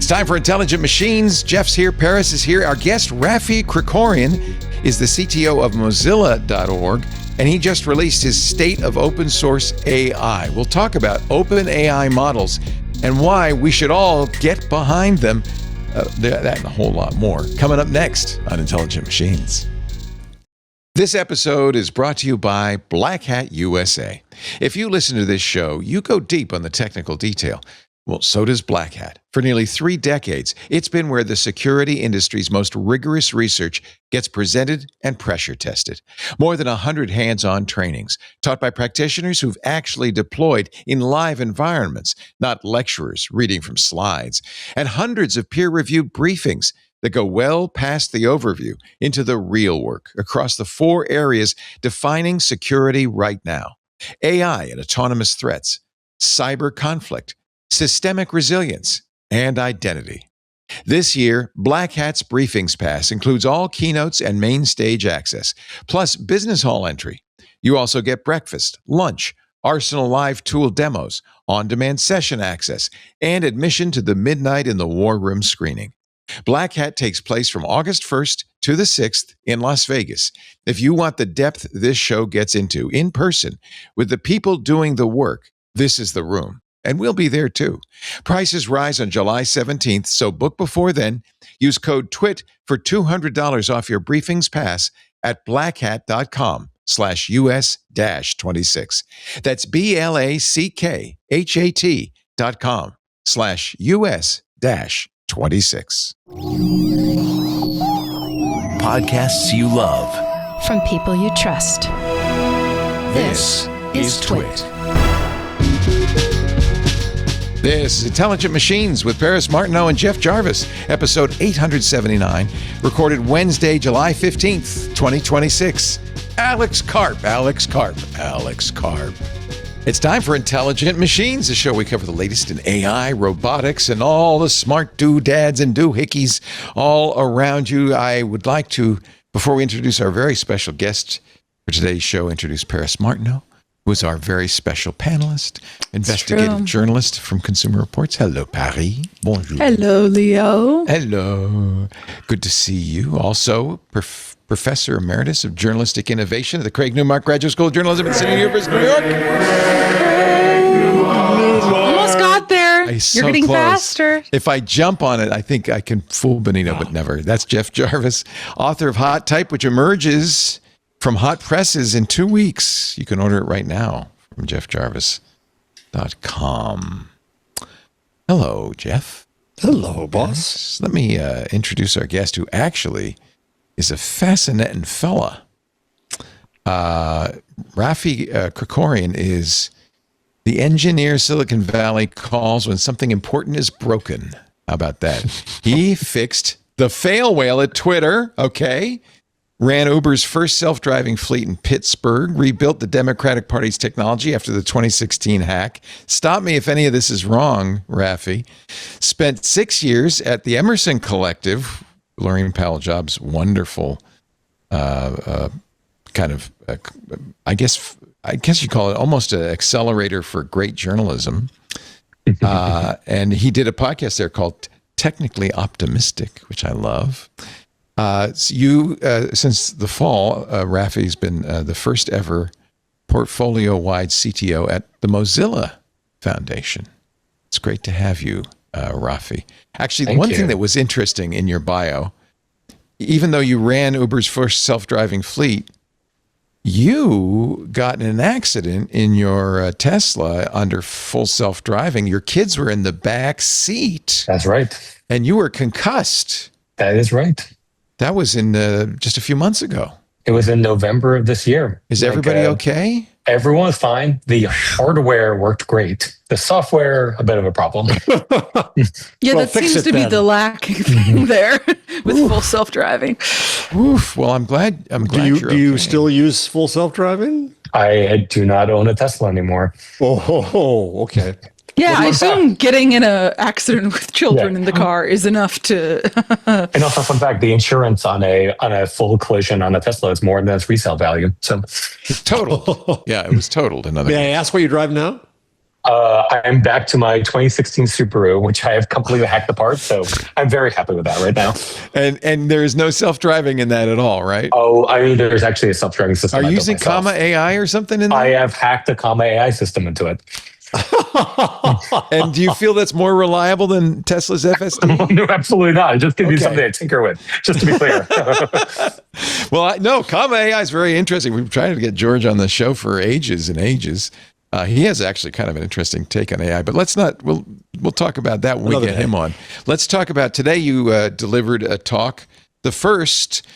time for Intelligent Machines. Jeff's here. Paris is here. Our guest, Rafi Krikorian, is the CTO of Mozilla.org, and he just released his State of Open Source AI. We'll talk about OpenAI models and why we should all get behind them. That and a whole lot more coming up next on Intelligent Machines. This episode is brought to you by Black Hat USA. If you listen to this show, you go deep on the technical detail. Well, so does Black Hat. For nearly 3 decades, it's been where the security industry's most rigorous research gets presented and pressure tested. More than 100 hands-on trainings taught by practitioners who've actually deployed in live environments, not lecturers reading from slides, and hundreds of peer-reviewed briefings that go well past the overview into the real work across the 4 areas defining security right now: AI and autonomous threats, cyber conflict, systemic resilience, and identity. This year, Black Hat's Briefings Pass includes all keynotes and main stage access, plus business hall entry. You also get breakfast, lunch, Arsenal Live tool demos, on-demand session access, and admission to the Midnight in the War Room screening. Black Hat takes place from August 1st to the 6th in Las Vegas. If you want the depth this show gets into in person with the people doing the work, this is the room. And we'll be there too. Prices rise on July 17th, so book before then. Use code TWIT for $200 off your Briefings Pass at blackhat.com/US-26. That's BLACKHAT.com/US-26. Podcasts you love. From people you trust. This is Twit. This is Intelligent Machines with Paris Martineau and Jeff Jarvis, episode 879, recorded Wednesday, July 15th, 2026. Alex Karp. It's time for Intelligent Machines, the show we cover the latest in AI, robotics, and all the smart doodads and doohickeys all around you. I would like to, before we introduce our very special guest for today's show, introduce Paris Martineau, who is our very special panelist, investigative journalist from Consumer Reports. Hello, Paris. Bonjour. Hello, Leo. Hello. Good to see you. Also, Professor Emeritus of Journalistic Innovation at the Craig Newmark Graduate School of Journalism at the City University of New York. Almost got there. So You're getting close. faster. If I jump on it, I think I can fool Benito, but never. That's Jeff Jarvis, author of Hot Type, which emerges from hot presses in 2 weeks. You can order it right now from jeffjarvis.com. Hello, Jeff. Hello, boss. Yes. Let me introduce our guest, who actually is a fascinating fella. Rafi Krikorian is the engineer Silicon Valley calls when something important is broken. How about that? He fixed the fail whale at Twitter, okay? Ran Uber's first self-driving fleet in Pittsburgh, rebuilt the Democratic Party's technology after the 2016 hack. Stop me if any of this is wrong, Rafi. Spent 6 years at the Emerson Collective, Lorraine Powell Jobs' wonderful I guess you call it almost an accelerator for great journalism. And he did a podcast there called Technically Optimistic, which I love. Since the fall, Rafi's been the first ever portfolio-wide CTO at the Mozilla Foundation. It's great to have you, Rafi. Actually, one thing that was interesting in your bio, even though you ran Uber's first self-driving fleet, you got in an accident in your Tesla under full self-driving. Your kids were in the back seat. That's right. And you were concussed. That is right. That was in just a few months ago. It was in November of this year. Is everybody okay? Everyone's fine. The hardware worked great. The software, a bit of a problem. Yeah, that seems to be the lacking thing there with full self-driving. Oof. Well, I'm glad you're okay. Do you still use full self-driving? I do not own a Tesla anymore. Oh, okay. Yeah, I assume getting in an accident with children in the car is enough to. And also, fun fact: the insurance on a full collision on a Tesla is more than its resale value. So totaled. Yeah, it was totaled. May I ask what you drive now? I'm back to my 2016 Subaru, which I have completely hacked apart. So I'm very happy with that right now. And there is no self-driving in that at all, right? Oh, I mean, there's actually a self-driving system. Are you using Comma AI or something in there? I have hacked a Comma AI system into it. And do you feel that's more reliable than Tesla's FSD? No, absolutely not. It just gives you something to tinker with, just to be clear. Well, no, Comma AI is very interesting. We've tried to get George on the show for ages and ages. He has actually kind of an interesting take on AI, but we'll talk about that when we get him on. Let's talk about today. You delivered a talk, the first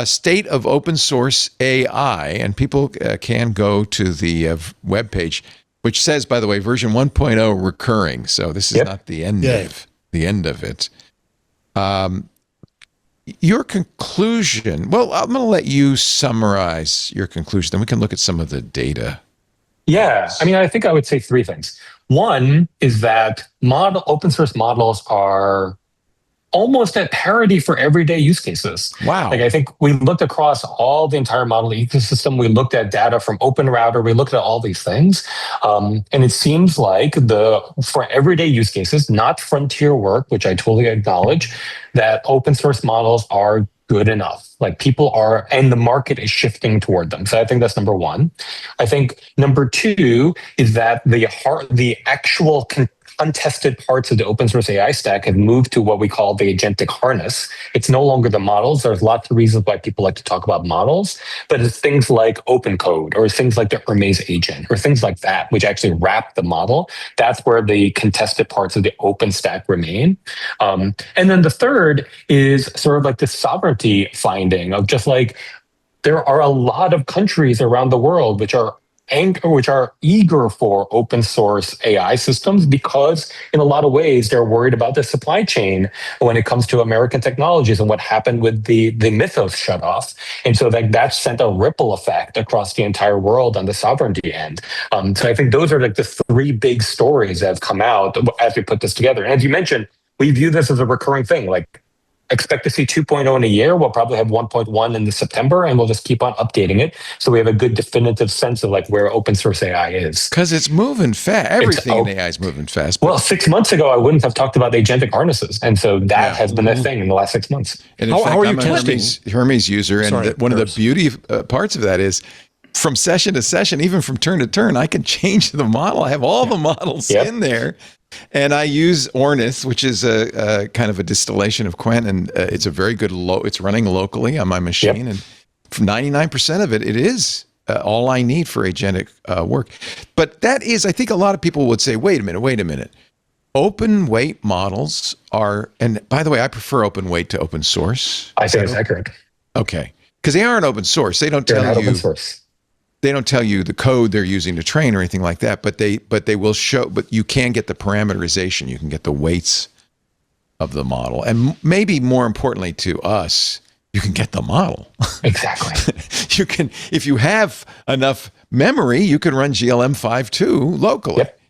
state of open source AI, and people can go to the webpage, which says, by the way, version 1.0 recurring. So this is not the end of it. Your conclusion. Well, I'm going to let you summarize your conclusion. Then we can look at some of the data. Yeah, I mean, I think I would say three things. One is that open source models are almost at parity for everyday use cases. Wow. Like I think we looked across all the entire model ecosystem. We looked at data from OpenRouter. We looked at all these things. And it seems like for everyday use cases, not frontier work, which I totally acknowledge, that open source models are good enough. Like people are, and the market is shifting toward them. So I think that's number one. I think number two is that the actual untested parts of the open source AI stack have moved to what we call the agentic harness. It's no longer the models. There's lots of reasons why people like to talk about models, but it's things like open code or things like the Hermes agent or things like that, which actually wrap the model. That's where the contested parts of the open stack remain. And then the third is sort of like the sovereignty finding of just like, there are a lot of countries around the world which are eager for open source AI systems because in a lot of ways they're worried about the supply chain when it comes to American technologies and what happened with the Mythos shutoff. And so that sent a ripple effect across the entire world on the sovereignty end. So I think those are like the three big stories that have come out as we put this together. And as you mentioned, we view this as a recurring thing. Like, expect to see 2.0 in a year. We'll probably have 1.1 in the September, and we'll just keep on updating it. So we have a good definitive sense of like where open source AI is. Because it's moving fast. Everything in AI is moving fast. Well, 6 months ago, I wouldn't have talked about the agentic harnesses. And so that has been a thing in the last 6 months. And in fact, how are you testing? Hermes user. And one of the beauty parts of that is from session to session, even from turn to turn, I can change the model. I have all the models in there. And I use Ornith, which is a kind of a distillation of Qwen, and it's a very good it's running locally on my machine, and for 99% of it is all I need for agentic work. But that is, I think a lot of people would say, wait a minute. Open weight models are, and by the way, I prefer open weight to open source. I think it's accurate. Okay, because they aren't open source. They don't tell you. Open source. They don't tell you the code they're using to train or anything like that, but they will show, but you can get the parameterization. You can get the weights of the model. And maybe more importantly to us, you can get the model. Exactly. You can, if you have enough memory, you can run GLM5 too locally. Yep.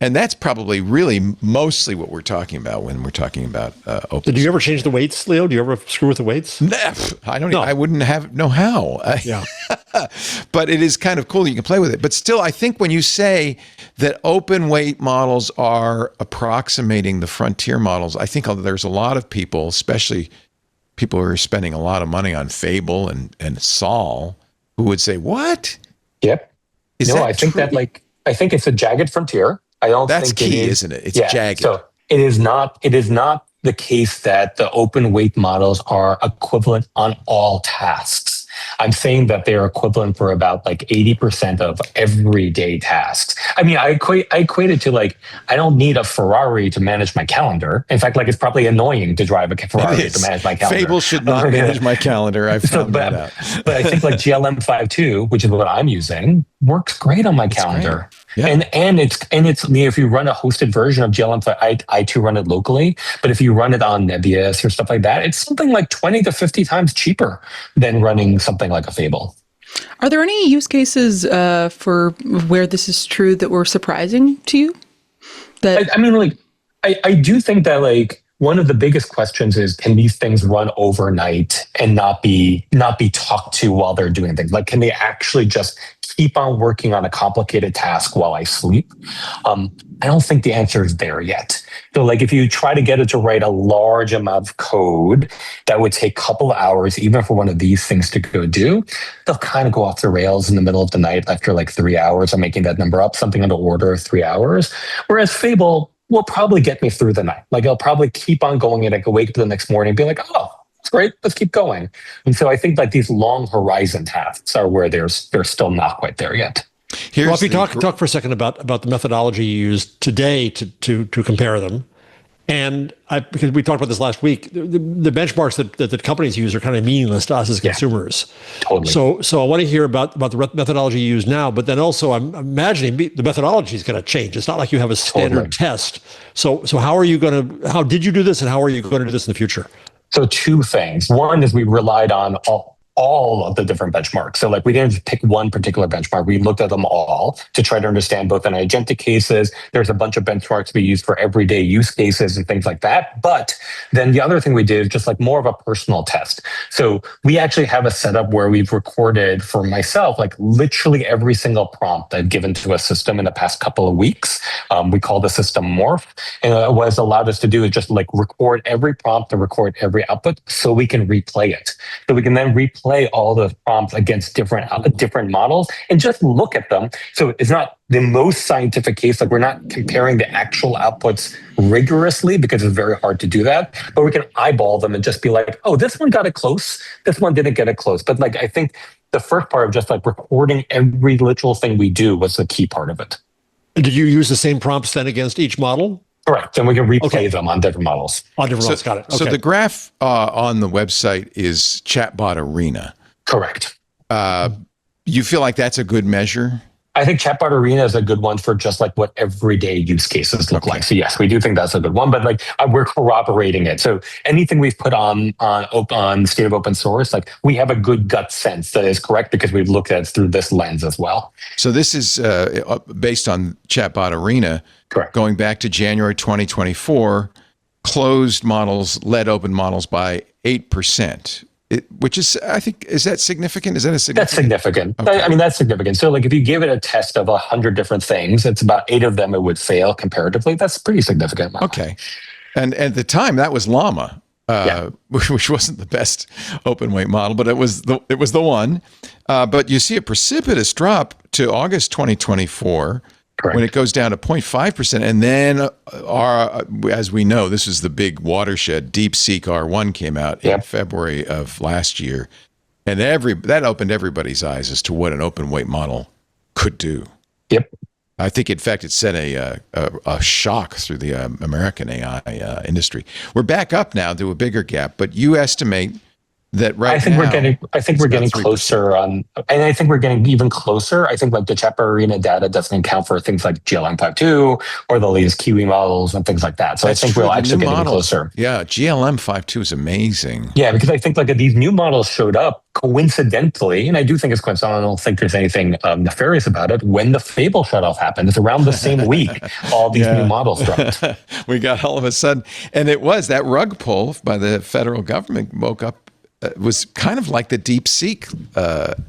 And that's probably really mostly what we're talking about when we're talking about open. Did you ever change the weights, Leo? Do you ever screw with the weights? I don't. No. I wouldn't know how. Yeah. But it is kind of cool. You can play with it. But still, I think when you say that open weight models are approximating the frontier models, I think there's a lot of people, especially people who are spending a lot of money on Fable and Sol, who would say, "What?" Yep. I think true? I think it's a jagged frontier. I don't That's think key, it is, isn't it? It's jagged. So it is not the case that the open weight models are equivalent on all tasks. I'm saying that they're equivalent for about like 80% of everyday tasks. I mean, I equate it to like, I don't need a Ferrari to manage my calendar. In fact, like it's probably annoying to drive a Ferrari to manage my calendar. Fable should not manage my calendar. I've found that out. But I think like GLM5.2, which is what I'm using, works great on my calendar. Yeah. And it's if you run a hosted version of GLM5, I too run it locally, but if you run it on Nebius or stuff like that, it's something like 20 to 50 times cheaper than running something like a Fable. Are there any use cases for where this is true that were surprising to you? I mean, like, I do think that like one of the biggest questions is, can these things run overnight and not be talked to while they're doing things? Like, can they actually just keep on working on a complicated task while I sleep? I don't think the answer is there yet. So like if you try to get it to write a large amount of code that would take a couple of hours, even for one of these things to go do, they'll kind of go off the rails in the middle of the night after like 3 hours. I'm making that number up, something on the order of 3 hours. Whereas Fable will probably get me through the night. Like I'll probably keep on going and I can wake up the next morning and be like, oh, that's great, let's keep going. And so I think like these long horizon tasks are where they're still not quite there yet. Well, if you talk for a second about the methodology you used today to compare them, and because we talked about this last week, the benchmarks that the companies use are kind of meaningless to us as consumers. Totally. So I want to hear about the methodology you use now, but then also I'm imagining the methodology is going to change. It's not like you have a standard test. So how did you do this, and how are you going to do this in the future? So two things. One is we relied on all of the different benchmarks. So like we didn't just pick one particular benchmark. We looked at them all to try to understand both in agentic cases. There's a bunch of benchmarks we use for everyday use cases and things like that. But then the other thing we did is just like more of a personal test. So we actually have a setup where we've recorded for myself, like literally every single prompt I've given to a system in the past couple of weeks. We call the system Morph. And what it's allowed us to do is just like record every prompt and record every output so we can replay it. So we can then replay all the prompts against different models and just look at them. So it's not the most scientific case. Like we're not comparing the actual outputs rigorously because it's very hard to do that. But we can eyeball them and just be like, oh, this one got it close. This one didn't get it close. But like I think the first part of just like recording every literal thing we do was the key part of it. Did you use the same prompts then against each model? Correct. And we can replay them on different models. On different models, got it. Okay. So the graph on the website is Chatbot Arena. Correct. You feel like that's a good measure? I think Chatbot Arena is a good one for just like what everyday use cases look like. So yes, we do think that's a good one, but like we're corroborating it. So anything we've put on State of Open Source, like we have a good gut sense that is correct because we've looked at it through this lens as well. So this is based on Chatbot Arena. Correct. Going back to January 2024, closed models led open models by 8%. Which is, I think, is that significant? Is that a significant? That's significant. Okay. I mean, that's significant. So like if you give it a test of 100 different things, it's about 8 of them it would fail comparatively. That's pretty significant. Okay. And at the time, that was Llama, which wasn't the best open weight model, but it was the one. But you see a precipitous drop to August 2024. Correct. When it goes down to 0.5%. And then, as we know, this is the big watershed. DeepSeek R1 came out in February of last year. And that opened everybody's eyes as to what an open weight model could do. Yep. I think, in fact, it sent a shock through the American AI industry. We're back up now to a bigger gap, but you estimate that I think we're getting closer on, and I think we're getting even closer. I think like the Chatbot Arena data doesn't account for things like GLM 5.2 or the latest Kiwi models and things like that. So That's I think true. we'll actually get closer. Yeah, GLM 5.2 is amazing. Yeah, because I think like these new models showed up coincidentally, and I do think it's coincidental. I don't think there's anything nefarious about it. When the Fable shutoff happened, it's around the same week all these new models dropped. We got all of a sudden, and it was that rug pull by the federal government woke up. Was kind of like the DeepSeek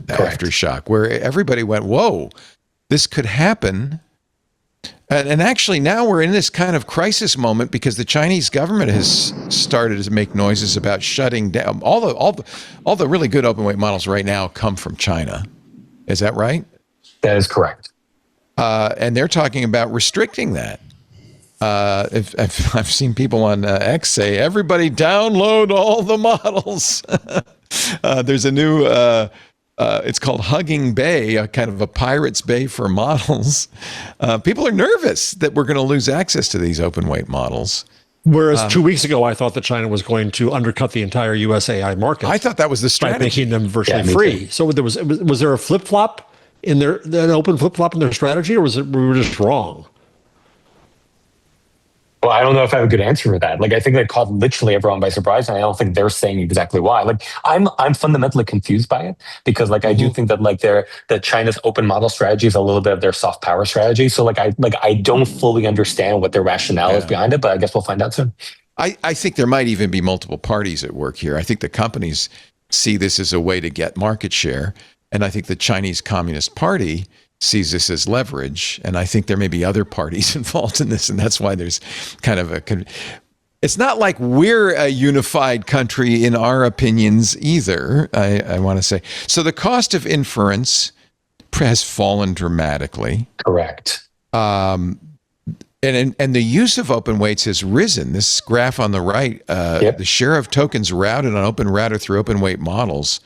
aftershock, where everybody went, whoa, this could happen. And actually now we're in this kind of crisis moment because the Chinese government has started to make noises about shutting down. All the really good open weight models right now come from China. Is that right? That is correct. And they're talking about restricting that. I've seen people on X say, everybody download all the models. There's a new, it's called Hugging Bay, a kind of a pirate's bay for models. People are nervous that we're going to lose access to these open weight models. Whereas 2 weeks ago, I thought that China was going to undercut the entire US AI market. I thought that was the strategy. By making them virtually free. So was there a flip-flop in an open flip-flop in their strategy, or we were just wrong? Well, I don't know if I have a good answer for that. Like, I think they caught literally everyone by surprise, and I don't think they're saying exactly why. Like, I'm fundamentally confused by it because, like, I do think that that China's open model strategy is a little bit of their soft power strategy. So, I don't fully understand what their rationale is behind it, but I guess we'll find out soon. I think there might even be multiple parties at work here. I think the companies see this as a way to get market share. And I think the Chinese Communist Party sees this as leverage. And I think there may be other parties involved in this. And that's why there's kind of it's not like we're a unified country in our opinions either, I want to say. So the cost of inference has fallen dramatically. Correct. And the use of open weights has risen. This graph on the right, the share of tokens routed on Open Router through open weight models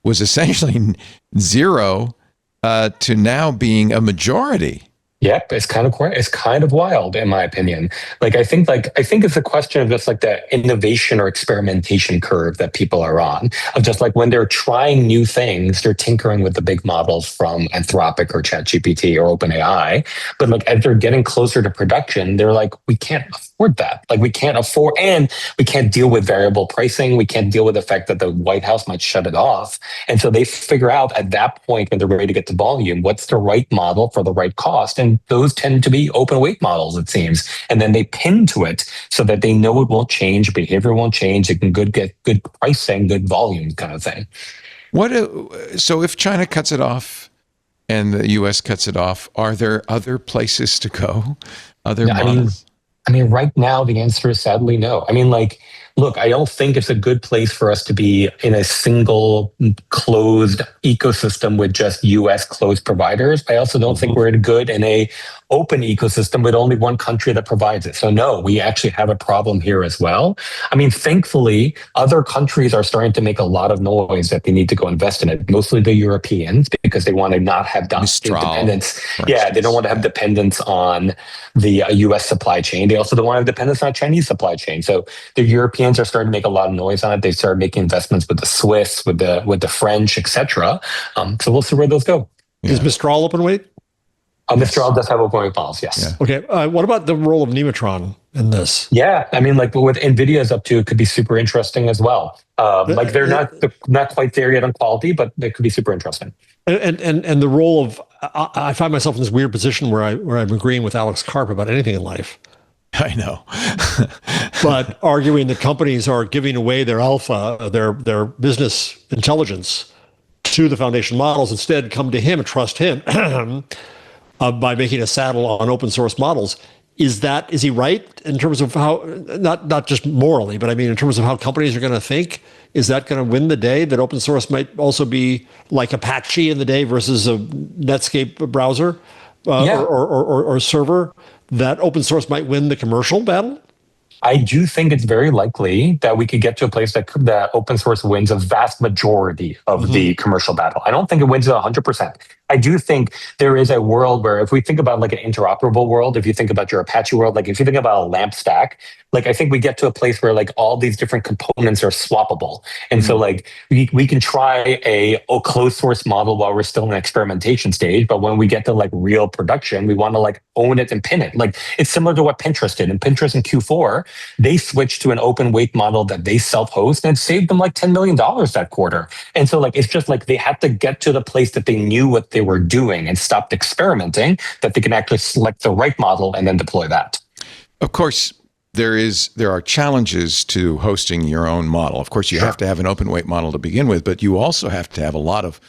was essentially 0 to now being a majority. Yep, it's kind of wild in my opinion. I think it's a question of just like the innovation or experimentation curve that people are on. Of just like when they're trying new things, they're tinkering with the big models from Anthropic or ChatGPT or OpenAI. But like as they're getting closer to production, they're like, we can't afford that. Like we can't afford, and we can't deal with variable pricing. We can't deal with the fact that the White House might shut it off. And so they figure out at that point when they're ready to get to volume, what's the right model for the right cost. And those tend to be open weight models, it seems. And then they pin to it so that they know it won't change, behavior won't change. It can get good pricing, good volume kind of thing. So if China cuts it off and the US cuts it off, are there other places to go? Other models? I mean, right now, the answer is sadly no. I mean, look, I don't think it's a good place for us to be in a single closed ecosystem with just US closed providers. I also don't think we're good in a open ecosystem with only one country that provides it. So no, we actually have a problem here as well. I mean, thankfully, other countries are starting to make a lot of noise that they need to go invest in it, mostly the Europeans, because they want to not have dependence. Yeah, they don't want to have dependence on the US supply chain. They also don't want to have dependence on Chinese supply chain. So the Europeans are starting to make a lot of noise on it. They started making investments with the Swiss, with the French, etc. So we'll see where those go. Yeah. Is Mistral open weight? Mistral does have open weight models, yes. Yeah. Okay. What about the role of Nematron in this? Yeah, I mean, like what NVIDIA's up to could be super interesting as well. They're not quite there yet on quality, but they could be super interesting. And the role of I find myself in this weird position where I'm agreeing with Alex Karp about anything in life. I know. But arguing that companies are giving away their alpha, their business intelligence to the foundation models, instead come to him and trust him by making a saddle on open source models. Is he right in terms of how, not just morally, but I mean in terms of how companies are going to think? Is that going to win the day, that open source might also be like Apache in the day versus a Netscape browser or server, that open source might win the commercial battle? I do think it's very likely that we could get to a place that open source wins a vast majority of the commercial battle. I don't think it wins 100%. I do think there is a world where if we think about like an interoperable world, if you think about your Apache world, like if you think about a LAMP stack, like I think we get to a place where like all these different components are swappable. And so like we can try a closed source model while we're still in an experimentation stage. But when we get to like real production, we want to like own it and pin it. Like it's similar to what Pinterest did. And Pinterest in Q4, they switched to an open weight model that they self-host and it saved them like $10 million that quarter. And so like, it's just like they had to get to the place that they knew what they were doing and stopped experimenting, that they can actually select the right model and then deploy that. Of course, there are challenges to hosting your own model. Of course, you have to have an open weight model to begin with, but you also have to have a lot of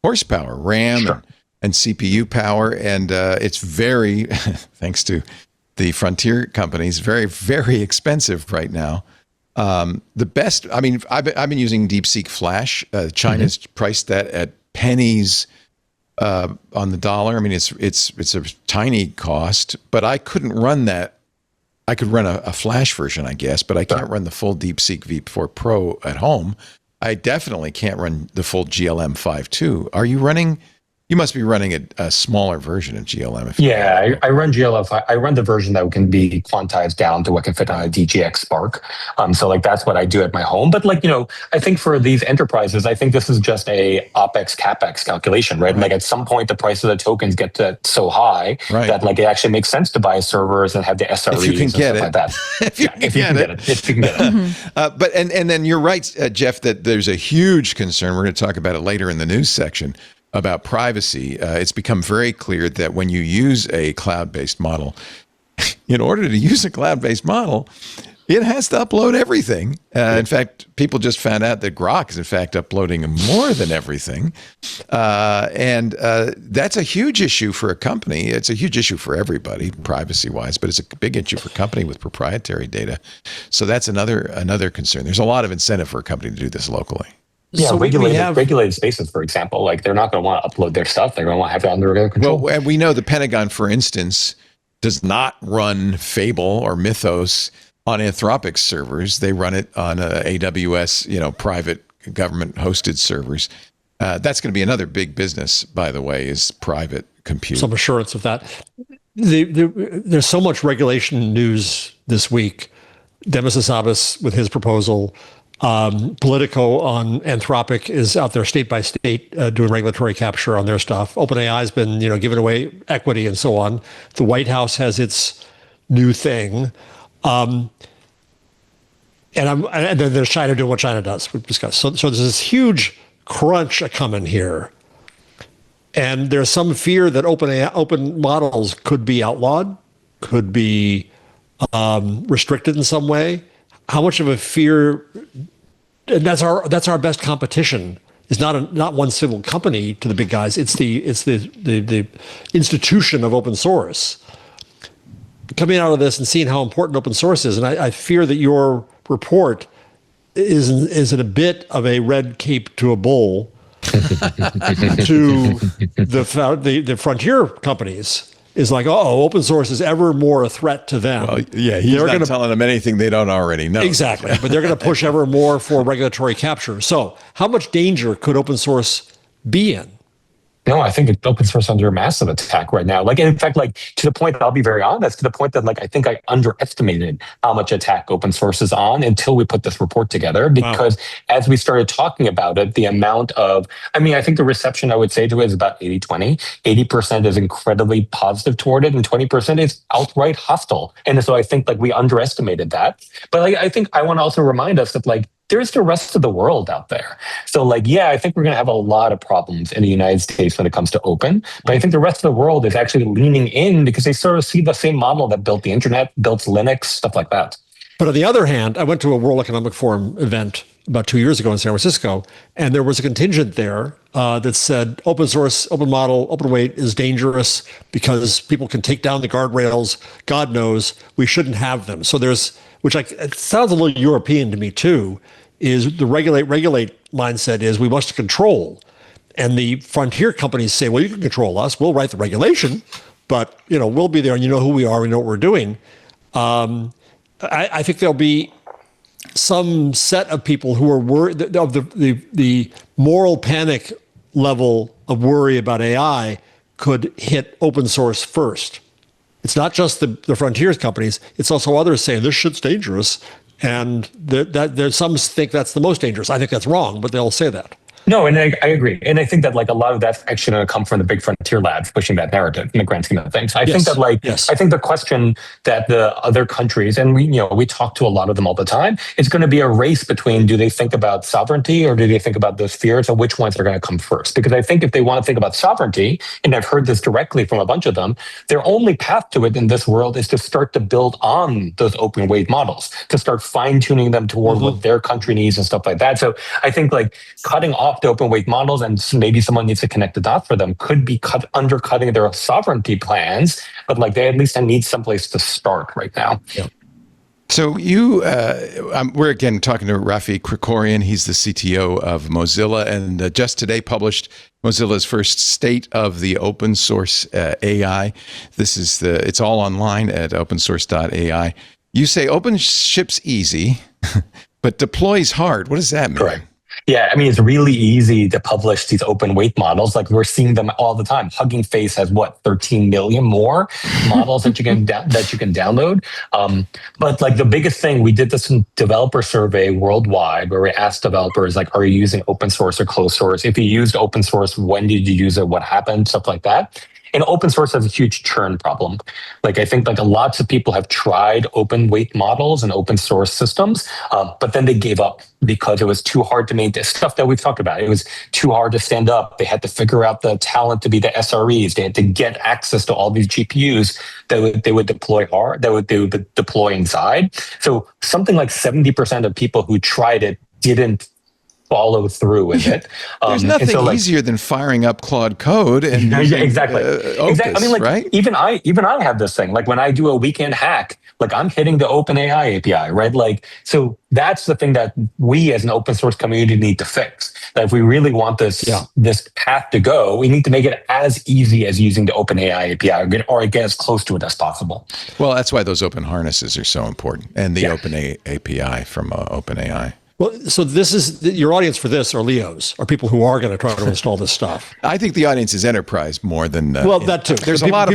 horsepower, RAM and CPU power. And it's very, thanks to the frontier companies, very, very expensive right now. The best, I mean, I've been using DeepSeek Flash. China's priced that at pennies on the dollar. I mean, it's a tiny cost, but I couldn't run that. I could run a Flash version, I guess, but I can't run the full DeepSeek V4 Pro at home. I definitely can't run the full GLM 5.2. Are you running? You must be running a smaller version of GLM. I run GLM. I run the version that can be quantized down to what can fit on a DGX Spark. So like that's what I do at my home. But like, I think for these enterprises, I think this is just a OpEx CapEx calculation, right? Like at some point, the price of the tokens get to so high that like it actually makes sense to buy servers and have the SREs if you can get it. Like that. If you can get it. But then you're right, Jeff, that there's a huge concern. We're going to talk about it later in the news section about privacy. It's become very clear that when you use a cloud-based model, in order to use a cloud-based model, It has to upload everything. In fact, people just found out that Grok is in fact uploading more than everything. And that's a huge issue for a company. It's a huge issue for everybody, privacy-wise, but it's a big issue for a company with proprietary data. So that's another concern. There's a lot of incentive for a company to do this locally. Yeah, So regulated spaces, for example, like they're not going to want to upload their stuff. They're going to want to have it under their control. Well, and we know the Pentagon, for instance, does not run Fable or Mythos on Anthropic's servers. They run it on AWS, private government-hosted servers. That's going to be another big business, by the way, is private compute. Some assurance of that. There's so much regulation news this week. Demis Hassabis with his proposal. Politico on Anthropic is out there state by state doing regulatory capture on their stuff. OpenAI has been, giving away equity and so on. The White House has its new thing. And then there's China doing what China does, we've discussed. So there's this huge crunch coming here. And there's some fear that open models could be outlawed, could be restricted in some way. How much of a fear? And that's our best competition. Is not one single company to the big guys. It's the institution of open source. Coming out of this and seeing how important open source is, and I fear that your report is in a bit of a red cape to a bull to the frontier companies. Is like, open source is ever more a threat to them. Well, yeah, he's not telling them anything they don't already know. Exactly, but they're going to push ever more for regulatory capture. So how much danger could open source be in? No, I think open source under massive attack right now. Like, in fact, to the point that I'll be very honest, to the point that I think I underestimated how much attack open source is on until we put this report together. Because as we started talking about it, the amount of, I think the reception I would say to it is about 80-20. 80% is incredibly positive toward it, and 20% is outright hostile. And so I think we underestimated that. But I think I want to also remind us that there's the rest of the world out there. So I think we're going to have a lot of problems in the United States when it comes to open. But I think the rest of the world is actually leaning in because they sort of see the same model that built the internet, built Linux, stuff like that. But on the other hand, I went to a World Economic Forum event about 2 years ago in San Francisco, and there was a contingent there that said open source, open model, open weight is dangerous because people can take down the guardrails. God knows we shouldn't have them. So it sounds a little European to me too, is the regulate mindset is we must control. And the frontier companies say, well, you can control us. We'll write the regulation, but we'll be there and you know who we are, we know what we're doing. I think there'll be some set of people who are worried of the moral panic level of worry about AI could hit open source first. It's not just the frontiers companies, it's also others saying this shit's dangerous. And there's some think that's the most dangerous. I think that's wrong, but they'll say that. No, and I agree. And I think that a lot of that's actually going to come from the big frontier labs pushing that narrative in the grand scheme of things. I think that I think the question that the other countries, and we talk to a lot of them all the time, it's going to be a race between do they think about sovereignty or do they think about those fears and which ones are going to come first? Because I think if they want to think about sovereignty, and I've heard this directly from a bunch of them, their only path to it in this world is to start to build on those open weight models, to start fine tuning them toward what their country needs and stuff like that. So I think cutting off the open weight models, and maybe someone needs to connect the dots for them, could be undercutting their sovereignty plans, but they at least need someplace to start right now. Yeah. So we're again talking to Rafi Krikorian. He's the CTO of Mozilla, and just today published Mozilla's first State of the Open Source AI. It's all online at opensource.ai. You say open ships easy, but deploys hard. What does that mean? Correct. Yeah, it's really easy to publish these open weight models. We're seeing them all the time. Hugging Face has 13 million more models that you can download. But the biggest thing, we did this developer survey worldwide where we asked developers are you using open source or closed source? If you used open source, when did you use it? What happened? Stuff like that. And open source has a huge churn problem. Like I think like lots of people have tried open weight models and open source systems, but then they gave up because it was too hard to maintain stuff that we've talked about. It was too hard to stand up. They had to figure out the talent to be the SREs. They had to get access to all these GPUs that they would deploy they would deploy inside. So something like 70% of people who tried it didn't follow through with it. There's nothing easier than firing up Claude Code and exactly. Opus, I mean, like right? even I have this thing. Like when I do a weekend hack, like I'm hitting the OpenAI API, right? Like so that's the thing that we as an open source community need to fix. That if we really want this path to go, we need to make it as easy as using the OpenAI API, or get as close to it as possible. Well, that's why those open harnesses are so important, and the Open API from OpenAI. Well, so this is your audience for this are Leos, are people who are going to try to install this stuff. I think the audience is enterprise more than that too. There's a lot of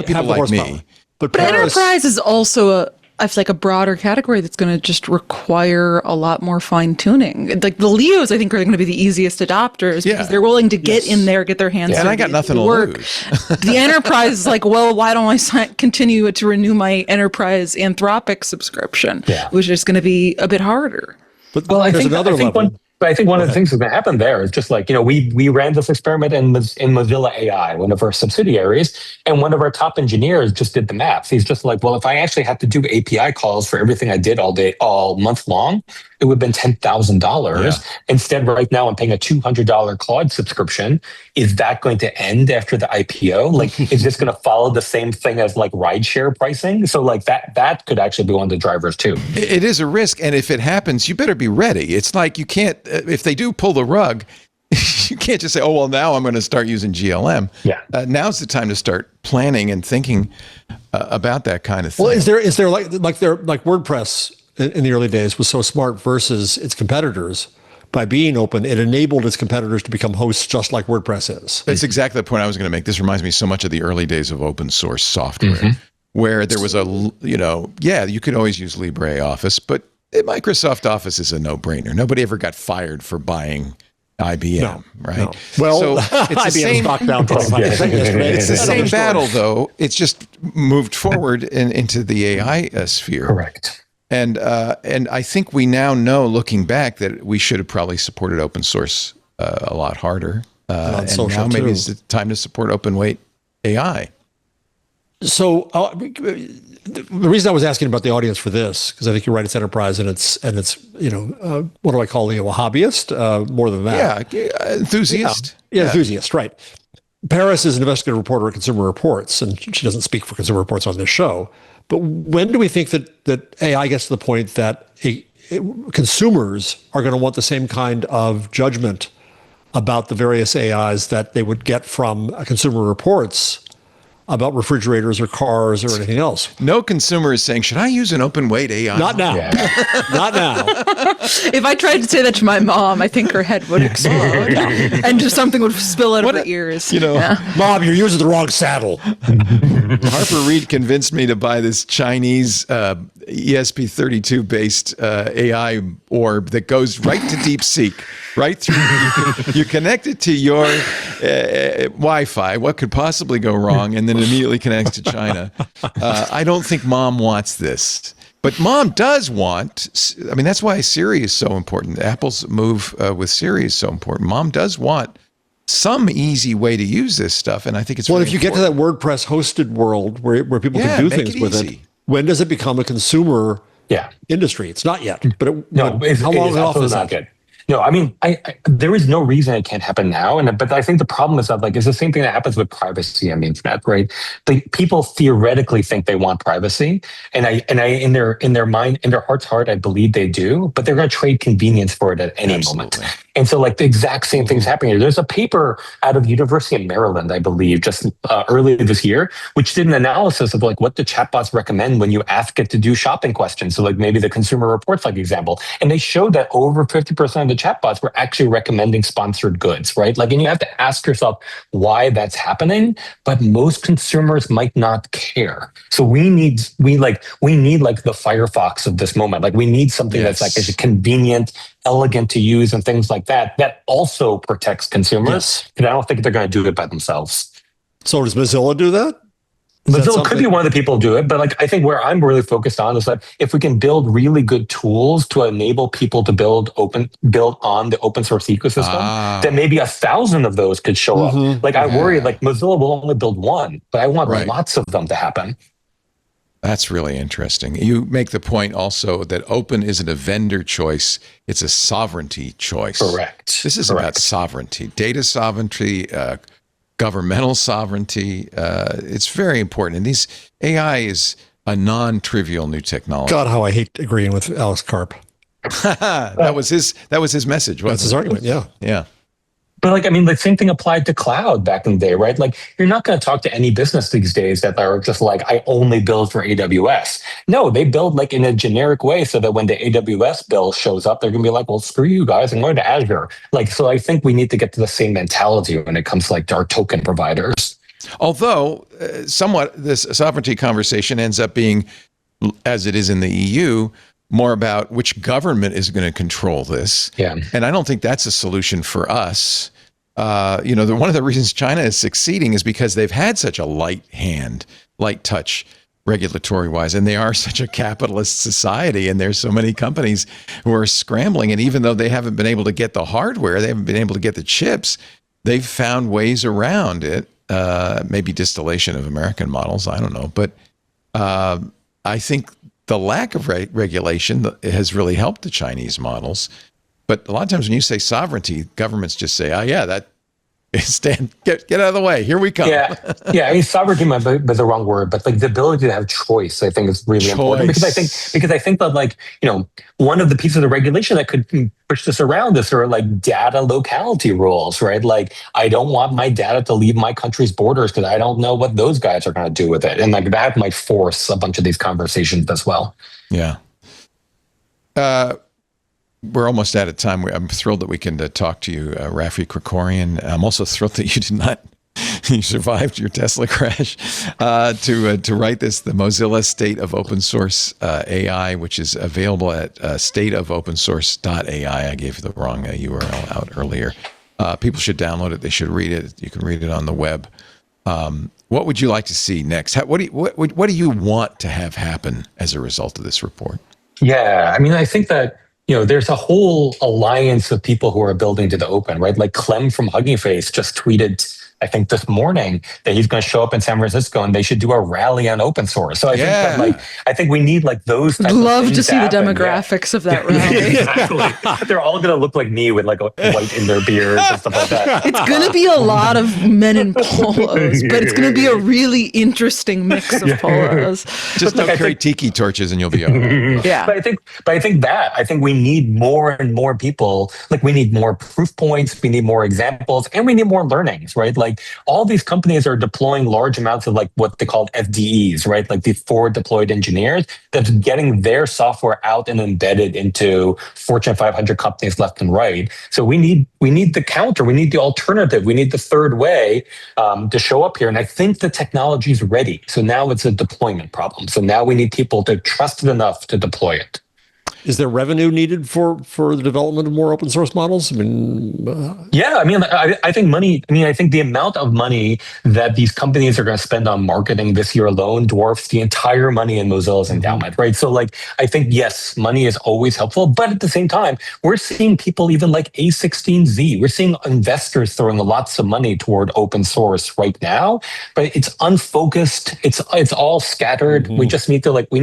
people like me, but enterprise is also I feel like a broader category that's going to just require a lot more fine tuning. Like the Leos, I think, are going to be the easiest adopters because they're willing to get in there, get their hands. And I got nothing to lose. The enterprise is like, well, why don't I continue to renew my enterprise Anthropic subscription, which is going to be a bit harder. But I think another level. But I think one of the things that's going to happen there is just like, we ran this experiment in Mozilla AI, one of our subsidiaries, and one of our top engineers just did the math. He's just like, well, if I actually had to do API calls for everything I did all month long, it would have been $10,000. Yeah. Instead, right now, I'm paying a $200 Claude subscription. Is that going to end after the IPO? Like, is this going to follow the same thing as like rideshare pricing? So like that could actually be one of the drivers too. It is a risk. And if it happens, you better be ready. It's like you can't, if they do pull the rug, you can't just say, oh, well, now I'm going to start using GLM. Yeah. Now's the time to start planning and thinking about that kind of thing. Well, is there like WordPress in the early days was so smart versus its competitors. By being open, it enabled its competitors to become hosts just like WordPress is. That's exactly the point I was going to make. This reminds me so much of the early days of open source software, where there was you could always use LibreOffice, but Microsoft Office is a no-brainer. Nobody ever got fired for buying IBM, right? No. Well, so it's the same, it's the same battle, though. It's just moved forward into the AI sphere. Correct. And I think we now know, looking back, that we should have probably supported open source a lot harder. And now maybe it's the time to support open weight AI. So the reason I was asking about the audience for this, because I think you're right, it's enterprise and it's what do I call you, a hobbyist? More than that. Yeah, enthusiast. Yeah, enthusiast, right. Paris is an investigative reporter at Consumer Reports, and she doesn't speak for Consumer Reports on this show. But when do we think that AI gets to the point that consumers are going to want the same kind of judgment about the various AIs that they would get from Consumer Reports about refrigerators or cars or anything else? No consumer is saying, should I use an open weight AI? Not now. Yeah. Not now. If I tried to say that to my mom, I think her head would explode and just something would spill out of her ears. Mom, you're using the wrong saddle. Harper Reed convinced me to buy this Chinese ESP32 based AI orb that goes right to DeepSeek, right through. You connect it to your Wi-Fi. What could possibly go wrong? And then it immediately connects to China. I don't think Mom wants this. But Mom does want, I mean, that's why Siri is so important. Apple's move with Siri is so important. Mom does want some easy way to use this stuff, and I think it's if you get to that WordPress hosted world where people can do things with it, when does it become a consumer industry? It's not yet, but how long off is that? Good. No, I mean, there is no reason it can't happen now. But I think the problem is that it's the same thing that happens with privacy on the internet, right? People theoretically think they want privacy, and in their mind, in their heart's heart, I believe they do, but they're going to trade convenience for it at any moment. And so the exact same thing's happening here. There's a paper out of the University of Maryland, I believe, just earlier this year, which did an analysis of what the chatbots recommend when you ask it to do shopping questions. So maybe the Consumer Reports example. And they showed that over 50% of the chatbots were actually recommending sponsored goods, right? And you have to ask yourself why that's happening, but most consumers might not care. So we need the Firefox of this moment. We need something that's is convenient, elegant to use and things like that also protects consumers. And I don't think they're going to do it by themselves. So does Mozilla do that? Mozilla could be one of the people who do it, but like I think where I'm really focused on is that if we can build really good tools to enable people to build on the open source ecosystem, then maybe 1,000 of those could show up. Like I worry, like Mozilla will only build one, but I want lots of them to happen. That's really interesting. You make the point also that open isn't a vendor choice, it's a sovereignty choice. Correct. This is about sovereignty, data sovereignty, governmental sovereignty. It's very important. And AI is a non-trivial new technology. God, how I hate agreeing with Alex Karp. That was his message. That's his argument. Yeah. Yeah. But like, I mean, the same thing applied to cloud back in the day, right? Like, you're not going to talk to any business these days that are just like, I only build for AWS. No, they build like in a generic way so that when the AWS bill shows up, they're going to be like, well, screw you guys, I'm going to Azure. Like, so I think we need to get to the same mentality when it comes to like our token providers. Although somewhat this sovereignty conversation ends up being, as it is in the EU, more about which government is going to control this. Yeah. And I don't think that's a solution for us. One of the reasons China is succeeding is because they've had such a light touch regulatory wise, and they are such a capitalist society. And there's so many companies who are scrambling. And even though they haven't been able to get the hardware, they haven't been able to get the chips, they've found ways around it. Maybe distillation of American models. I don't know. But I think the lack of regulation has really helped the Chinese models. But a lot of times when you say sovereignty, governments just say, oh, yeah, that get out of the way. Here we come. Yeah. I mean, sovereignty might be the wrong word, but like the ability to have choice, I think is really important because I think that like, one of the pieces of regulation that could push this around is sort of like data locality rules, right? Like I don't want my data to leave my country's borders because I don't know what those guys are going to do with it. And like that might force a bunch of these conversations as well. Yeah. We're almost out of time. I'm thrilled that we can talk to you, Rafi Krikorian. I'm also thrilled that you survived your Tesla crash to write this, the Mozilla State of Open Source AI, which is available at stateofopensource.ai. I gave the wrong URL out earlier. People should download it. They should read it. You can read it on the web. What would you like to see next? What do you want to have happen as a result of this report? Yeah, I mean, I think that there's a whole alliance of people who are building to the open, right? Like Clem from Hugging Face just tweeted, I think this morning, that he's going to show up in San Francisco and they should do a rally on open source. So I think we need like those types Love of things to see the happen. demographics of that rally. Exactly. They're all going to look like me with like a white in their beards and stuff like that. It's going to be a lot of men in polos, but it's going to be a really interesting mix of polos. Just don't carry tiki torches and you'll be all right. Yeah. But I think we need more and more people. Like we need more proof points, we need more examples, and we need more learnings, right? Like all these companies are deploying large amounts of like what they call FDEs, right? Like these forward deployed engineers that's getting their software out and embedded into Fortune 500 companies left and right. So we need the counter, we need the alternative, we need the third way to show up here. And I think the technology is ready. So now it's a deployment problem. So now we need people to trust it enough to deploy it. Is there revenue needed for the development of more open source models? I mean, yeah, I mean, I think money. I mean, I think the amount of money that these companies are going to spend on marketing this year alone dwarfs the entire money in Mozilla's endowment, right? So, like, I think yes, money is always helpful, but at the same time, we're seeing people even like A16Z. We're seeing investors throwing lots of money toward open source right now, but it's unfocused. It's all scattered. Mm-hmm. We just need to we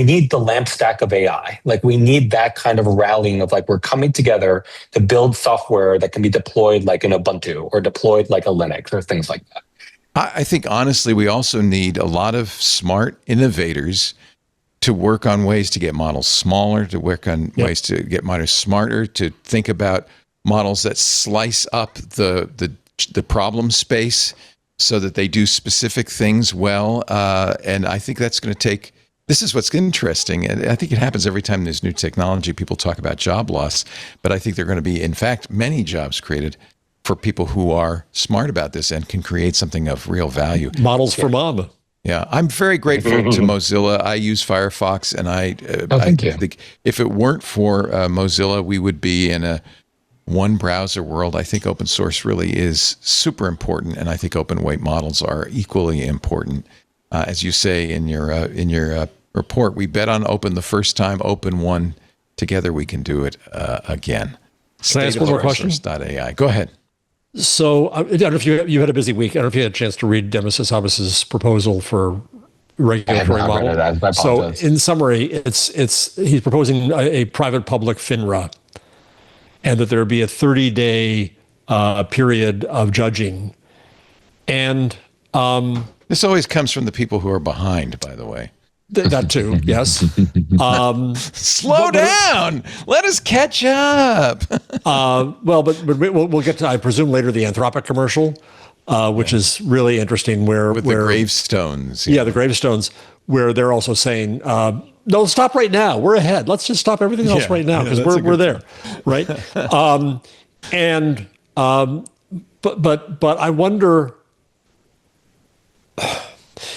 need the lamp stack of AI. Like we need that kind of rallying of like we're coming together to build software that can be deployed like in Ubuntu or deployed like a Linux or things like that. I think honestly, we also need a lot of smart innovators to work on ways to get models smaller, to work on ways to get models smarter, to think about models that slice up the problem space so that they do specific things well. And I think that's going to take. This is what's interesting, and I think it happens every time there's new technology. People talk about job loss, but I think there are going to be, in fact, many jobs created for people who are smart about this and can create something of real value. Models for mom. Yeah, I'm very grateful to Mozilla. I use Firefox, and I think if it weren't for Mozilla, we would be in a one browser world, I think open source really is super important, and I think open weight models are equally important. As you say in your report, we bet on open the first time, open won. Together we can do it again. Can I ask one more question? AI. Go ahead. So I don't know if you had a busy week. I don't know if you had a chance to read Demis Hassabis' proposal for regulatory model. So in summary, he's proposing a private-public FINRA, and that there be a 30-day period of judging. And this always comes from the people who are behind, by the way. That too, yes. Slow down. Let us catch up. Well, but we'll get to, I presume, later the Anthropic commercial, which is really interesting. With the gravestones. Yeah, the gravestones, where they're also saying, no, stop right now. We're ahead. Let's just stop everything else right now because we're there, right? But I wonder.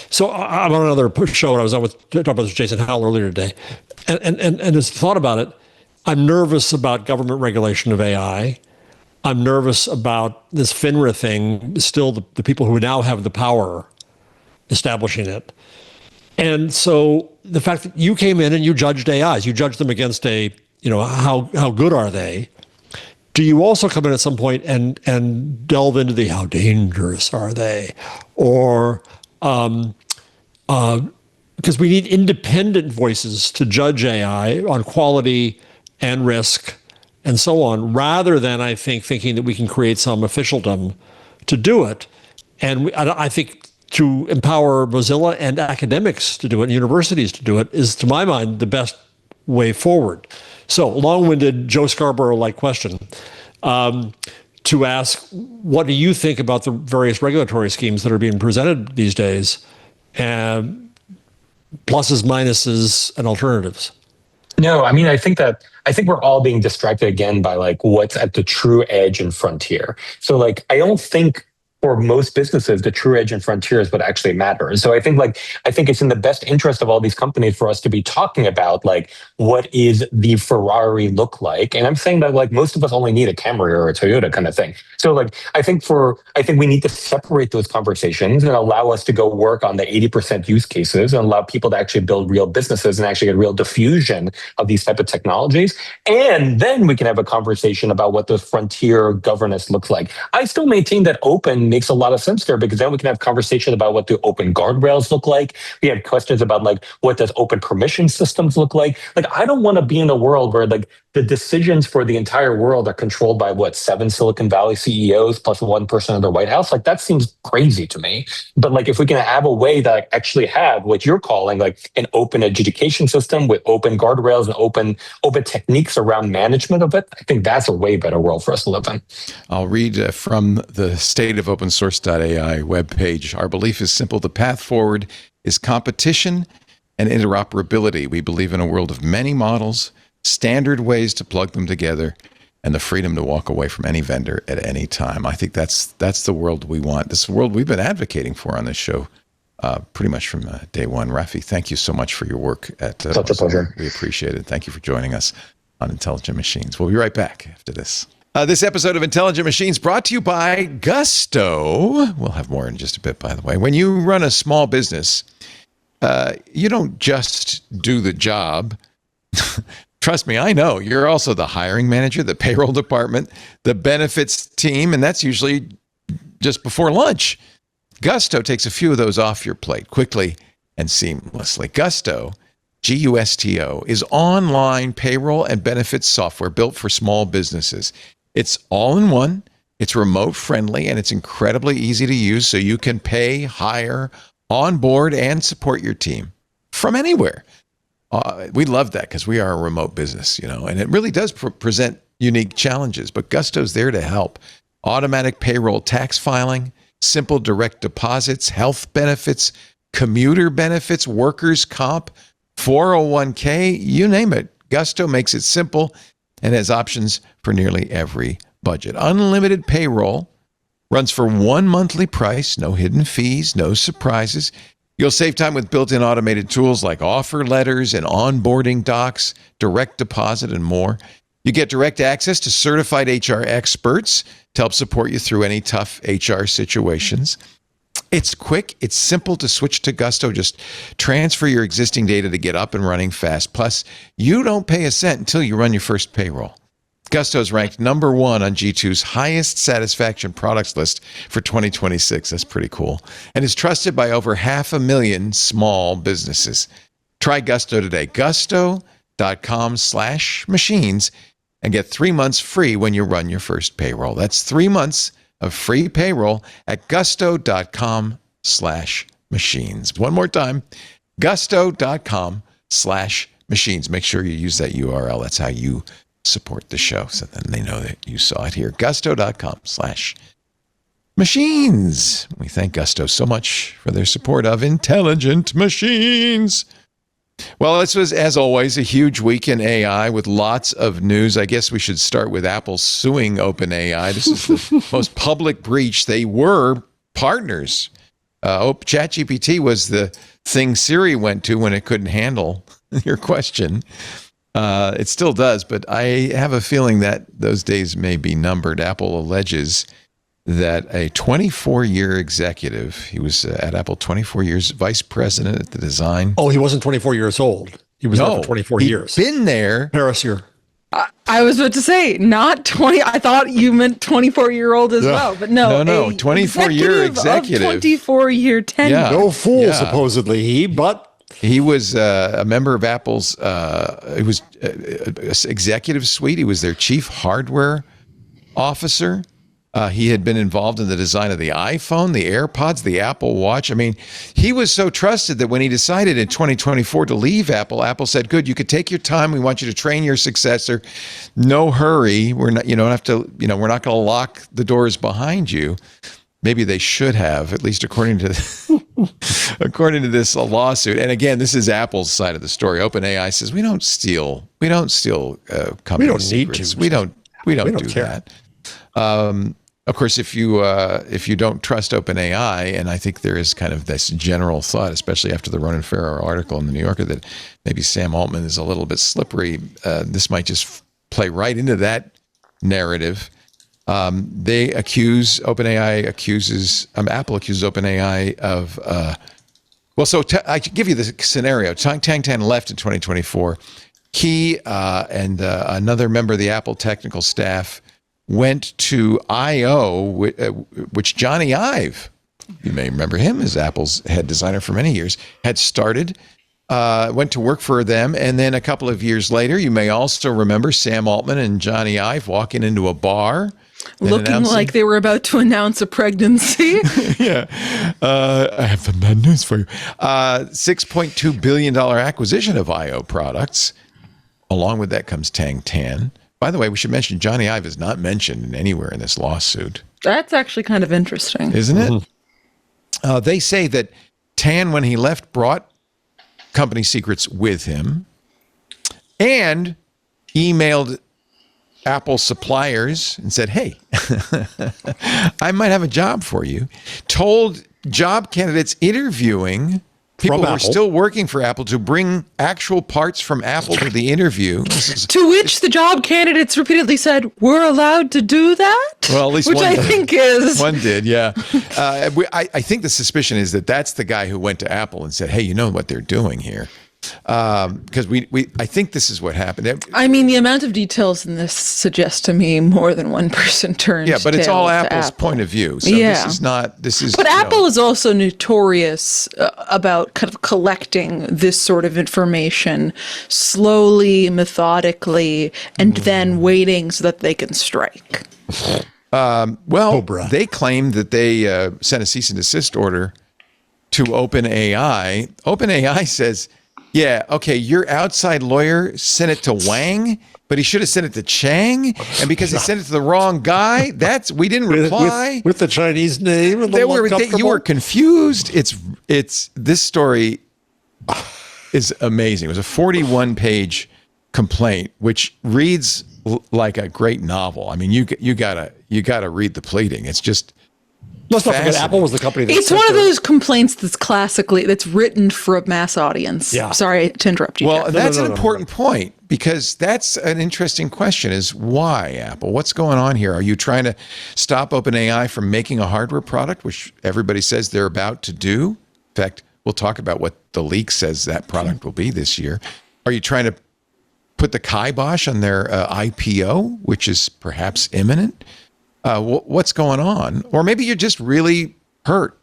So I'm on another show, and I was talking about this with Jason Howell earlier today, and as thought about it, I'm nervous about government regulation of AI. I'm nervous about this FINRA thing. Still, the people who now have the power establishing it, and so the fact that you came in and you judged AIs, you judged them against how good are they? Do you also come in at some point and delve into the how dangerous are they, or because we need independent voices to judge AI on quality and risk and so on, rather than, I think, thinking that we can create some officialdom to do it. And I think to empower Mozilla and academics to do it, and universities to do it, is, to my mind, the best way forward. So, long-winded Joe Scarborough-like question to ask, what do you think about the various regulatory schemes that are being presented these days? Pluses, minuses, and alternatives. No, I mean, I think we're all being distracted again by like what's at the true edge and frontier. So like, I don't think for most businesses, the true edge and frontier is what actually matters. So I think it's in the best interest of all these companies for us to be talking about like, what is the Ferrari look like? And I'm saying that like most of us only need a Camry or a Toyota kind of thing. So like, I think we need to separate those conversations and allow us to go work on the 80% use cases and allow people to actually build real businesses and actually get real diffusion of these type of technologies. And then we can have a conversation about what the frontier governance looks like. I still maintain that open makes a lot of sense there, because then we can have conversation about what do open guardrails look like. We have questions about like, what does open permission systems look like? Like, I don't want to be in a world where like the decisions for the entire world are controlled by 7 Silicon Valley CEOs plus 1 person in the White House. Like, that seems crazy to me. But like, if we can have a way that actually have what you're calling like an open education system with open guardrails and open techniques around management of it, I think that's a way better world for us to live in. I'll read from the State of OpenSource.ai webpage. Our belief is simple. The path forward is competition and interoperability. We believe in a world of many models, standard ways to plug them together, and the freedom to walk away from any vendor at any time. I think that's the world we want. This is the world we've been advocating for on this show pretty much from day one. Rafi, thank you so much for your work at Such a pleasure. We appreciate it. Thank you for joining us on Intelligent Machines. We'll be right back after this. This episode of Intelligent Machines brought to you by Gusto. We'll have more in just a bit, by the way. When you run a small business, you don't just do the job. Trust me, I know. You're also the hiring manager, the payroll department, the benefits team, and that's usually just before lunch. Gusto takes a few of those off your plate quickly and seamlessly. Gusto, Gusto, is online payroll and benefits software built for small businesses. It's all in one, it's remote friendly, and it's incredibly easy to use, so you can pay, hire, onboard, and support your team from anywhere. We love that because we are a remote business, and it really does present unique challenges, but Gusto's there to help. Automatic payroll tax filing, simple direct deposits, health benefits, commuter benefits, workers' comp, 401k, you name it. Gusto makes it simple and has options for nearly every budget. Unlimited payroll runs for one monthly price, no hidden fees, no surprises. You'll save time with built-in automated tools like offer letters and onboarding docs, direct deposit, and more. You get direct access to certified HR experts to help support you through any tough HR situations. It's quick. It's simple to switch to Gusto. Just transfer your existing data to get up and running fast. Plus, you don't pay a cent until you run your first payroll. Gusto is ranked number 1 on G2's highest satisfaction products list for 2026. That's pretty cool. And is trusted by over 500,000 small businesses. Try Gusto today. Gusto.com/machines and get 3 months free when you run your first payroll. That's 3 months of free payroll at gusto.com/machines. One more time, gusto.com/machines. Make sure you use that URL. That's how you support the show, so then they know that you saw it here. Gusto.com/machines. We thank Gusto so much for their support of intelligent machines. Well, this was, as always, a huge week in AI with lots of news. I guess we should start with Apple suing OpenAI. This is the most public breach. They were partners. ChatGPT was the thing Siri went to when it couldn't handle your question. It still does, but I have a feeling that those days may be numbered. Apple alleges that a 24-year executive, he was at Apple 24 years, vice president at the design. Oh, he wasn't 24 years old. He was there for 24 years. Been there. Paris here. I was about to say, not 20. I thought you meant 24-year-old as well, but no. No, 24-year executive. 24-year tenure. Yeah. No fool, supposedly but he was a member of Apple's, he was executive suite. He was their chief hardware officer. He had been involved in the design of the iPhone, the AirPods, the Apple Watch. I mean, he was so trusted that when he decided in 2024 to leave Apple, Apple said, good, you could take your time. We want you to train your successor. No hurry. We're not, you don't have to, we're not going to lock the doors behind you. Maybe they should have, at least according to this lawsuit. And again, this is Apple's side of the story. OpenAI says, we don't steal company secrets. We don't do care. that. Of course, if you don't trust OpenAI, and I think there is kind of this general thought, especially after the Ronan Farrow article in the New Yorker, that maybe Sam Altman is a little bit slippery. This might just play right into that narrative. Apple accuses OpenAI of. I give you the scenario. Tang Tan left in 2024. He and another member of the Apple technical staff went to I.O., which Johnny Ive, you may remember him as Apple's head designer for many years, had started, went to work for them. And then a couple of years later, you may also remember Sam Altman and Johnny Ive walking into a bar. Looking like they were about to announce a pregnancy. Yeah. I have some bad news for you. $6.2 billion acquisition of I.O. products. Along with that comes Tang Tan. By the way, we should mention Johnny Ive is not mentioned anywhere in this lawsuit. That's actually kind of interesting. Isn't it? They say that Tan, when he left, brought company secrets with him and emailed Apple suppliers and said, hey, I might have a job for you. Told job candidates interviewing people who are still working for Apple to bring actual parts from Apple to the interview. To which the job candidates repeatedly said, we're allowed to do that? Well, at least which one I did. think is. One did, yeah. I think the suspicion is that that's the guy who went to Apple and said, hey, you know what they're doing here. Because I think this is what happened. I mean, the amount of details in this suggests to me more than one person turned. Yeah, but it's all Apple's Apple. point of view. So Yeah. this is. But Apple is also notorious about kind of collecting this sort of information slowly, methodically, and then waiting so that they can strike. They claim that they sent a cease and desist order to OpenAI. OpenAI says, yeah, okay, your outside lawyer sent it to Wang, but he should have sent it to Chang, and because he sent it to the wrong guy, we didn't reply with the Chinese name. And you were confused. It's this story is amazing. It was a 41-page complaint, which reads like a great novel. I mean, you gotta read the pleading. It's just Let's not forget, Apple was the company that it's one of those complaints that's written for a mass audience. Yeah. Sorry to interrupt you. Well, Jeff. that's an important point, because that's an interesting question, is why, Apple? What's going on here? Are you trying to stop OpenAI from making a hardware product, which everybody says they're about to do? In fact, we'll talk about what the leak says that product will be this year. Are you trying to put the kibosh on their IPO, which is perhaps imminent? What's going on? Or maybe you're just really hurt.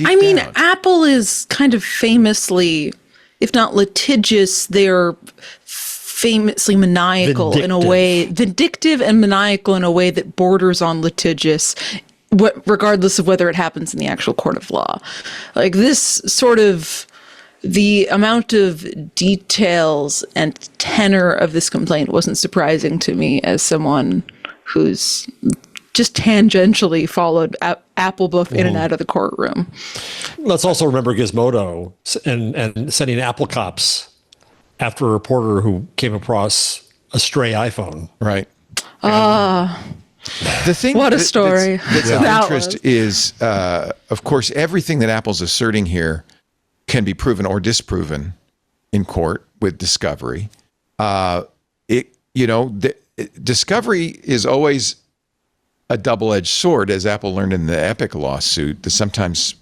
I mean, down. Apple is kind of famously, if not litigious, they're famously maniacal in a way, vindictive and maniacal in a way that borders on litigious, regardless of whether it happens in the actual court of law. Like this sort of, the amount of details and tenor of this complaint wasn't surprising to me as someone who's just tangentially followed Apple both in and out of the courtroom. Let's also remember Gizmodo and sending Apple cops after a reporter who came across a stray iPhone. Right. The thing What a story. That's of interest is, of course, everything that Apple's asserting here can be proven or disproven in court with discovery. Discovery is always a double-edged sword, as Apple learned in the Epic lawsuit. That sometimes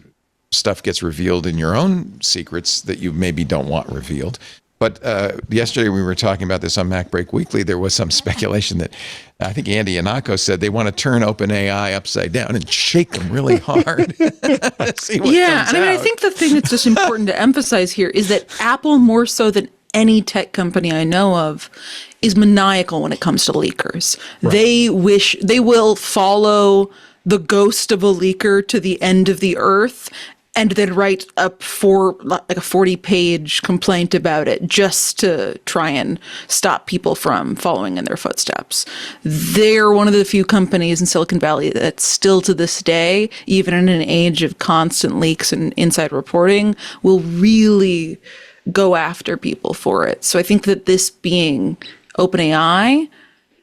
stuff gets revealed in your own secrets that you maybe don't want revealed. But yesterday we were talking about this on MacBreak Weekly. There was some speculation that I think Andy Iannacco said they want to turn OpenAI upside down and shake them really hard. See what comes I out. think the thing that's just important to emphasize here is that Apple, more so than any tech company I know of, is maniacal when it comes to leakers. Right. They will follow the ghost of a leaker to the end of the earth and then write a 40-page complaint about it just to try and stop people from following in their footsteps. They're one of the few companies in Silicon Valley that still to this day, even in an age of constant leaks and inside reporting, will really go after people for it. So I think that this being OpenAI,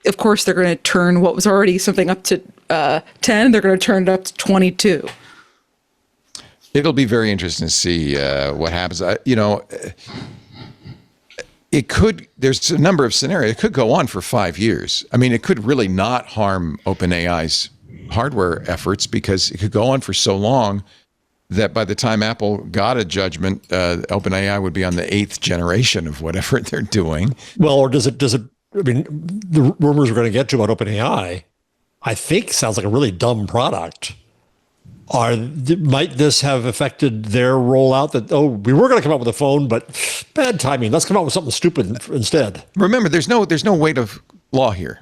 of course, they're going to turn what was already something up to 10, they're going to turn it up to 22. It'll be very interesting to see what happens. It could, there's a number of scenarios. It could go on for 5 years. I mean, it could really not harm OpenAI's hardware efforts, because it could go on for so long that by the time Apple got a judgment, OpenAI would be on the 8th generation of whatever they're doing. Well, or does it, I mean, the rumors we're going to get to about OpenAI, I think sounds like a really dumb product. Might this have affected their rollout that, we were going to come up with a phone, but bad timing. Let's come up with something stupid instead. Remember, there's no weight of law here.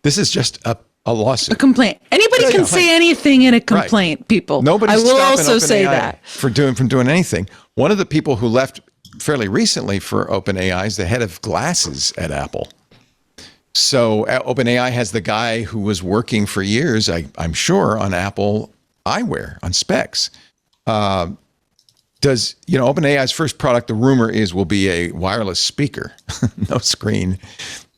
This is just a lawsuit. A complaint. Anybody can say anything in a complaint, people. Nobody's I will stopping also say OpenAI that. from doing anything. One of the people who left fairly recently for OpenAI is the head of glasses at Apple. So OpenAI has the guy who was working for years, I'm sure, on Apple eyewear, on specs. OpenAI's first product, the rumor is, will be a wireless speaker. No screen,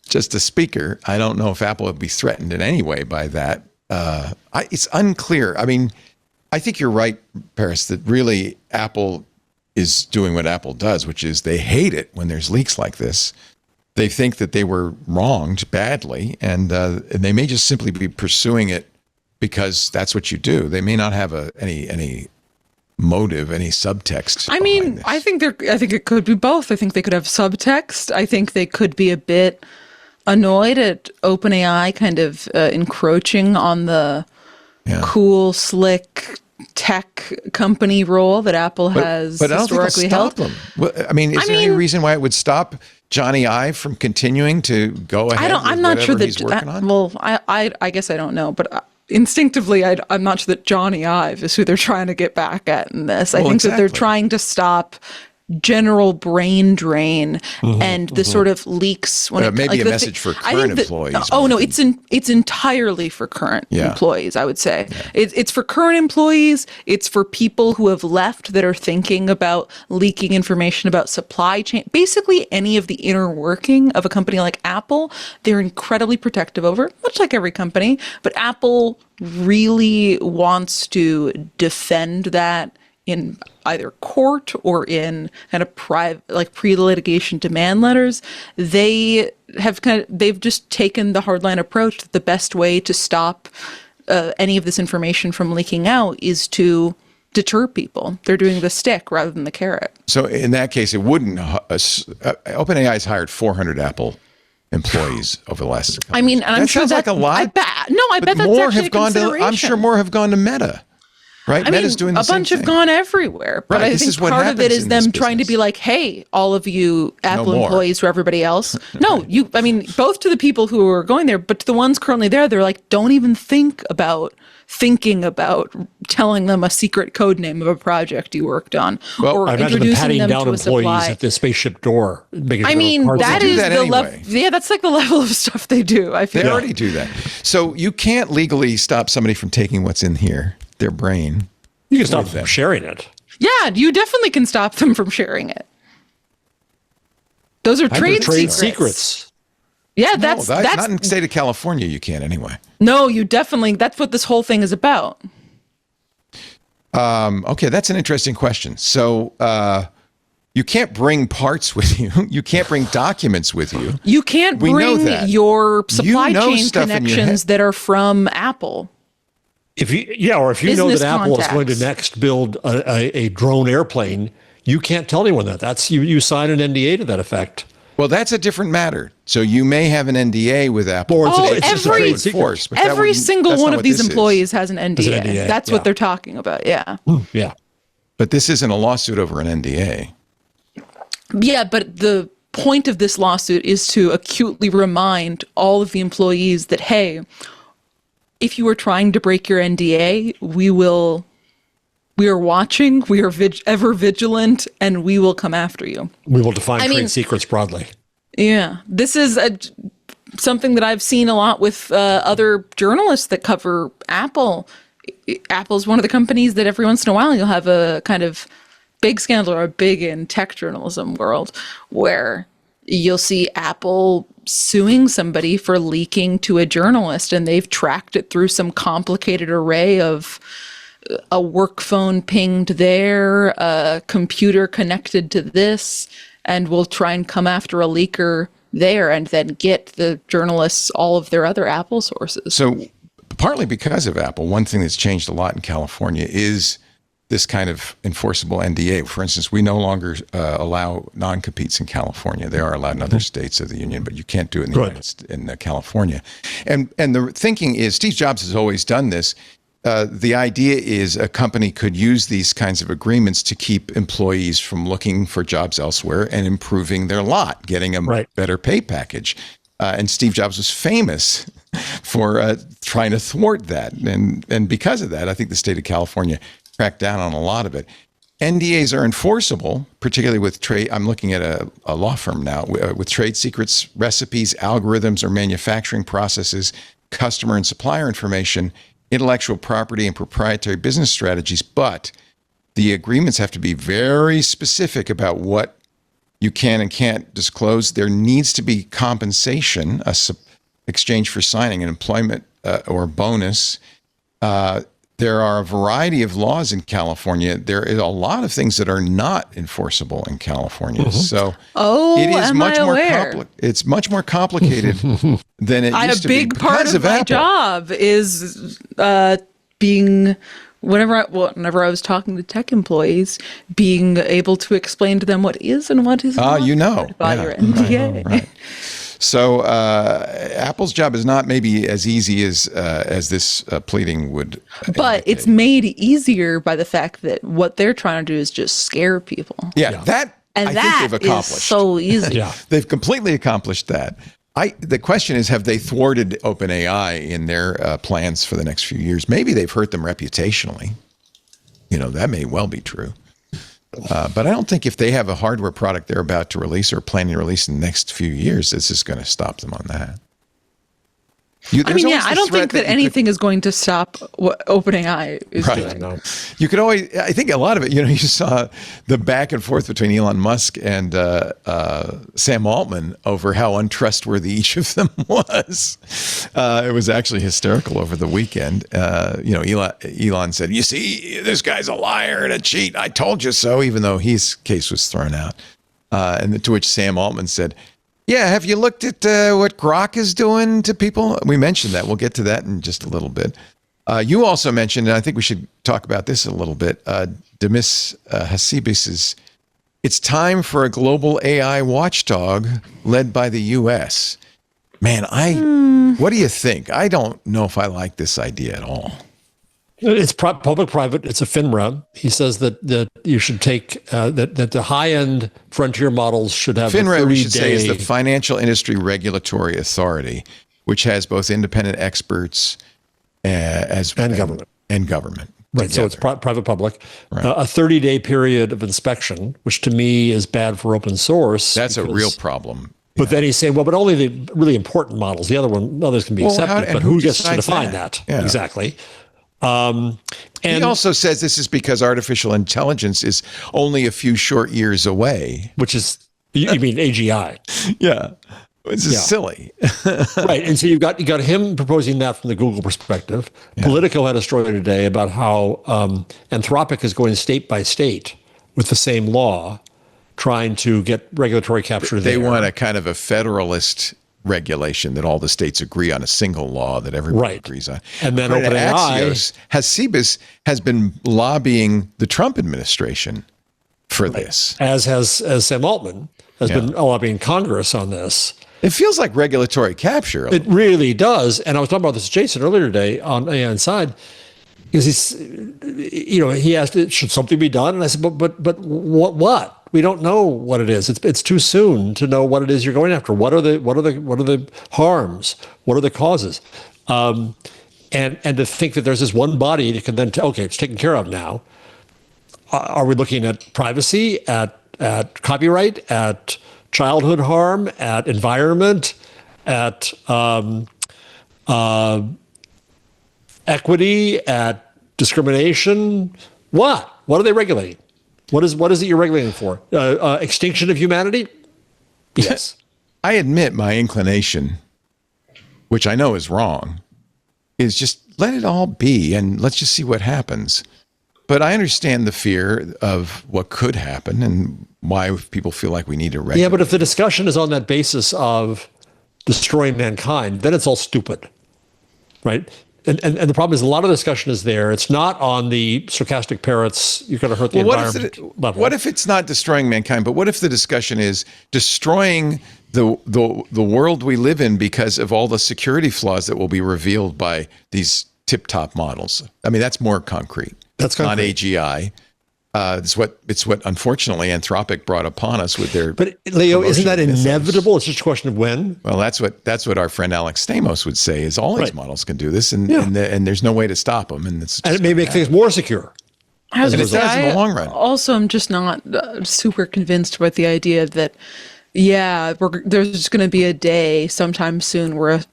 just a speaker. I don't know if Apple would be threatened in any way by that. It's unclear. I mean, I think you're right, Paris, that really Apple is doing what Apple does, which is they hate it when there's leaks like this. They think that they were wronged badly, and they may just simply be pursuing it because that's what you do. They may not have any motive, any subtext. I mean, I think it could be both. I think they could have subtext. I think they could be a bit annoyed at OpenAI kind of encroaching on the cool, slick tech company role that Apple has historically held. Them. I mean, is there any reason why it would stop Johnny Ive from continuing to go ahead? I'm not sure that he's working on? Well, I guess I don't know, but instinctively, I'm not sure that Johnny Ive is who they're trying to get back at in this. I think that they're trying to stop general brain drain and the sort of leaks when maybe a message for current employees. Oh no, it's entirely for current employees, I would say. It's for current employees, it's for people who have left that are thinking about leaking information about supply chain. Basically any of the inner working of a company like Apple, they're incredibly protective over, much like every company, but Apple really wants to defend that in either court or in kind of private, like pre-litigation demand letters. They've just taken the hardline approach that the best way to stop any of this information from leaking out is to deter people. They're doing the stick rather than the carrot. So in that case, it wouldn't. OpenAI has hired 400 Apple employees over the last. I mean, and I'm sure that's like a lot. I bet that's more actually have gone to. I'm sure more have gone to Meta. Right? I mean, Meta's doing the a bunch same have thing. gone everywhere, but Right, I think part of it is them trying to be like, hey, all of you Apple employees to everybody else. No, I mean, both to the people who are going there, but to the ones currently there, they're like, don't even thinking about telling them a secret code name of a project you worked on, or I imagine them patting down employees at the spaceship door. I mean, that is the level. Yeah, that's like the level of stuff they do. I feel they already do that. So you can't legally stop somebody from taking what's in here, their brain. You can stop them from sharing it. Yeah, you definitely can stop them from sharing it. Those are trade secrets. Yeah, that's not in the state of California. You can't anyway. No, you definitely. That's what this whole thing is about. Okay, that's an interesting question. So you can't bring parts with you. You can't bring documents with you. You can't bring your supply chain connections that are from Apple. If you know that Apple is going to next build a drone airplane, you can't tell anyone that. That's you sign an NDA to that effect. Well, that's a different matter. So you may have an NDA with Apple. Every single one of these employees has an NDA. That's what they're talking about. Yeah. Yeah. But this isn't a lawsuit over an NDA. Yeah, but the point of this lawsuit is to acutely remind all of the employees that, hey, if you are trying to break your NDA, we are watching, we are ever vigilant, and we will come after you. We will define trade secrets broadly. Yeah. This is something that I've seen a lot with other journalists that cover Apple. Apple's one of the companies that every once in a while you'll have a kind of big scandal or a big in tech journalism world where you'll see Apple suing somebody for leaking to a journalist, and they've tracked it through some complicated array of a work phone pinged there, a computer connected to this, and will try and come after a leaker there and then get the journalists all of their other Apple sources. So partly because of Apple, one thing that's changed a lot in California is this kind of enforceable NDA. For instance, we no longer allow non-competes in California. They are allowed in other states of the union, but you can't do it in California. And the thinking is, Steve Jobs has always done this. The idea is a company could use these kinds of agreements to keep employees from looking for jobs elsewhere and improving their lot, getting a better pay package. And Steve Jobs was famous for trying to thwart that. And because of that, I think the state of California cracked down on a lot of it. NDAs are enforceable, particularly with trade. I'm looking at a law firm now with trade secrets, recipes, algorithms, or manufacturing processes, customer and supplier information, intellectual property, and proprietary business strategies. But the agreements have to be very specific about what you can and can't disclose. There needs to be compensation, exchange for signing an employment or bonus. There are a variety of laws in California. There is a lot of things that are not enforceable in California. So it is it's much more complicated than it used to be. A big part of my job is being, whenever I was talking to tech employees, being able to explain to them what is and what is not by your NDA. Right. So Apple's job is not maybe as easy as this pleading would but indicate. It's made easier by the fact that what they're trying to do is just scare people. Yeah. That I think they've accomplished. Is so easy. They've completely accomplished that. The question is, have they thwarted OpenAI in their plans for the next few years? Maybe they've hurt them reputationally. That may well be true. But I don't think if they have a hardware product they're about to release or planning to release in the next few years, this is going to stop them on that. I don't think that anything is going to stop what OpenAI is doing. No. You could always, I think a lot of it, you saw the back and forth between Elon Musk and Sam Altman over how untrustworthy each of them was. It was actually hysterical over the weekend. Elon said, "You see, this guy's a liar and a cheat. I told you so," even though his case was thrown out. And to which Sam Altman said, "Yeah, have you looked at what Grok is doing to people?" We mentioned that. We'll get to that in just a little bit. You also mentioned, and I think we should talk about this a little bit, Demis Hassabis' "It's time for a global AI watchdog led by the U.S." Man, what do you think? I don't know if I like this idea at all. It's public-private. It's a FINRA. He says that you should take that the high-end frontier models should have FINRA, we should say, is the Financial Industry Regulatory Authority, which has both independent experts and government. Right. So it's private-public. Right. A 30-day period of inspection, which to me is bad for open source. That's a real problem. But then he's saying, well, but only the really important models. Others can be accepted. But who gets to define that? Yeah. Exactly. And he also says this is because artificial intelligence is only a few short years away. Which is, you mean AGI? Yeah. This is silly. Right. And so you got him proposing that from the Google perspective. Yeah. Politico had a story today about how Anthropic is going state by state with the same law, trying to get regulatory capture there. They want a kind of a federalist regulation that all the states agree on a single law that everybody agrees on. And then OpenAI, Hassabis has been lobbying the Trump administration for this. As Sam Altman has been lobbying Congress on this. It feels like regulatory capture. It really does. And I was talking about this to Jason earlier today on AI Inside, because he asked, should something be done? And I said, but what? We don't know what it is. It's too soon to know what it is you're going after. What are the harms? What are the causes? And to think that there's this one body that can then it's taken care of now. Are we looking at privacy, at copyright, at childhood harm, at environment, at equity, at discrimination? What are they regulating? What is it you're regulating for? Extinction of humanity? Yes. I admit my inclination, which I know is wrong, is just let it all be and let's just see what happens. But I understand the fear of what could happen and why people feel like we need to regulate. Yeah, but if the discussion is on that basis of destroying mankind, then it's all stupid, right? And the problem is a lot of the discussion is there. It's not on the sarcastic parrots, you're going to hurt the environment level. What if it's not destroying mankind, but what if the discussion is destroying the world we live in because of all the security flaws that will be revealed by these tip-top models? I mean, that's more concrete. That's concrete. Not AGI. It's what unfortunately Anthropic brought upon us with their. But Leo, isn't that inevitable? It's just a question of when. Well, that's what our friend Alex Stamos would say. Is all these models can do this, and there's no way to stop them, and it may make things more secure. It does in the long run. Also, I'm just not super convinced with the idea that there's going to be a day sometime soon where a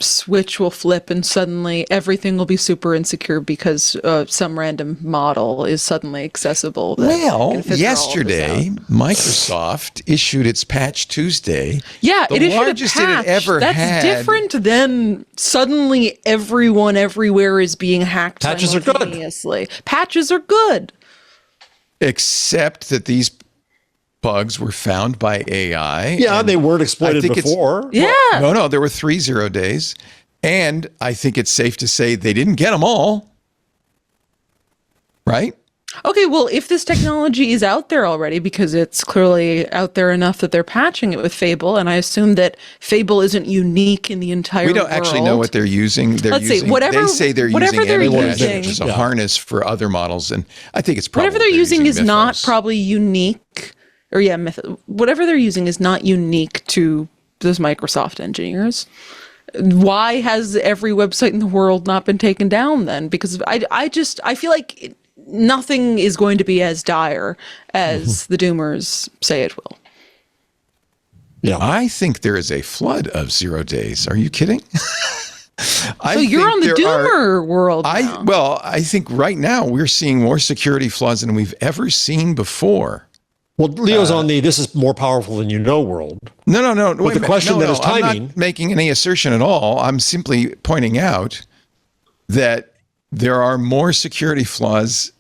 switch will flip and suddenly everything will be super insecure because some random model is suddenly accessible. Well, yesterday, Microsoft issued its Patch Tuesday. Yeah, it issued a patch. That's different than suddenly everyone everywhere is being hacked simultaneously. Patches are good. Except that these bugs were found by AI. Yeah, and they weren't exploited before. No, there were 3 0 days. And I think it's safe to say they didn't get them all. Right? Okay, well, if this technology is out there already, because it's clearly out there enough that they're patching it with Fable, and I assume that Fable isn't unique in the entire world. We don't actually know what they're using. They say they're using MLDash, which is a harness for other models, and I think it's probably whatever they're using is not probably unique. Whatever they're using is not unique to those Microsoft engineers. Why has every website in the world not been taken down then? Because I feel like nothing is going to be as dire as the doomers say it will. Yeah. I think there is a flood of 0 days. Are you kidding? So you're on the doomer world now. Well, I think right now we're seeing more security flaws than we've ever seen before. Well, Leo's on the "this is more powerful than you know" world. No. But the question that is timing. I'm not making any assertion at all. I'm simply pointing out that there are more security flaws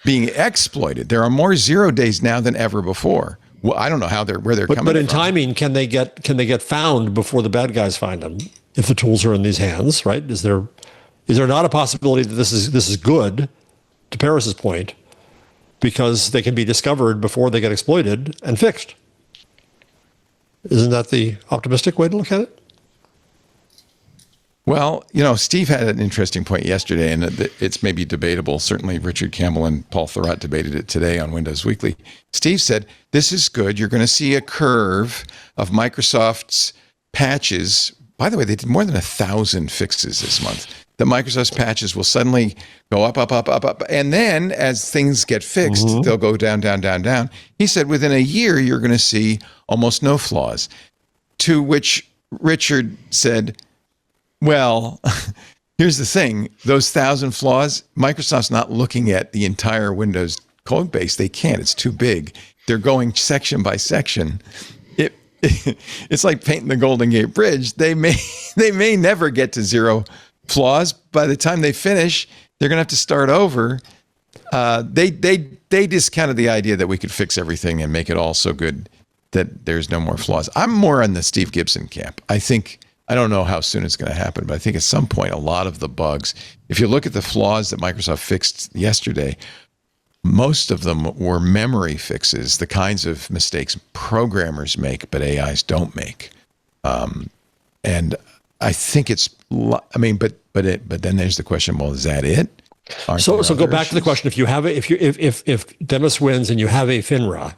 being exploited. There are more 0 days now than ever before. Well, I don't know where they're coming from. But in timing, can they get found before the bad guys find them? If the tools are in these hands, right? Is there not a possibility that this is good, to Paris's point, because they can be discovered before they get exploited and fixed? Isn't that the optimistic way to look at it? Well, Steve had an interesting point yesterday, and it's maybe debatable. Certainly, Richard Campbell and Paul Thurrott debated it today on Windows Weekly. Steve said, this is good. You're going to see a curve of Microsoft's patches. By the way, they did more than 1,000 fixes this month. The Microsoft's patches will suddenly go up, up, up, up, up. And then as things get fixed, they'll go down, down, down, down. He said within a year, you're going to see almost no flaws. To which Richard said, well, here's the thing. Those 1,000 flaws, Microsoft's not looking at the entire Windows code base. They can't. It's too big. They're going section by section. It's like painting the Golden Gate Bridge. They may never get to 0 flaws. By the time they finish, they're going to have to start over. They discounted the idea that we could fix everything and make it all so good that there's no more flaws. I'm more on the Steve Gibson camp. I don't know how soon it's going to happen, but I think at some point, a lot of the bugs, if you look at the flaws that Microsoft fixed yesterday, most of them were memory fixes, the kinds of mistakes programmers make, but AIs don't make. And I think but then there's the question, well, is that it? So go back to the question. If Demis wins and you have a FINRA,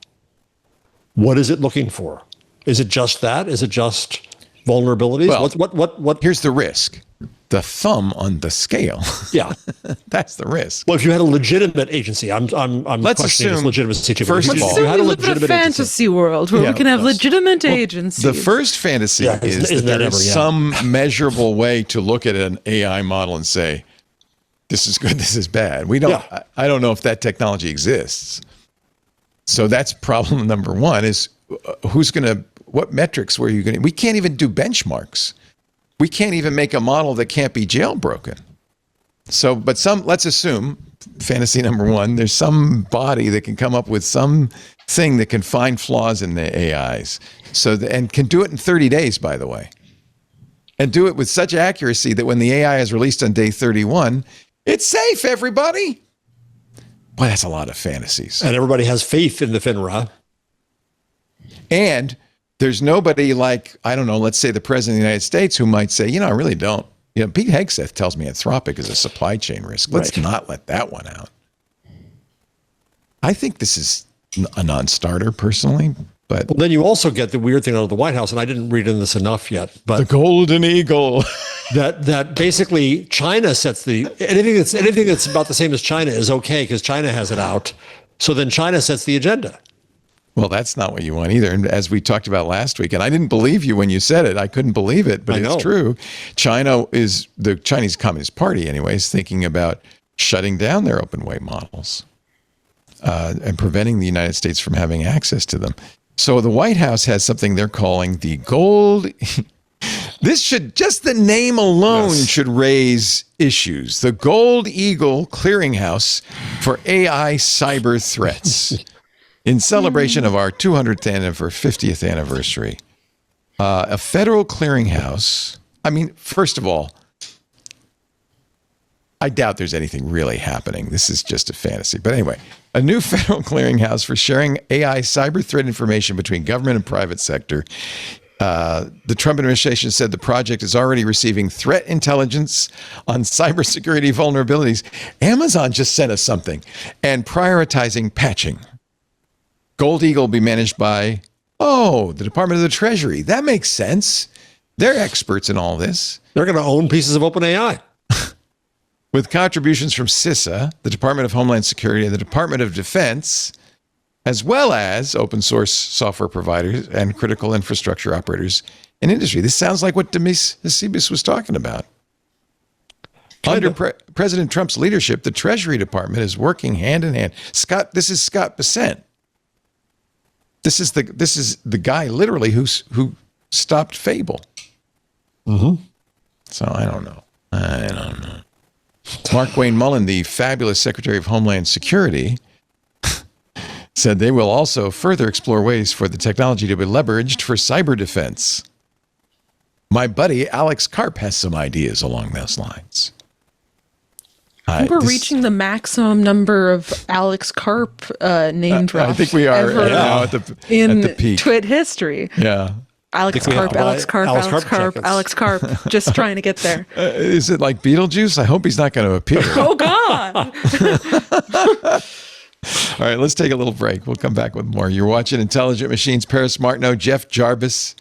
what is it looking for? Is it just that? Is it just vulnerabilities? Well, what? Here's the risk. The thumb on the scale. Yeah, that's the risk. Well, if you had a legitimate agency, I'm questioning its legitimacy too. First of all, you had a legitimate fantasy world where we can have legitimate agencies. The first fantasy is that there is some measurable way to look at an AI model and say, this is good, this is bad. We don't. Yeah. I don't know if that technology exists. So that's problem number one: is what metrics were you going to? We can't even do benchmarks. We can't even make a model that can't be jailbroken. So, let's assume, fantasy number one, there's some body that can come up with some thing that can find flaws in the AIs. And can do it in 30 days, by the way. And do it with such accuracy that when the AI is released on day 31, it's safe, everybody. Boy, that's a lot of fantasies. And everybody has faith in the FINRA. And there's nobody like, I don't know, let's say the president of the United States who might say, I really don't. Pete Hegseth tells me Anthropic is a supply chain risk. Let's not let that one out. I think this is a non-starter personally, but... Well, then you also get the weird thing out of the White House, and I didn't read in this enough yet, but... The golden eagle. that basically China sets anything that's about the same as China is okay because China has it out. So then China sets the agenda. Well, that's not what you want either. And as we talked about last week, and I didn't believe you when you said it. I couldn't believe it, but it's true. The Chinese Communist Party, anyways, thinking about shutting down their open weight models and preventing the United States from having access to them. So the White House has something they're calling the gold. Just the name alone should raise issues. The Gold Eagle Clearinghouse for AI cyber threats. In celebration of our 200th or 50th anniversary, a federal clearinghouse. I mean, first of all, I doubt there's anything really happening. This is just a fantasy. But anyway, a new federal clearinghouse for sharing AI cyber threat information between government and private sector. The Trump administration said the project is already receiving threat intelligence on cybersecurity vulnerabilities. Amazon just sent us something, and prioritizing patching. Gold Eagle will be managed by, the Department of the Treasury. That makes sense. They're experts in all this. They're going to own pieces of OpenAI. with contributions from CISA, the Department of Homeland Security, and the Department of Defense, as well as open source software providers and critical infrastructure operators in industry. This sounds like what Demis Hassabis was talking about. Under President Trump's leadership, the Treasury Department is working hand in hand. This is Scott Bessent. This is the guy literally who stopped Fable. Mm-hmm. So I don't know. Mark Wayne Mullen, the fabulous Secretary of Homeland Security, said they will also further explore ways for the technology to be leveraged for cyber defense. My buddy Alex Karp has some ideas along those lines. We're reaching the maximum number of Alex Karp name drops. I think we are now at the peak. Twit history. Yeah. Alex Karp. Just trying to get there. Is it like Beetlejuice? I hope he's not going to appear. Oh, God. All right, let's take a little break. We'll come back with more. You're watching Intelligent Machines. Paris Martineau, Jeff Jarvis.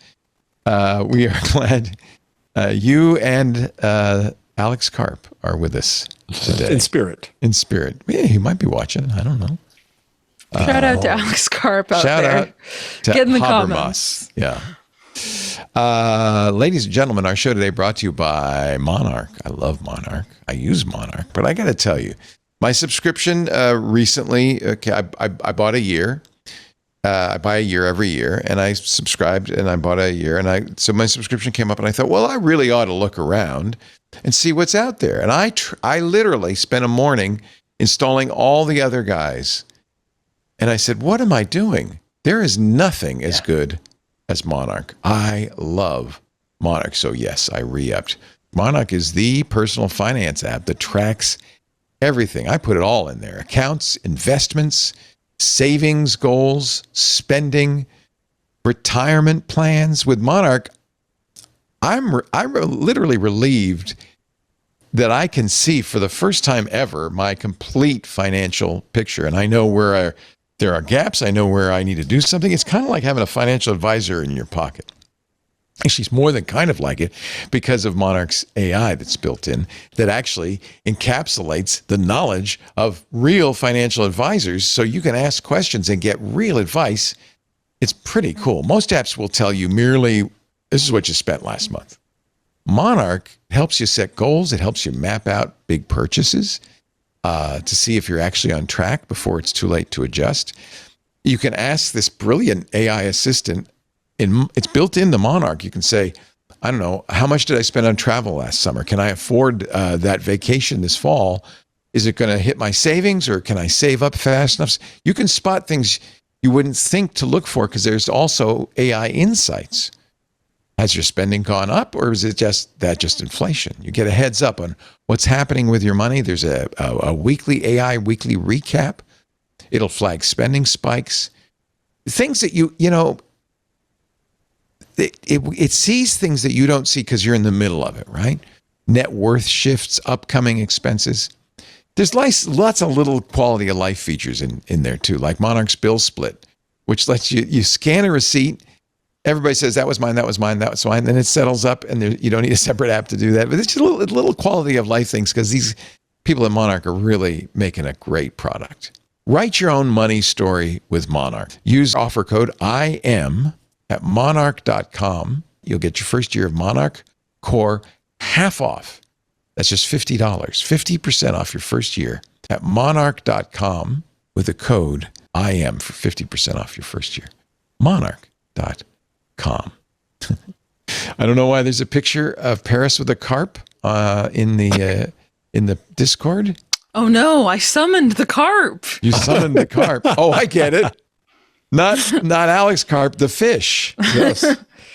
We are glad you and Alex Karp are with us today. In spirit. In spirit. Yeah, he might be watching. I don't know. Shout out to Alex Karp out shout there. Out to Get in the Habermas. comments. Yeah. Ladies and gentlemen, our show today brought to you by Monarch. I love Monarch. I use Monarch. But I got to tell you, my subscription recently, I bought a year. I buy a year every year, and I subscribed, and I bought a year, so my subscription came up, and I thought, well, I really ought to look around and see what's out there. And I literally spent a morning installing all the other guys, and I said, what am I doing? There is nothing as good as Monarch. I love Monarch, so yes, I re-upped. Monarch is the personal finance app that tracks everything. I put it all in there: accounts, investments, savings goals, spending, retirement plans. With Monarch, I'm literally relieved that I can see for the first time ever my complete financial picture. And I know where there are gaps. I know where I need to do something. It's kind of like having a financial advisor in your pocket. Actually, it's more than kind of like it because of Monarch's AI that's built in that actually encapsulates the knowledge of real financial advisors so you can ask questions and get real advice. It's pretty cool. Most apps will tell you merely, this is what you spent last month. Monarch helps you set goals. It helps you map out big purchases to see if you're actually on track before it's too late to adjust. You can ask this brilliant AI assistant. It's built into Monarch. You can say, I don't know, how much did I spend on travel last summer? Can I afford that vacation this fall? Is it going to hit my savings, or can I save up fast enough? You can spot things you wouldn't think to look for because there's also AI insights. Has your spending gone up, or is it just inflation? You get a heads up on what's happening with your money. There's a weekly AI weekly recap. It'll flag spending spikes. Things that you know, it sees things that you don't see because you're in the middle of it, right? Net worth shifts, upcoming expenses. There's lots of little quality of life features in there too, like Monarch's bill split, which lets you scan a receipt. Everybody says, that was mine, that was mine, that was mine. Then it settles up, and you don't need a separate app to do that. But it's just little quality of life things because these people at Monarch are really making a great product. Write your own money story with Monarch. Use offer code IM at monarch.com. You'll get your first year of Monarch Core half off. That's just $50, 50% off your first year at monarch.com with the code IM for 50% off your first year. Monarch.com. I don't know why there's a picture of Paris with a carp in the Discord. Oh no, I summoned the carp. You summoned the carp. Oh, I get it. Not Alex Karp, the fish. Yes.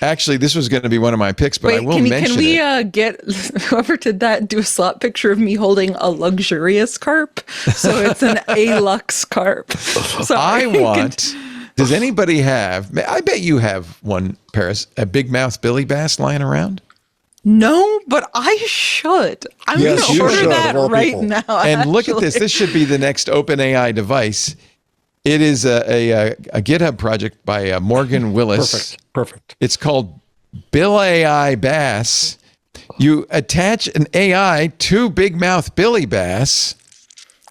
Actually, this was going to be one of my picks, but I will mention it. Can we get whoever did that do a slot picture of me holding a luxurious carp? So it's an A-lux carp. Does anybody have, I bet you have one, Paris, a big mouth Billy Bass lying around? No, but I should. I'm going to order that right now. And look at this. This should be the next OpenAI device. It is a GitHub project by Morgan Willis. Perfect. It's called Bill AI Bass. You attach an AI to Big Mouth Billy Bass.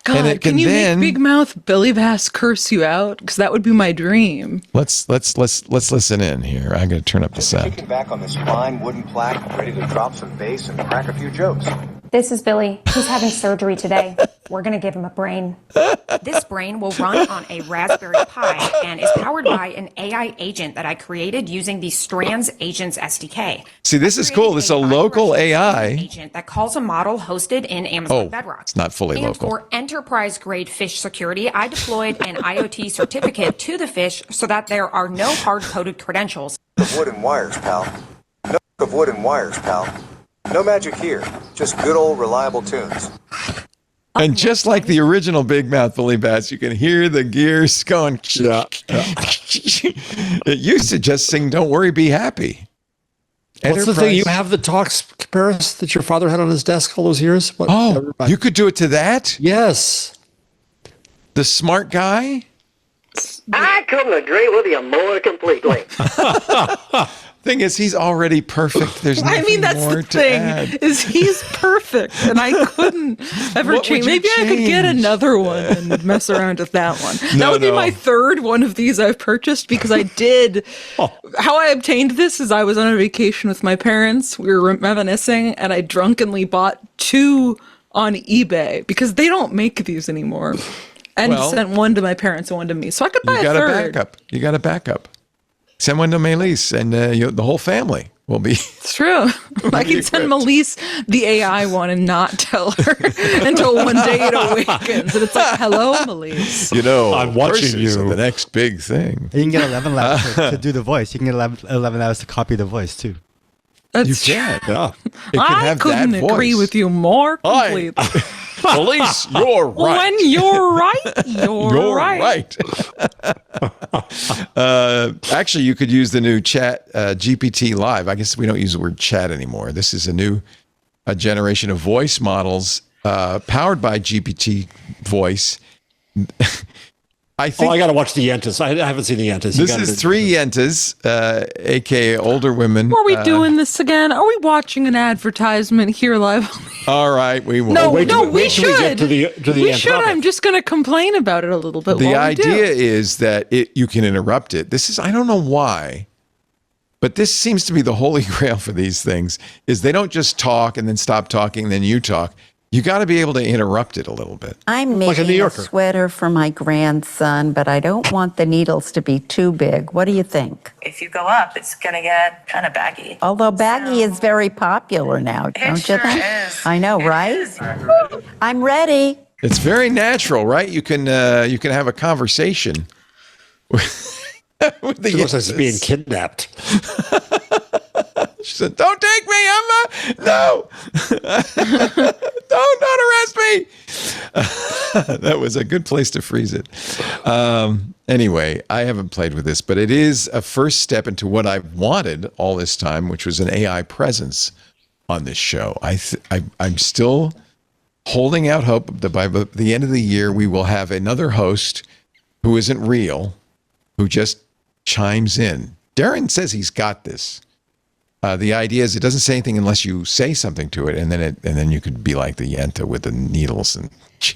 God, and it can you then, make Big Mouth Billy Bass curse you out? Because that would be my dream. Let's listen in here. I'm going to turn up the sound. Kicking back on this fine wooden plaque, ready to drop some bass and crack a few jokes. This is Billy. He's having surgery today. We're going to give him a brain. This brain will run on a Raspberry Pi and is powered by an AI agent that I created using the Strands Agents SDK. See, this is cool. This is a local AI agent that calls a model hosted in Amazon Bedrock. It's not fully and local. For enterprise-grade fish security, I deployed an IoT certificate to the fish so that there are no hard-coded credentials. Wood and wires, pal. No of wood and wires, pal. No magic here. Just good old reliable tunes. And just like the original Big Mouth Billy Bass, you can hear the gears going. Yeah. It used to just sing, "Don't worry, be happy." What's the thing? You have the talks, Paris, that your father had on his desk all those years? You could do it to that? Yes. The smart guy? I couldn't agree with you more completely. Thing is, he's already perfect. There's nothing that's more the to thing, add. is he's perfect, and I couldn't ever What change. would you Maybe I could get change? another one and mess around with that one. No, That would be no. my third one of these I've purchased, because I did. How I obtained this is I was on a vacation with my parents. We were reminiscing, and I drunkenly bought 2 on eBay because they don't make these anymore. And Well, sent one to my parents and one to me, so I could buy You got a a third. backup. You got a backup. Send one to Melise, and the whole family will be. It's true. I can send Melise the AI one and not tell her until one day it awakens. And it's like, hello, Melise. I'm watching Percy's you. The next big thing. You can get 11 labs to do the voice. You can get 11 labs to copy the voice too. That's You can. Yeah. It could I have couldn't that agree voice. with you more Hi. completely. Melise, you're right. When you're right, you're right. Actually, you could use the new chat GPT-Live. I guess we don't use the word chat anymore. This is a generation of voice models powered by GPT voice. I think I got to watch the Yentas. I haven't seen the Yentas. this is 3 Yentas, aka older women. Are we doing this again? Are we watching an advertisement here live? All right, we will. No, wait no, till we we should. get to the we should. Anthropic. I'm just going to complain about it a little bit. The while we idea do. is that you can interrupt it. This is, I don't know why, but this seems to be the holy grail for these things, is they don't just talk and then stop talking, and then you talk. You got to be able to interrupt it a little bit. I'm Like a making New a Yorker. sweater for my grandson, but I don't want the needles to be too big. What do you think? If you go up, it's going to get kind of baggy. Although baggy is very popular now, don't sure you think? is. I know, It right? is. I'm ready. It's very natural, right? You can have a conversation with the She looks like she's being Yentas. kidnapped. She said, "Don't take me, no, don't arrest me." That was a good place to freeze it. Anyway, I haven't played with this, but it is a first step into what I've wanted all this time, which was an AI presence on this show. I'm still holding out hope that by the end of the year we will have another host who isn't real, who just chimes in. Darren says he's got this. The idea is it doesn't say anything unless you say something to it, and then you could be like the Yenta with the needles, and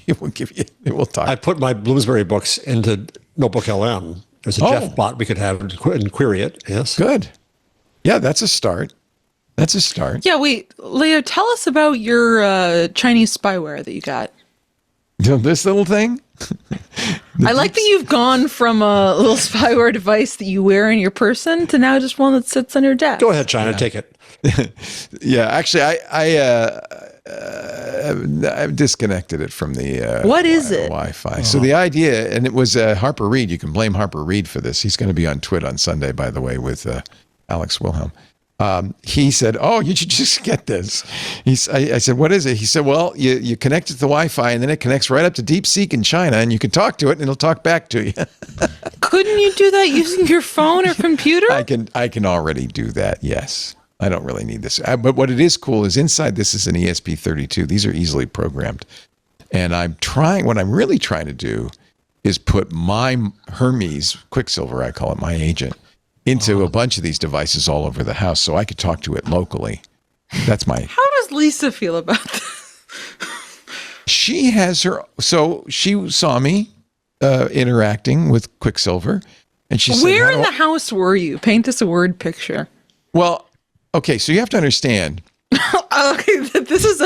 it will give you. It will talk. I put my Bloomsbury books into Notebook LM. There's a Jeff bot we could have and query it. Yes. Good. Yeah, that's a start. That's a start. Yeah, wait, Leo, tell us about your Chinese spyware that you got. This little thing. I like that you've gone from a little spyware device that you wear in your person to now just one that sits on your desk. Go ahead, China. Take it. Yeah, actually, I've disconnected it from the What is it? Wi-Fi. So the idea, and it was Harper Reed. You can blame Harper Reed for this. He's going to be on Twit on Sunday, by the way, with Alex Wilhelm. He said, "Oh, you should just get this." I said, "What is it?" He said, "Well, you connect it to the Wi-Fi, and then it connects right up to DeepSeek in China, and you can talk to it, and it'll talk back to you." Couldn't you do that using your phone or computer? I can already do that. Yes, I don't really need this. But what it is cool is inside this is an ESP32. These are easily programmed, and what I'm really trying to do is put my Hermes Quicksilver, I call it, my agent, into a bunch of these devices all over the house, so I could talk to it locally That's my. How does Lisa feel about this? She has her. So she saw me interacting with Quicksilver, and she said, "Where in the house were you? Paint us a word picture." Well, okay, so you have to understand. Okay, this is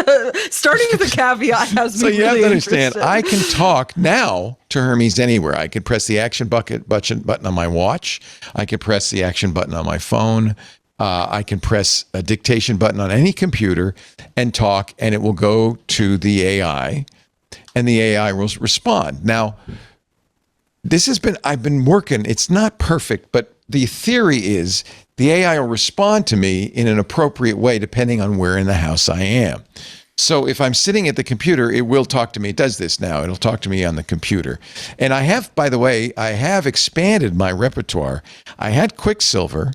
starting with a caveat. Has So me you have really to understand, interested. I can talk now to Hermes anywhere. I could press the action button on my watch. I can press the action button on my phone. I can press a dictation button on any computer and talk, and it will go to the AI, and the AI will respond. Now, I've been working. It's not perfect, but the theory is the AI will respond to me in an appropriate way depending on where in the house I am. So if I'm sitting at the computer, it will talk to me. It does this now. It'll talk to me on the computer. And I have, by the way, I have expanded my repertoire. I had Quicksilver.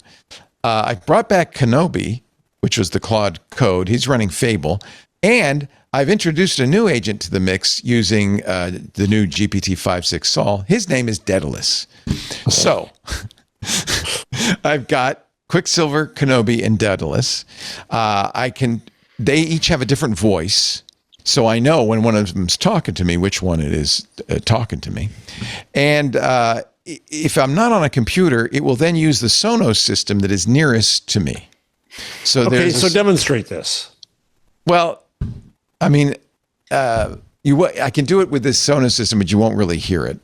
I brought back Kenobi, which was the Claude code. He's running Fable. And I've introduced a new agent to the mix using the new GPT-5.6 Sol. His name is Daedalus. So I've got Quicksilver, Kenobi, and Daedalus. They each have a different voice. So I know when one of them's talking to me, which one it is talking to me. And if I'm not on a computer, it will then use the Sonos system that is nearest to me. So okay, so demonstrate this. Well, I mean, I can do it with this Sonos system, but you won't really hear it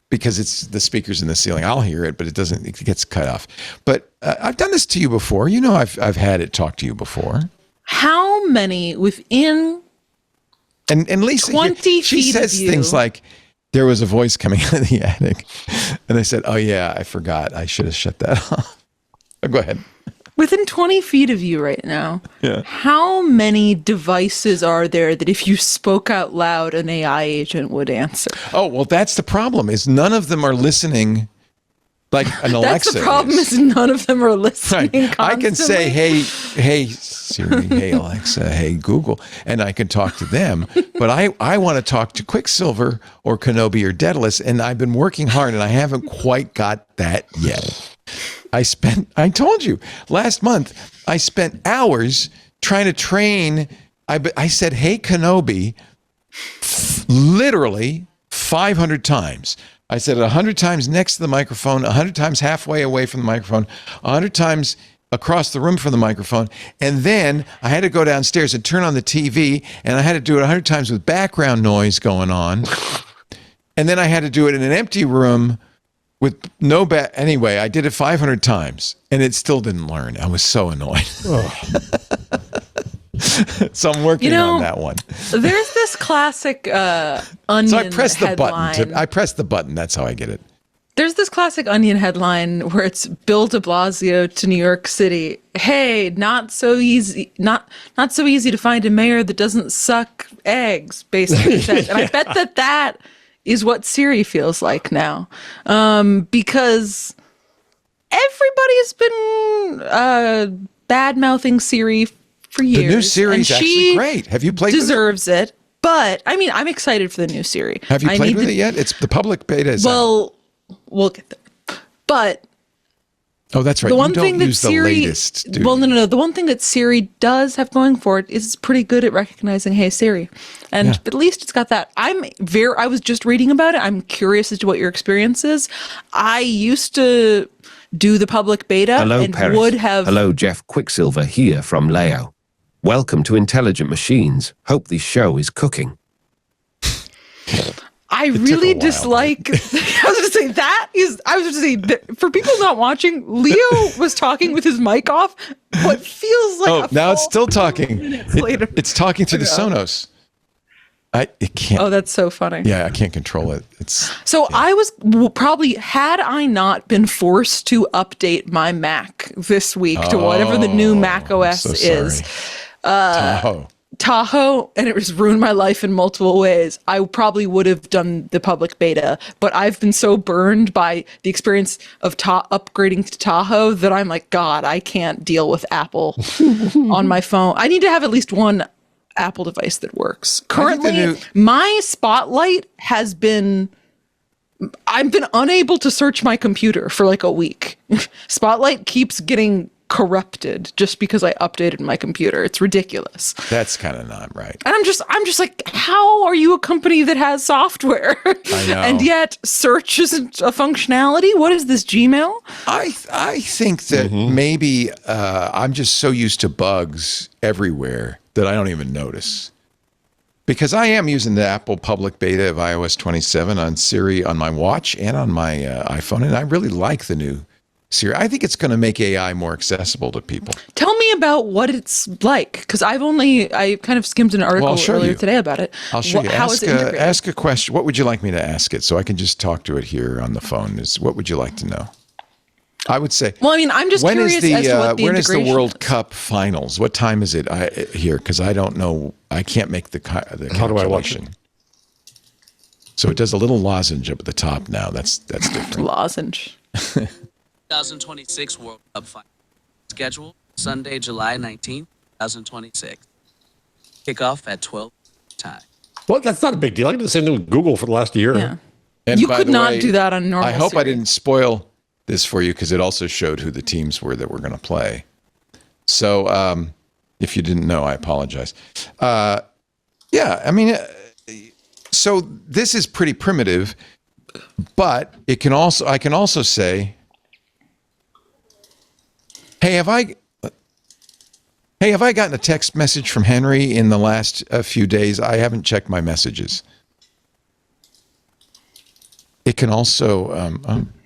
because it's the speakers in the ceiling. I'll hear it, but it gets cut off. But I've done this to you before. You know, I've had it talk to you before. How many within and Lisa, 20 she feet says of you, things like, there was a voice coming out of the attic. And I said, oh yeah, I forgot. I should have shut that off. Go ahead. within 20 feet of you right now, how many devices are there that if you spoke out loud, an AI agent would answer? Oh, well, that's the problem, is none of them are listening like an Alexa. That's the problem, is none of them are listening constantly. I can say, hey, Siri, hey, Alexa, hey, Google, and I can talk to them. But I want to talk to Quicksilver or Kenobi or Daedalus, and I've been working hard, and I haven't quite got that yet. I told you, last month, I spent hours trying to train. I said, hey, Kenobi, literally 500 times. I said it 100 times next to the microphone, 100 times halfway away from the microphone, 100 times across the room from the microphone. And then I had to go downstairs and turn on the TV, and I had to do it 100 times with background noise going on. And then I had to do it in an empty room with no anyway, I did it 500 times, and it still didn't learn. I was so annoyed. So I'm working on that one. There's this classic Onion So I pressed the headline. button. I pressed the button. That's how I get it. There's this classic Onion headline where it's Bill de Blasio to New York City. Hey, not so easy to find a mayor that doesn't suck eggs, basically says. And I bet that is what Siri feels like now, because everybody's been bad-mouthing Siri for years. The new Siri is actually great. Have you played with it? Deserves it. But, I mean, I'm excited for the new Siri. Have you played with it yet? It's the public beta. Well, we'll get there. But oh, that's right. the one you don't thing that use the Siri, latest, do well, you? no. The one thing that Siri does have going for it is it's pretty good at recognizing "Hey Siri," and at least it's got that. I was just reading about it. I'm curious as to what your experience is. I used to do the public beta. Hello, and Paris. would have. Hello, Jeff Quicksilver here from Leo. Welcome to Intelligent Machines. Hope this show is cooking. I really dislike. I was going to say that for people not watching, Leo was talking with his mic off. What feels like now it's still talking. Later. It's talking through the Sonos. It can't. Oh, that's so funny. Yeah, I can't control it. I was probably, had I not been forced to update my Mac this week to whatever the new Mac OS is. Tahoe, and it has ruined my life in multiple ways. I probably would have done the public beta, but I've been so burned by the experience of upgrading to Tahoe that I'm like, God, I can't deal with Apple on my phone. I need to have at least one Apple device that works. Currently, my Spotlight I've been unable to search my computer for like a week. Spotlight keeps getting corrupted just because I updated my computer. It's ridiculous. That's kind of not right. And I'm just like, how are you a company that has software? I know. And yet search isn't a functionality? What is this, Gmail? I think that maybe I'm just so used to bugs everywhere that I don't even notice. Because I am using the Apple public beta of iOS 27 on Siri on my watch and on my iPhone, and I really like the new Siri. I think it's going to make AI more accessible to people. Tell me about what it's like, because I kind of skimmed an article earlier today about it. I'll show you. How is it integrated? Ask a question. What would you like me to ask it so I can just talk to it here on the phone? What would you like to know? I would say. Well, I mean, I'm just curious as to what the when is the integration World is. Cup finals? What time is it here? Because I don't know. I can't make the How do I watch it? So it does a little lozenge up at the top now. That's different. Lozenge. 2026 World Cup final. Schedule Sunday, July 19th, 2026. Kickoff at 12 time. Well, that's not a big deal. I did the same thing with Google for the last year. Yeah. And You by could the not way, do that on normal I hope Siri. I didn't spoil this for you because it also showed who the teams were that were going to play. So if you didn't know, I apologize. Yeah, I mean, so this is pretty primitive, but I can also say, hey, have I gotten a text message from Henry in the last few days? I haven't checked my messages. It can also,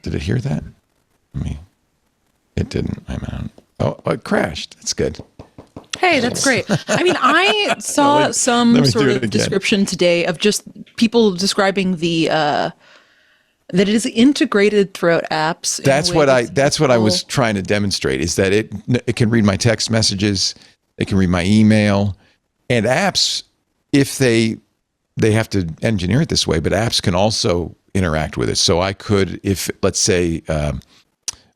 did it hear that? It didn't. It crashed. That's good. Hey, that's great. I mean, I saw some sort of description today of just people describing that it is integrated throughout apps. That's what I was trying to demonstrate, is that it can read my text messages, it can read my email, and apps, if they have to engineer it this way, but apps can also interact with it. So I could, if let's say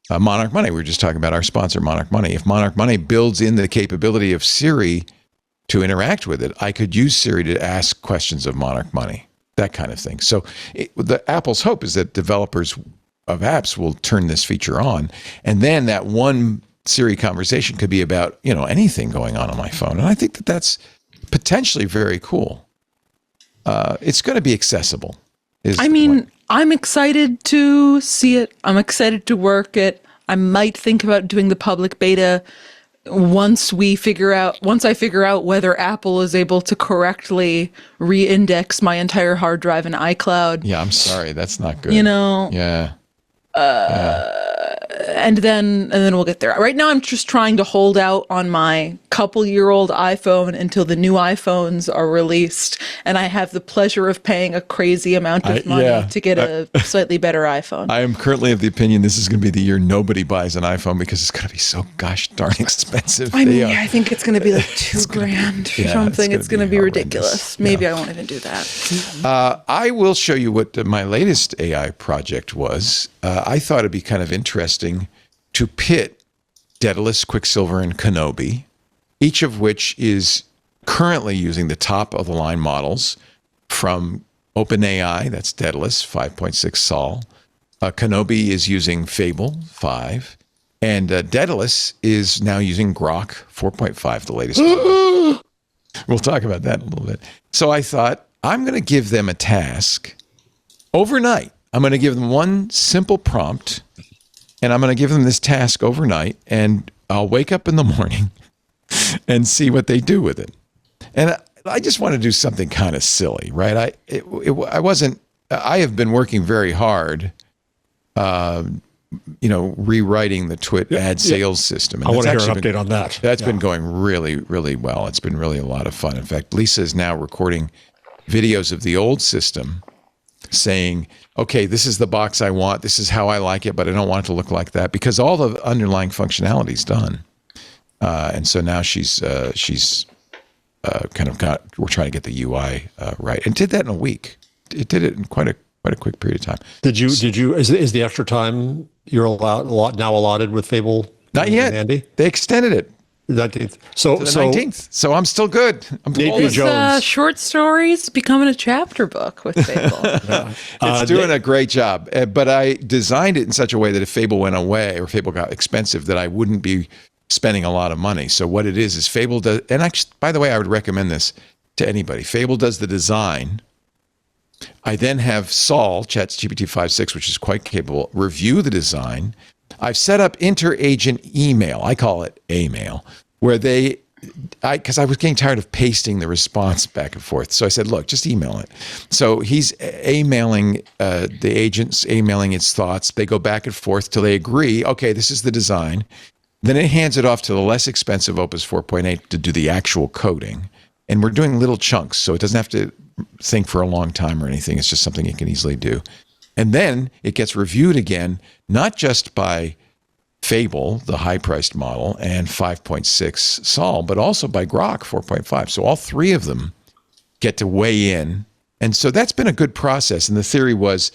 Monarch Money, we were just talking about our sponsor, Monarch Money. If Monarch Money builds in the capability of Siri to interact with it, I could use Siri to ask questions of Monarch Money, that kind of thing. So the Apple's hope is that developers of apps will turn this feature on, and then that one Siri conversation could be about anything going on my phone. And I think that that's potentially very cool. It's going to be accessible. I'm excited to see it. I'm excited to work it. I might think about doing the public beta once I figure out whether Apple is able to correctly re-index my entire hard drive in iCloud. Yeah, I'm sorry. That's not good. Yeah. And then we'll get there. Right now, I'm just trying to hold out on my couple-year-old iPhone until the new iPhones are released, and I have the pleasure of paying a crazy amount of money to get a slightly better iPhone. I am currently of the opinion this is going to be the year nobody buys an iPhone because it's going to be so gosh darn expensive. I think it's going to be like $2,000 or something. It's going to be ridiculous. Maybe I won't even do that. I will show you what my latest AI project was. I thought it'd be kind of interesting to pit Daedalus, Quicksilver, and Kenobi, each of which is currently using the top of the line models from OpenAI. That's Daedalus 5.6 Sol. Kenobi is using Fable 5, and Daedalus is now using Grok 4.5, the latest model. We'll talk about that in a little bit. So I thought, I'm going to give them a task overnight. I'm going to give them one simple prompt, and I'm going to give them this task overnight, and I'll wake up in the morning and see what they do with it. And I just want to do something kind of silly, right? I have been working very hard, rewriting the Twit ad sales system. And I want to hear an update on that. That's been going really, really well. It's been really a lot of fun. In fact, Lisa is now recording videos of the old system saying, okay, this is the box I want. This is how I like it, but I don't want it to look like that, because all the underlying functionality is done. And so now she's kind of we're trying to get the UI right, and did that in a week. It did it in quite a quick period of time. Is the extra time you're allotted with Fable? Not yet. Andy? They extended it. 19th. To the 19th. So I'm still good. Short stories becoming a chapter book with Fable. It's doing a great job. But I designed it in such a way that if Fable went away or Fable got expensive, that I wouldn't be spending a lot of money. So what it is Fable does, and actually, by the way, I would recommend this to anybody. Fable does the design. I then have Sol, ChatGPT 5.6, which is quite capable, review the design. I've set up inter-agent email. I call it A-mail, where because I was getting tired of pasting the response back and forth. So I said, look, just email it. So he's emailing the agents, emailing its thoughts. They go back and forth till they agree, okay, this is the design. Then it hands it off to the less expensive Opus 4.8 to do the actual coding. And we're doing little chunks, so it doesn't have to think for a long time or anything. It's just something it can easily do. And then it gets reviewed again, not just by Fable, the high-priced model, and 5.6 Sol, but also by Grok 4.5. So all three of them get to weigh in. And so that's been a good process. And the theory was,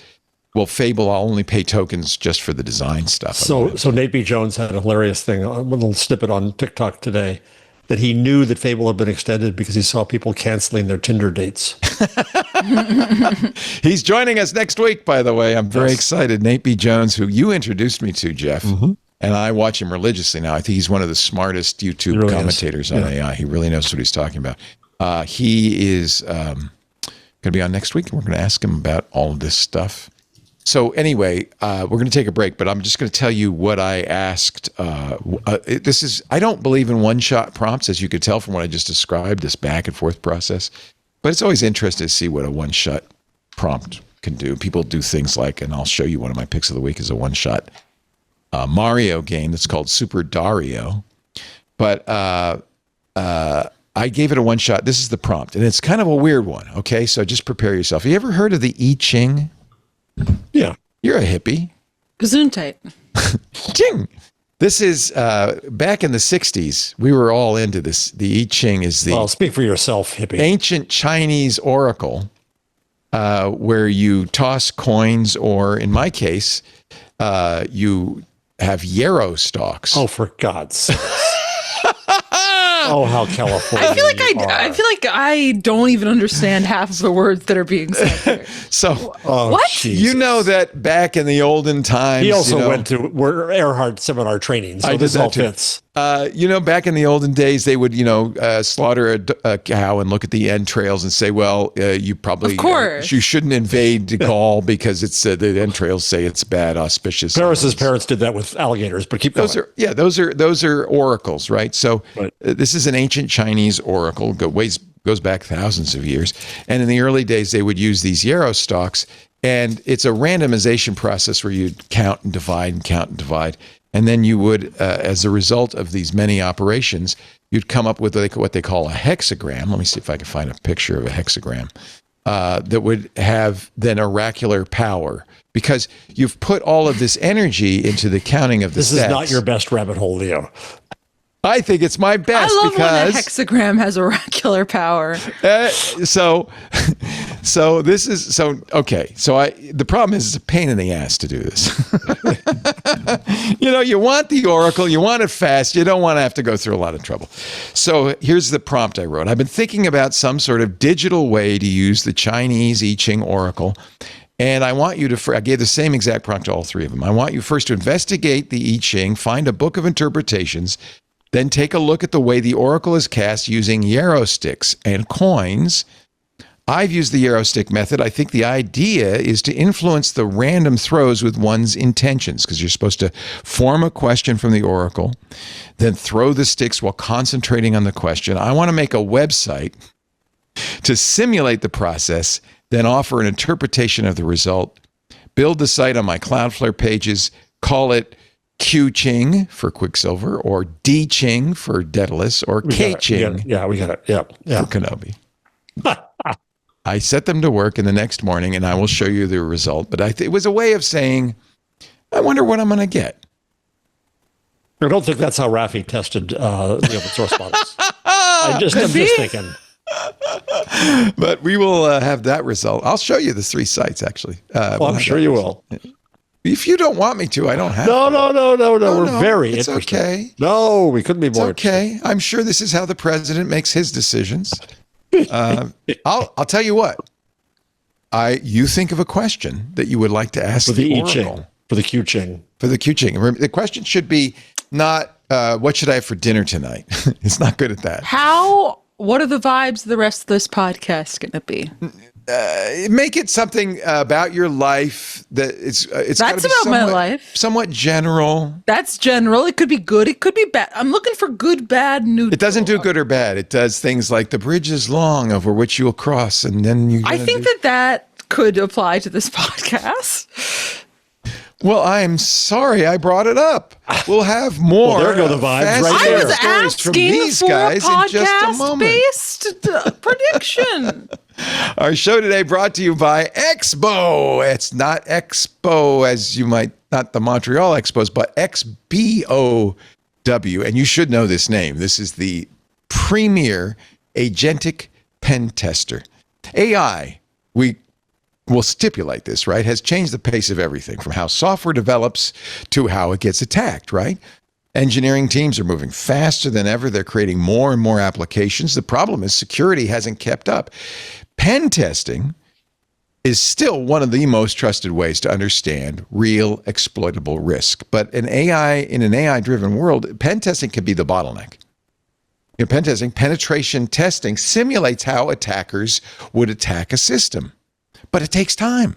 well, Fable, I'll only pay tokens just for the design stuff. So Nate B. Jones had a hilarious thing, a little snippet on TikTok today, that he knew that Fable had been extended because he saw people canceling their Tinder dates. He's joining us next week, by the way. I'm very excited. Nate B. Jones, who you introduced me to, Jeff. And I watch him religiously now. I think he's one of the smartest YouTube really commentators on AI. He really knows what he's talking about. He is going to be on next week, and we're going to ask him about all of this stuff. So anyway, we're going to take a break, but I'm just going to tell you what I asked. I don't believe in one-shot prompts, as you could tell from what I just described, this back and forth process. But it's always interesting to see what a one-shot prompt can do. People do things like, and I'll show you one of my picks of the week is a one-shot Mario game that's called Super Dario. But I gave it a one shot. This is the prompt, and it's kind of a weird one. Okay, so just prepare yourself. You ever heard of the I Ching? Yeah. You're a hippie. Gesundheit. Ching. This is back in the 60s. We were all into this. The I Ching is the speak for yourself, hippie. Ancient Chinese oracle where you toss coins, or in my case, you have yarrow stalks. Oh, for God's sake. Oh, how California! I feel like I don't even understand half of the words that are being said here. So, what? Jesus. You know that back in the olden times, he also went to Earhart seminar training. So I did that too. Back in the olden days, they would, slaughter a cow and look at the entrails and say, well, you probably, you shouldn't invade Gaul because it's the entrails say it's bad, auspicious. Paris's parents did that with alligators, but keep going. Those are oracles, right? So this is an ancient Chinese oracle, goes back thousands of years. And in the early days, they would use these yarrow stalks, and it's a randomization process where you count and divide and count and divide. And then you would, as a result of these many operations, you'd come up with what they call a hexagram. Let me see if I can find a picture of a hexagram that would have then oracular power, because you've put all of this energy into the counting of the stats. This is not your best rabbit hole, Leo. I think it's my best. I love because when a hexagram has oracular power. The problem is it's a pain in the ass to do this. You want the oracle, you want it fast, you don't want to have to go through a lot of trouble. So here's the prompt I wrote. I've been thinking about some sort of digital way to use the Chinese I Ching oracle. And I want you to, I gave the same exact prompt to all three of them. I want you first to investigate the I Ching, find a book of interpretations, then take a look at the way the oracle is cast using yarrow sticks and coins. I've used the yarrow stick method. I think the idea is to influence the random throws with one's intentions, because you're supposed to form a question from the oracle, then throw the sticks while concentrating on the question. I want to make a website to simulate the process, then offer an interpretation of the result, build the site on my Cloudflare pages, call it Q-Ching for Quicksilver, or D-Ching for Daedalus, or K-Ching we got it. Yeah. for Kenobi. I set them to work in the next morning, and I will show you the result. But it was a way of saying, I wonder what I'm going to get. I don't think that's how Rafi tested the open source models. I'm just thinking. But we will have that result. I'll show you the three sites, actually. I'm sure you will. If you don't want me to, I don't have to. No. We're very it's interested. Okay. No, we couldn't be more okay. I'm sure this is how the president makes his decisions. I'll tell you what. You think of a question that you would like to ask for the oracle. for the Q-Ching. For the Q-Ching. The question should be not what should I have for dinner tonight? It's not good at that. What are the vibes of the rest of this podcast going to be? Make it something about your life that it's That's about my life. Somewhat general. That's general. It could be good. It could be bad. I'm looking for good, bad, neutral. It doesn't do good or bad. It does things like the bridge is long over which you'll cross, and then you. I think that could apply to this podcast. Well, I'm sorry I brought it up. We'll have more. Well, there go the vibes right there. I was asking these for guys a in just a moment. podcast-based prediction. Our show today brought to you by Expo. It's not Expo as you might, not the Montreal Expos, but XBOW. And you should know this name. This is the premier agentic pen tester. AI, we will stipulate this, right, has changed the pace of everything from how software develops to how it gets attacked, right? Engineering teams are moving faster than ever. They're creating more and more applications. The problem is security hasn't kept up. Pen testing is still one of the most trusted ways to understand real exploitable risk. But in an AI-driven world, pen testing can be the bottleneck. In pen testing, penetration testing simulates how attackers would attack a system. But it takes time.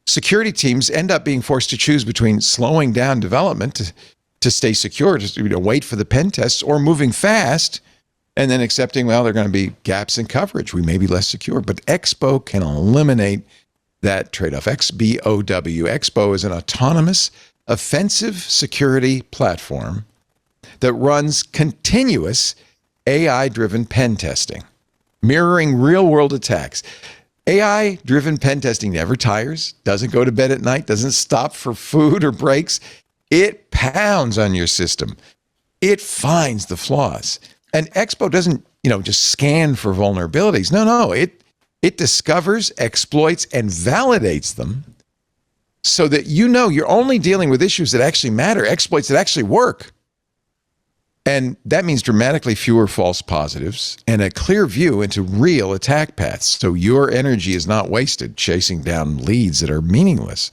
Security teams end up being forced to choose between slowing down development to stay secure, to wait for the pen tests, or moving fast and then accepting, well, there are going to be gaps in coverage. We may be less secure. But Expo can eliminate that trade-off. XBOW. Expo is an autonomous, offensive security platform that runs continuous AI-driven pen testing, mirroring real-world attacks. AI-driven pen testing never tires, doesn't go to bed at night, doesn't stop for food or breaks. It pounds on your system. It finds the flaws. And Expo doesn't, just scan for vulnerabilities. No. It discovers, exploits, and validates them so that you're only dealing with issues that actually matter, exploits that actually work. And that means dramatically fewer false positives and a clear view into real attack paths. So your energy is not wasted chasing down leads that are meaningless.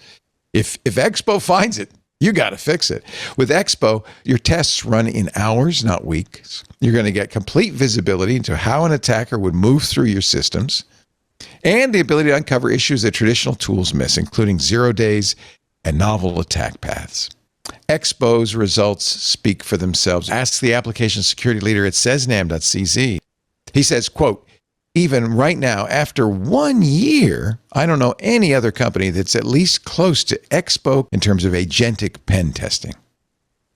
If Expo finds it, you got to fix it. With Expo, your tests run in hours, not weeks. You're going to get complete visibility into how an attacker would move through your systems and the ability to uncover issues that traditional tools miss, including 0 days and novel attack paths. Expo's results speak for themselves. Ask the application security leader at sesnam.cz. He says, quote, even right now, after 1 year, I don't know any other company that's at least close to Expo in terms of agentic pen testing.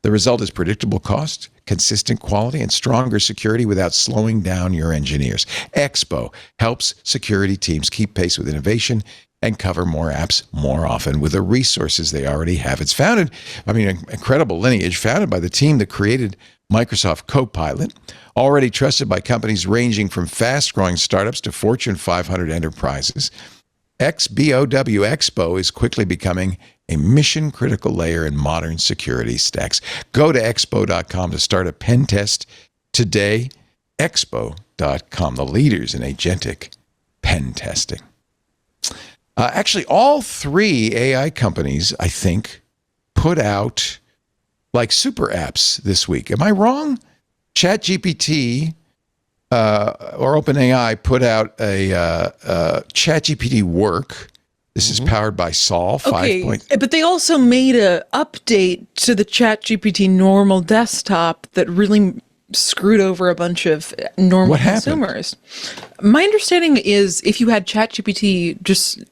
The result is predictable cost, consistent quality, and stronger security without slowing down your engineers. Expo helps security teams keep pace with innovation and cover more apps more often with the resources they already have. It's founded, an incredible lineage, founded by the team that created Microsoft Copilot, already trusted by companies ranging from fast-growing startups to Fortune 500 enterprises. XBOW Expo is quickly becoming a mission-critical layer in modern security stacks. Go to expo.com to start a pen test today. Expo.com, the leaders in agentic pen testing. Actually, all three AI companies, I think, put out like super apps this week. Am I wrong? ChatGPT or OpenAI put out a ChatGPT Work. This is powered by Sol 5. Okay, but they also made an update to the ChatGPT normal desktop that really screwed over a bunch of normal consumers. My understanding is if you had ChatGPT, just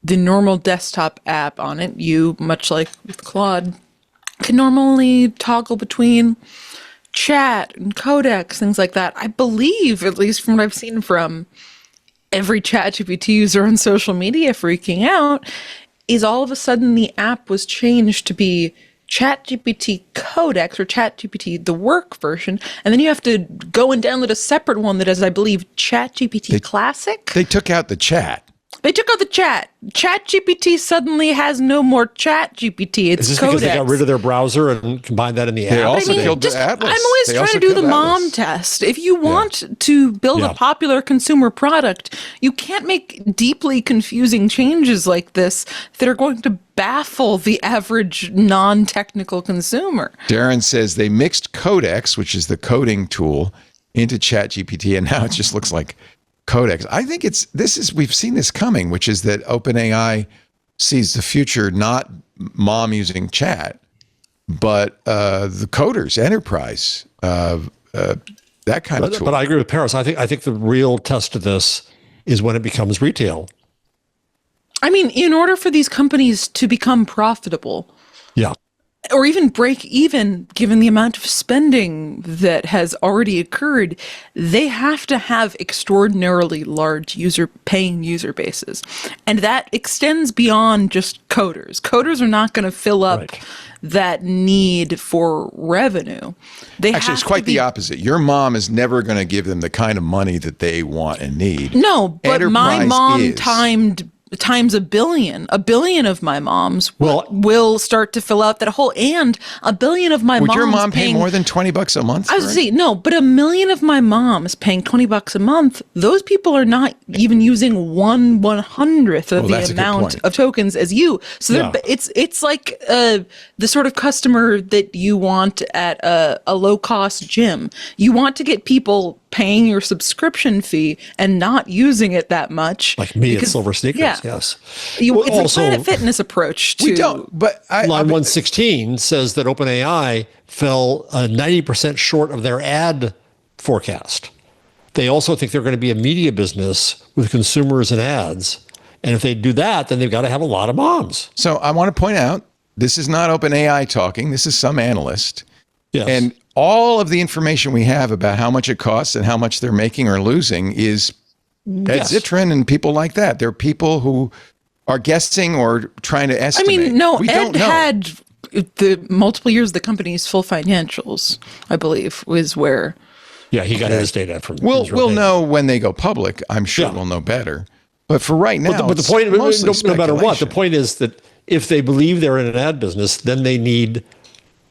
the normal desktop app on it, you, much like with Claude, can normally toggle between chat and codecs, things like that. I believe, at least from what I've seen from every ChatGPT user on social media freaking out, is all of a sudden the app was changed to be ChatGPT Codex or ChatGPT the work version, and then you have to go and download a separate one that is, I believe, ChatGPT Classic. They took out the chat. They took out the chat. Chat GPT suddenly has no more Chat GPT. It's Is this Codex. because they got rid of their browser and combined that in the app? They also killed just, Atlas. I'm always They trying also to do the killed mom Atlas. test. If you want to build a popular consumer product, you can't make deeply confusing changes like this that are going to baffle the average non-technical consumer. Darren says they mixed Codex, which is the coding tool, into ChatGPT, and now it just looks like Codex. I think we've seen this coming, which is that OpenAI sees the future not mom using chat, but the coders, enterprise, that kind of tool. But I agree with Paris. I think the real test of this is when it becomes retail. I mean, in order for these companies to become profitable, or even break even, given the amount of spending that has already occurred, they have to have extraordinarily large paying user bases. And that extends beyond just coders. Coders are not going to fill up that need for revenue. Actually, it's quite the opposite. Your mom is never going to give them the kind of money that they want and need. No, but my Enterprise mom times a billion of my moms will start to fill out that hole, and a billion of my moms. Would your mom pay more than $20 a month? I was saying no, but a million of my moms paying $20 a month. Those people are not even using 1/100th of the amount of tokens as you. So it's like the sort of customer that you want at a low cost gym. You want to get people paying your subscription fee and not using it that much. Like me at Silver Sneakers, yes. It's also, a Planet Fitness approach to... We don't, but... Line 116 says that OpenAI fell 90% short of their ad forecast. They also think they're going to be a media business with consumers and ads. And if they do that, then they've got to have a lot of moms. So I want to point out, this is not OpenAI talking. This is some analyst. Yes. And all of the information we have about how much it costs and how much they're making or losing is Ed Zitron and people like that. They're people who are guessing or trying to estimate. I mean, no, we Ed don't know. had the multiple years of the company's full financials, I believe, was where... Yeah, he got his data from... We'll know when they go public. I'm sure we'll know better. But for right now, but the point, no matter what, the speculation. point is that if they believe they're in an ad business, then they need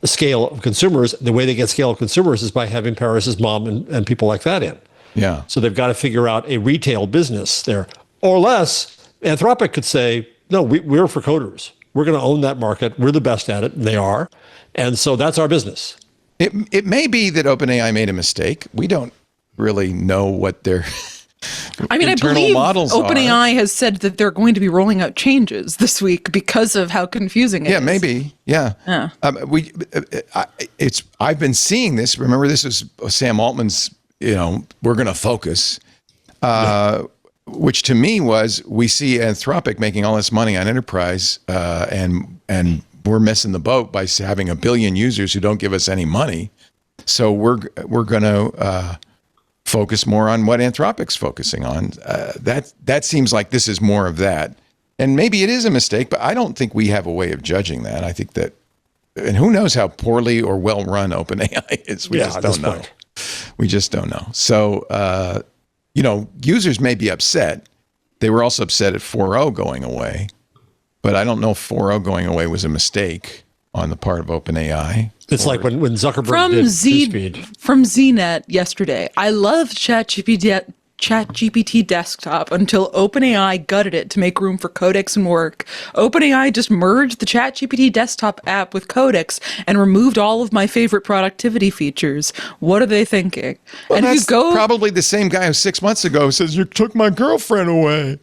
a scale of consumers. The way they get scale of consumers is by having Paris's mom and people like that in. Yeah. So they've got to figure out a retail business there. Or less, Anthropic could say, no, we're for coders. We're going to own that market. We're the best at it. And they are. And so that's our business. It may be that OpenAI made a mistake. We don't really know what their I believe OpenAI has said that they're going to be rolling out changes this week because of how confusing it is. Yeah, maybe. Yeah. I've been seeing this. Remember, this is Sam Altman's, we're going to focus, which to me was, we see Anthropic making all this money on enterprise, and we're missing the boat by having 1 billion users who don't give us any money. So we're going to focus more on what Anthropic's focusing on. That seems like this is more of that. And maybe it is a mistake, but I don't think we have a way of judging that. I think that, and who knows how poorly or well run OpenAI is. We just don't know. We just don't know. So, users may be upset. They were also upset at 4.0 going away. But I don't know if 4.0 going away was a mistake on the part of OpenAI. It's like when Zuckerberg did speed. From ZNet yesterday. I loved ChatGPT desktop until OpenAI gutted it to make room for Codex and work. OpenAI just merged the ChatGPT desktop app with Codex and removed all of my favorite productivity features. What are they thinking? Well, and that's if you go, probably the same guy who 6 months ago says, you took my girlfriend away.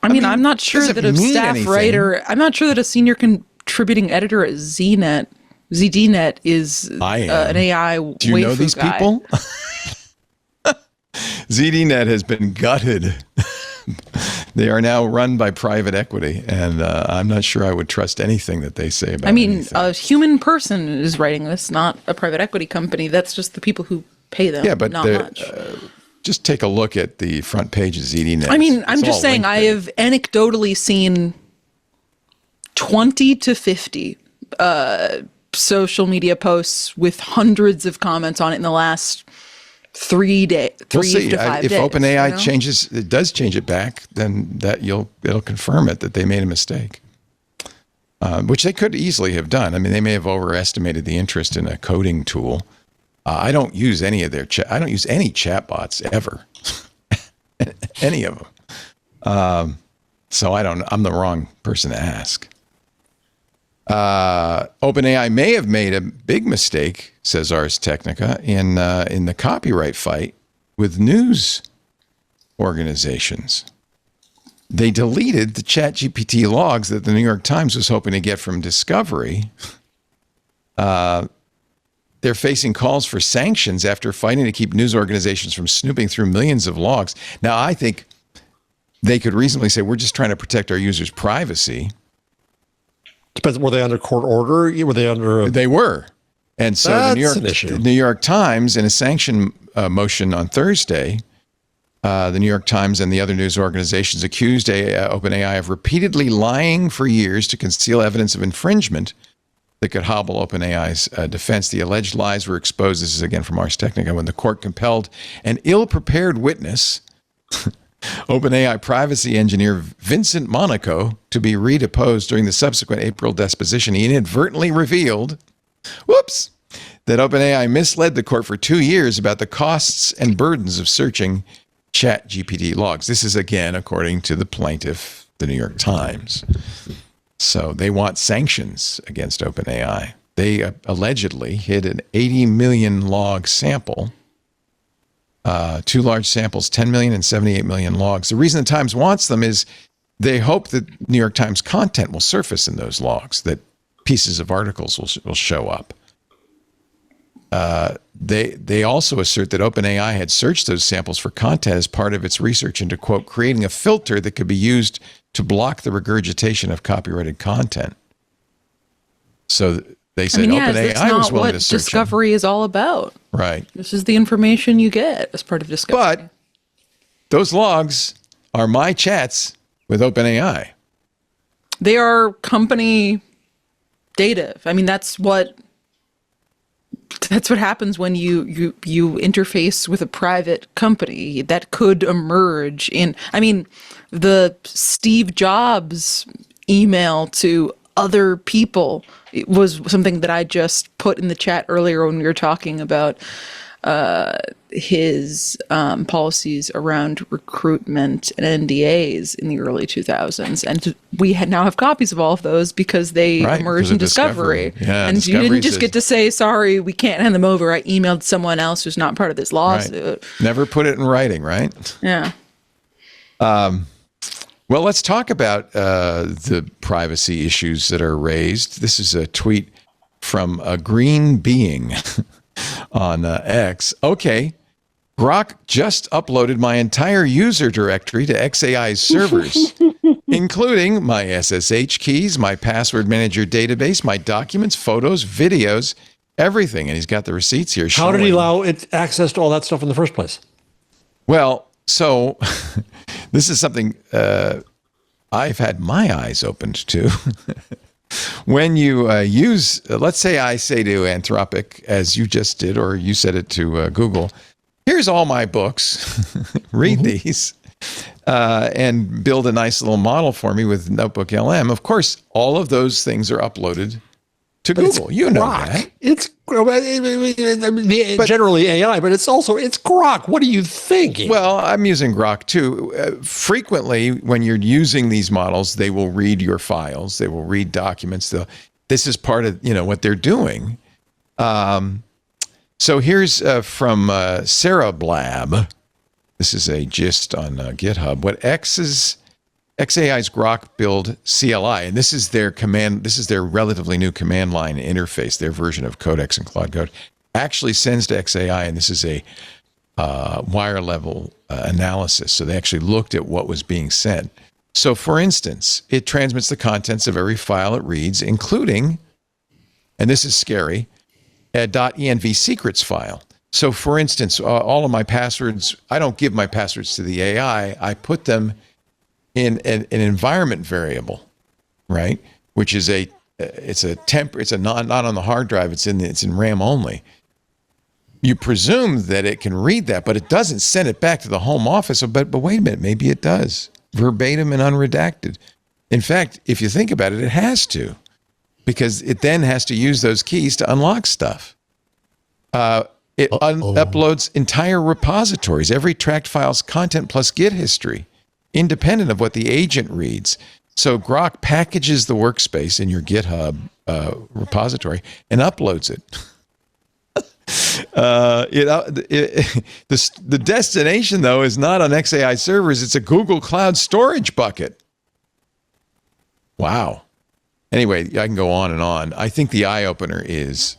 I mean, I'm not sure that a staff writer, I'm not sure that a senior contributing editor at ZDNet is an AI waifu guy. Do you know these people? ZDNet has been gutted. They are now run by private equity, and I'm not sure I would trust anything that they say about anything. A human person is writing this, not a private equity company. That's just the people who pay them. Yeah, but not much. Just take a look at the front page of ZDNet. I mean, I'm just saying I have anecdotally seen 20 to 50 social media posts with hundreds of comments on it in the last 3 to 5 days. If OpenAI does change it back, then it'll confirm it that they made a mistake, which they could easily have done. I mean, they may have overestimated the interest in a coding tool. I don't use any of I don't use any chatbots ever, any of them. So I'm the wrong person to ask. OpenAI may have made a big mistake, says Ars Technica, in the copyright fight with news organizations. They deleted the ChatGPT logs that the New York Times was hoping to get from Discovery. They're facing calls for sanctions after fighting to keep news organizations from snooping through millions of logs. Now, I think they could reasonably say, we're just trying to protect our users' privacy. Depends. Were they under court order? Were they under? They were. And so the New York Times, in a sanction motion on Thursday, the New York Times and the other news organizations accused OpenAI of repeatedly lying for years to conceal evidence of infringement that could hobble OpenAI's defense. The alleged lies were exposed, this is again from Ars Technica, when the court compelled an ill-prepared witness, OpenAI privacy engineer Vincent Monaco, to be redeposed during the subsequent April deposition. He inadvertently revealed, that OpenAI misled the court for 2 years about the costs and burdens of searching ChatGPT logs. This is again, according to the plaintiff, the New York Times. So they want sanctions against OpenAI. They allegedly hid an 80 million log sample. 2 large samples, 10 million and 78 million logs. The reason the Times wants them is they hope that New York Times content will surface in those logs, that pieces of articles will show up. They also assert that OpenAI had searched those samples for content as part of its research into, quote, creating a filter that could be used to block the regurgitation of copyrighted content. So they said OpenAI was willing to search. That's what Discovery is all about. Right. This is the information you get as part of Discovery. But those logs are my chats with OpenAI. They are company data. I mean, that's what happens when you interface with a private company. That could emerge in, I mean, the Steve Jobs email to other people, it was something that I just put in the chat earlier when we were talking about his policies around recruitment and NDAs in the early 2000s. And we now have copies of all of those because they emerged in Discovery. Yeah, and you didn't just get to say, sorry, we can't hand them over. I emailed someone else who's not part of this lawsuit. Right. Never put it in writing, right? Yeah. Well, let's talk about the privacy issues that are raised. This is a tweet from a green being on X. Okay, Grok just uploaded my entire user directory to XAI's servers, including my SSH keys, my password manager database, my documents, photos, videos, everything. And he's got the receipts here. How did he allow it access to all that stuff in the first place? Well, so this is something I've had my eyes opened to. When you use, let's say I say to Anthropic, as you just did, or you said it to Google, here's all my books, read these, and build a nice little model for me with Notebook LM. Of course, all of those things are uploaded to Google. You know that. It's generally AI, but it's Grok. What are you thinking? Well, I'm using Grok too. Frequently, when you're using these models, they will read your files. They will read documents. This is part of what they're doing. So here's from Sarah Blab. This is a gist on GitHub. What XAI's Grok Build CLI, and this is their relatively new command line interface, their version of Codex and Claude Code, actually sends to XAI, and this is a wire level analysis. So they actually looked at what was being sent. So for instance, it transmits the contents of every file it reads, including, and this is scary, a .env secrets file. So for instance, all of my passwords, I don't give my passwords to the AI, I put them in an environment variable, right? Which is not on the hard drive. It's in RAM only. You presume that it can read that, but it doesn't send it back to the home office. But wait a minute, maybe it does. Verbatim and unredacted. In fact, if you think about it, it has to, because it then has to use those keys to unlock stuff. It uploads entire repositories, every tracked file's content plus Git history, independent of what the agent reads. So Grok packages the workspace in your GitHub repository and uploads it. The destination, though, is not on XAI servers. It's a Google Cloud storage bucket. Wow. Anyway, I can go on and on. I think the eye-opener is,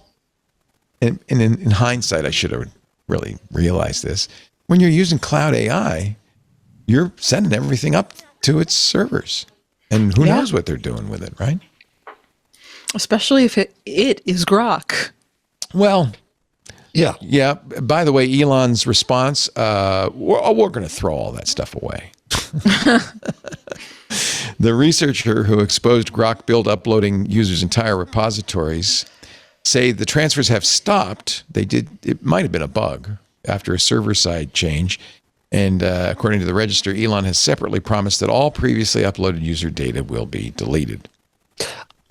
and in hindsight, I should have really realized this. When you're using Cloud AI, you're sending everything up to its servers. And who knows what they're doing with it, right? Especially if it is Grok. Well, yeah. By the way, Elon's response, we're going to throw all that stuff away. The researcher who exposed Grok Build uploading users' entire repositories say the transfers have stopped. It might have been a bug after a server-side change. And according to the register, Elon has separately promised that all previously uploaded user data will be deleted.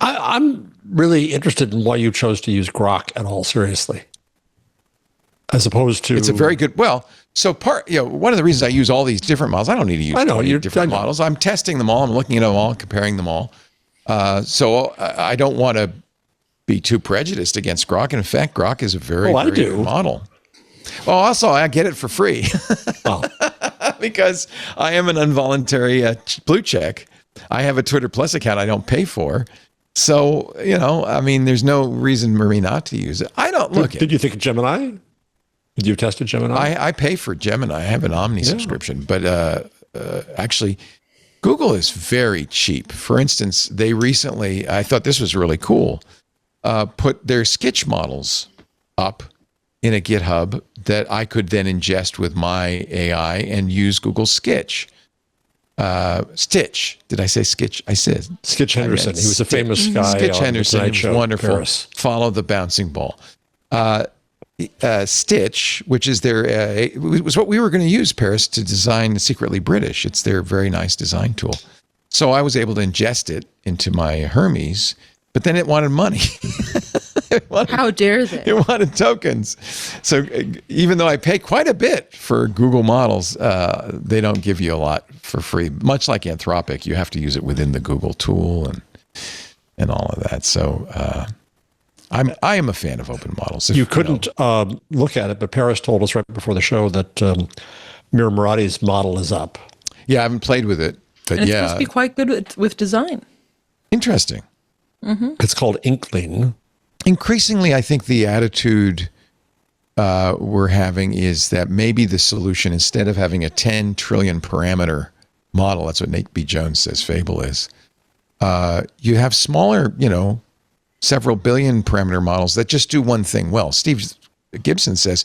I'm really interested in why you chose to use Grok at all, seriously. As opposed to... It's a very good... Well, so one of the reasons I use all these different models, I don't need to use different models. I'm testing them all. I'm looking at them all, comparing them all. So I don't want to be too prejudiced against Grok. And in fact, Grok is a very good model. Oh, also, I get it for free. Because I am an involuntary blue check. I have a Twitter Plus account I don't pay for. So, there's no reason for me not to use it. I don't look at it. Did you think of Gemini? Did you test Gemini? I pay for Gemini. I have an Omni subscription. But actually, Google is very cheap. For instance, they recently, I thought this was really cool, put their Sketch models up in a GitHub that I could then ingest with my AI and use Google Sketch. Stitch. Did I say Sketch? I said Sketch Henderson. He was a famous guy. Sketch on Henderson. The It was Show, wonderful. Paris. Follow the bouncing ball. Stitch, which is was what we were going to use, Paris, to design Secretly British. It's their very nice design tool. So I was able to ingest it into my Hermes, but then it wanted money. How dare they? It wanted tokens. So even though I pay quite a bit for Google models, they don't give you a lot for free. Much like Anthropic, you have to use it within the Google tool and all of that. So I am a fan of open models. You couldn't look at it, but Paris told us right before the show that Mira Murati's model is up. Yeah, I haven't played with it, but and it's supposed to be quite good with design. Interesting. Mm-hmm. It's called Inkling. Increasingly, I think the attitude we're having is that maybe the solution, instead of having a 10 trillion parameter model, that's what Nate B. Jones says Fable is, you have smaller, several billion parameter models that just do one thing well. Steve Gibson says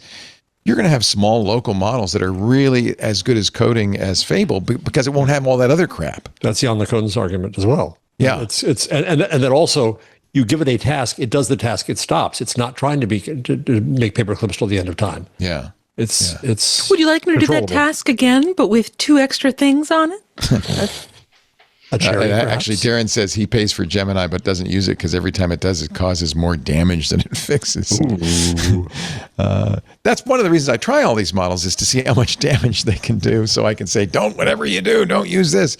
you're going to have small local models that are really as good as coding as Fable because it won't have all that other crap. That's the omnicoden's argument as well. Yeah. And then also you give it a task, it does the task, it stops. It's not trying to make paper clips till the end of time. Yeah. It's Would you like me to do that task again, but with 2 extra things on it? Actually, Darren says he pays for Gemini but doesn't use it because every time it does, it causes more damage than it fixes. That's one of the reasons I try all these models, is to see how much damage they can do, so I can say, whatever you do, don't use this.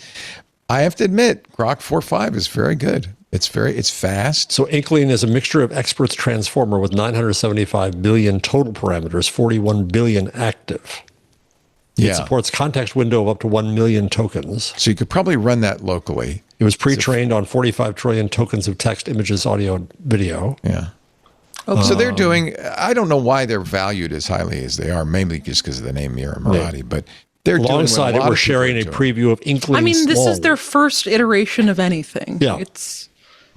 I have to admit, Grok 4.5 is very good. It's fast. So Inkling is a mixture of experts transformer with 975 billion total parameters, 41 billion active. It supports context window of up to 1 million tokens. So you could probably run that locally. It was pre-trained on 45 trillion tokens of text, images, audio, and video. Yeah. So they're doing, I don't know why they're valued as highly as they are, mainly just because of the name Mira Murati, but they're alongside doing it, we're sharing a preview of Inkling. I mean, this is their first iteration of anything. Yeah.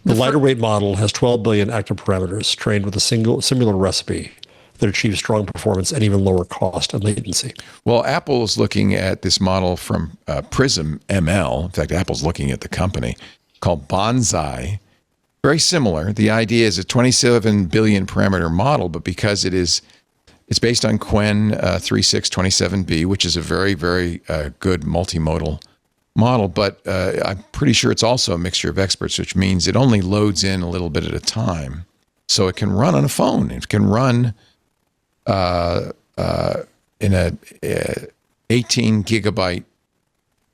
The lighter weight model has 12 billion active parameters trained with a similar recipe that achieves strong performance and even lower cost and latency. Well, Apple is looking at this model from PrismML. In fact, Apple's looking at the company called Bonsai. Very similar. The idea is a 27 billion parameter model, but because it is It's based on Qwen 3627B, which is a very, very good multimodal model, but I'm pretty sure it's also a mixture of experts, which means it only loads in a little bit at a time. So it can run on a phone. It can run in a 18 gigabyte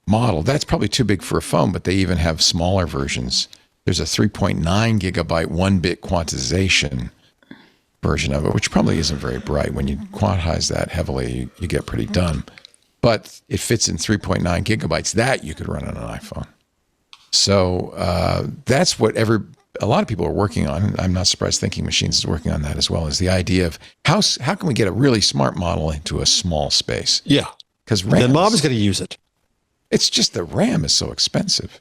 model. That's probably too big for a phone, but they even have smaller versions. There's a 3.9 gigabyte 1-bit quantization version of it, which probably isn't very bright. When you quantize that heavily, you get pretty dumb. But it fits in 3.9 gigabytes. That you could run on an iPhone. So that's what a lot of people are working on. I'm not surprised Thinking Machines is working on that as well, is the idea of how can we get a really smart model into a small space? Yeah. Because then mom is going to use it. It's just the RAM is so expensive.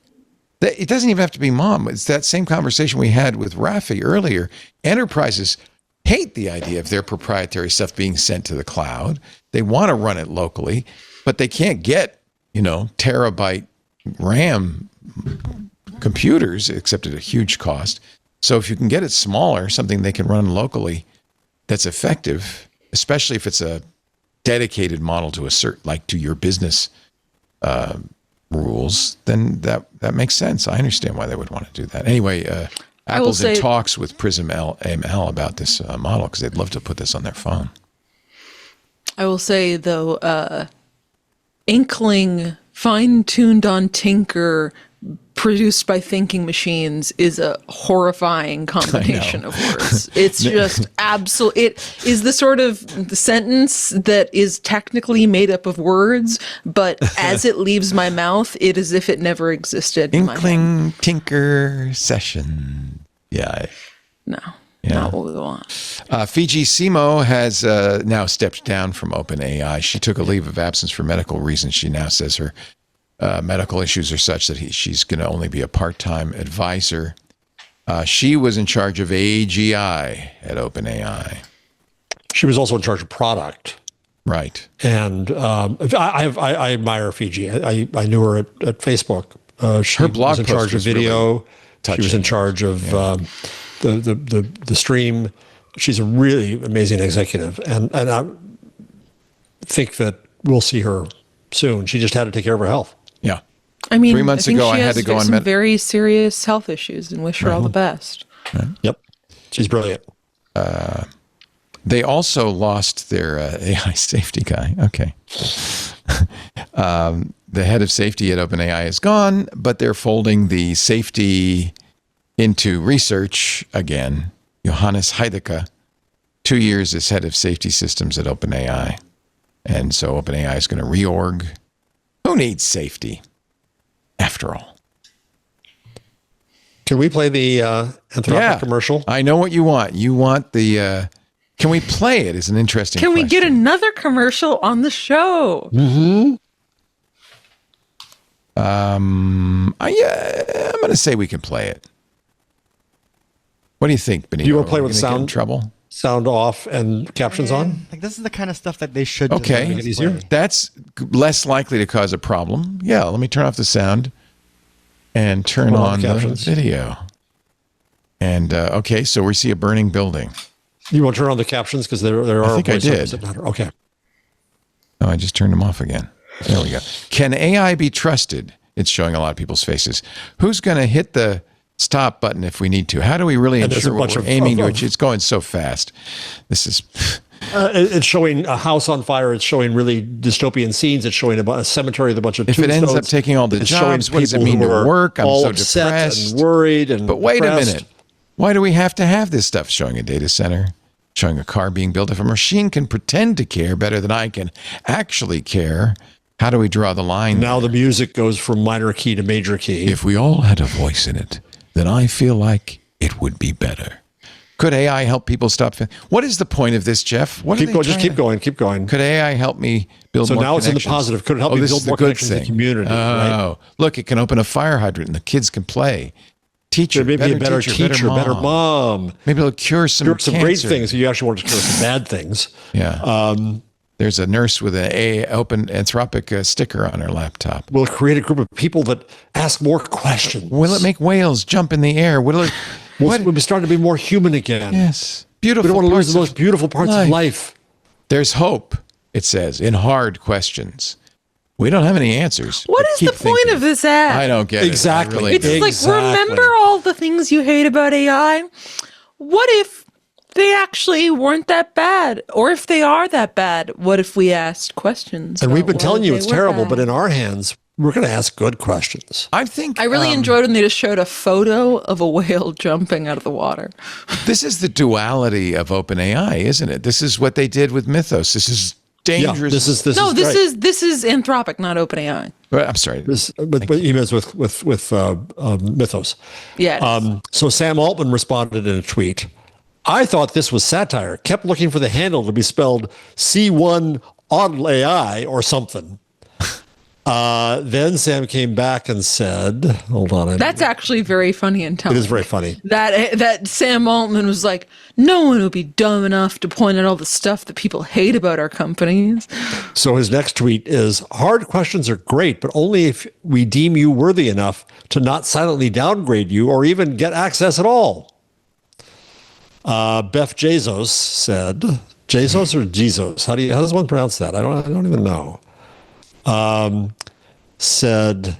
It doesn't even have to be mom. It's that same conversation we had with Rafi earlier. Enterprises hate the idea of their proprietary stuff being sent to the cloud. They want to run it locally, but they can't get, terabyte RAM computers except at a huge cost. So if you can get it smaller, something they can run locally that's effective, especially if it's a dedicated model to to your business rules, then that makes sense. I understand why they would want to do that. Anyway, Apple's in talks with PrismML about this model because they'd love to put this on their phone. I will say, though, Inkling, fine-tuned on Tinker, produced by Thinking Machines is a horrifying combination of words. It's just absolute. It is the sort of sentence that is technically made up of words, but as it leaves my mouth, it is as if it never existed. Inkling Tinker session. Yeah. No. Not what we want. Fiji Simo has now stepped down from OpenAI. She took a leave of absence for medical reasons. She now says her medical issues are such that she's going to only be a part-time advisor. She was in charge of AGI at OpenAI. She was also in charge of product. Right. And I admire Fiji. I knew her at Facebook. She her blog was in charge of video. Really touching. She was in charge of the stream. She's a really amazing executive. And I think that we'll see her soon. She just had to take care of her health. Yeah. I mean, 3 months ago, I had to go on some very serious health issues, and wish her all the best. Right. Yep. She's brilliant. They also lost their AI safety guy. Okay. The head of safety at OpenAI is gone, but they're folding the safety into research again. Johannes Heidecke, 2 years as head of safety systems at OpenAI. And so OpenAI is going to reorg. Who needs safety, after all? Can we play the Anthropic commercial? I know what you want. You want the... can we play it? Is an interesting question. Can we get another commercial on the show? Mm-hmm. I'm going to say we can play it. What do you think, Benito? Do you want to play with sound? Trouble? Sound off and captions on? Like, this is the kind of stuff that they should okay. make it easier. That's less likely to cause a problem. Yeah, let me turn off the sound and turn on the video. And okay, so we see a burning building. You want to turn on the captions because there are. I think I did. That matter. Okay. Oh, I just turned them off again. There we go. Can AI be trusted? It's showing a lot of people's faces. Who's going to hit the stop button if we need to? How do we really ensure what we're aiming to achieve? It's going so fast. This is... it's showing a house on fire. It's showing really dystopian scenes. It's showing a cemetery with a bunch of tombstones. If it ends up taking all the jobs, what does it mean to work? I'm so depressed. And worried and But wait a minute. Why do we have to have this stuff showing a data center, showing a car being built? If a machine can pretend to care better than I can actually care, how do we draw the line? Now the music goes from minor key to major key. If we all had a voice in it, then I feel like it would be better. Could AI help people stop? What is the point of this, Jeff? Keep going. Just keep going. Keep going. Could AI help me build more connections? So now it's in the positive. Could it help me build more connections in the community? Oh, look, it can open a fire hydrant and the kids can play. Teacher, maybe a better teacher, better mom. Maybe it'll cure some great things. You actually want to cure some bad things. Yeah. There's a nurse with an open Anthropic sticker on her laptop. Will it create a group of people that ask more questions? Will it make whales jump in the air? Will it? We'll be starting to be more human again. Yes. Beautiful. We don't want to lose the most beautiful parts of life. There's hope, it says, in hard questions. We don't have any answers. What is the point of this ad? I don't get exactly. it. Really it's like, remember all the things you hate about AI? What if they actually weren't that bad? Or if they are that bad, what if we asked questions? And we've been telling you it's terrible, bad? but in our hands, we're going to ask good questions. I think I really enjoyed when they just showed a photo of a whale jumping out of the water. This is the duality of OpenAI, isn't it? This is what they did with Mythos. This is dangerous. Yeah, this is Anthropic, not OpenAI. I'm sorry. With emails with Mythos. Yeah. So Sam Altman responded in a tweet. I thought this was satire. Kept looking for the handle to be spelled C1 on AI or something. Then Sam came back and said, hold on. That's actually very funny and telling. It is very funny. That Sam Altman was like, no one will be dumb enough to point out all the stuff that people hate about our companies. So his next tweet is, hard questions are great, but only if we deem you worthy enough to not silently downgrade you or even get access at all. Beth Jesus said, Jesus or Jesus? How does one pronounce that? I don't even know. Said,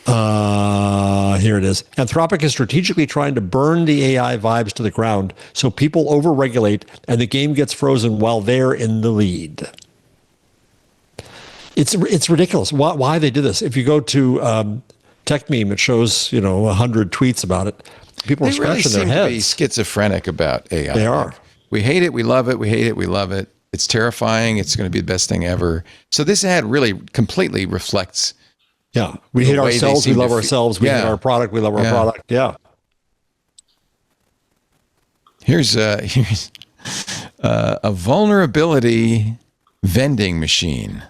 here it is. Anthropic is strategically trying to burn the AI vibes to the ground so people overregulate and the game gets frozen while they're in the lead. It's ridiculous. Why they did this? If you go to Tech Meme, it shows 100 tweets about it. People are scratching their heads. They really seem to be schizophrenic about AI. They are. We hate it. We love it. We hate it. We love it. It's terrifying. It's going to be the best thing ever. So this ad really completely reflects. Yeah. We hate ourselves. We love ourselves. We hate our product. We love our product. Yeah. Here's a vulnerability vending machine.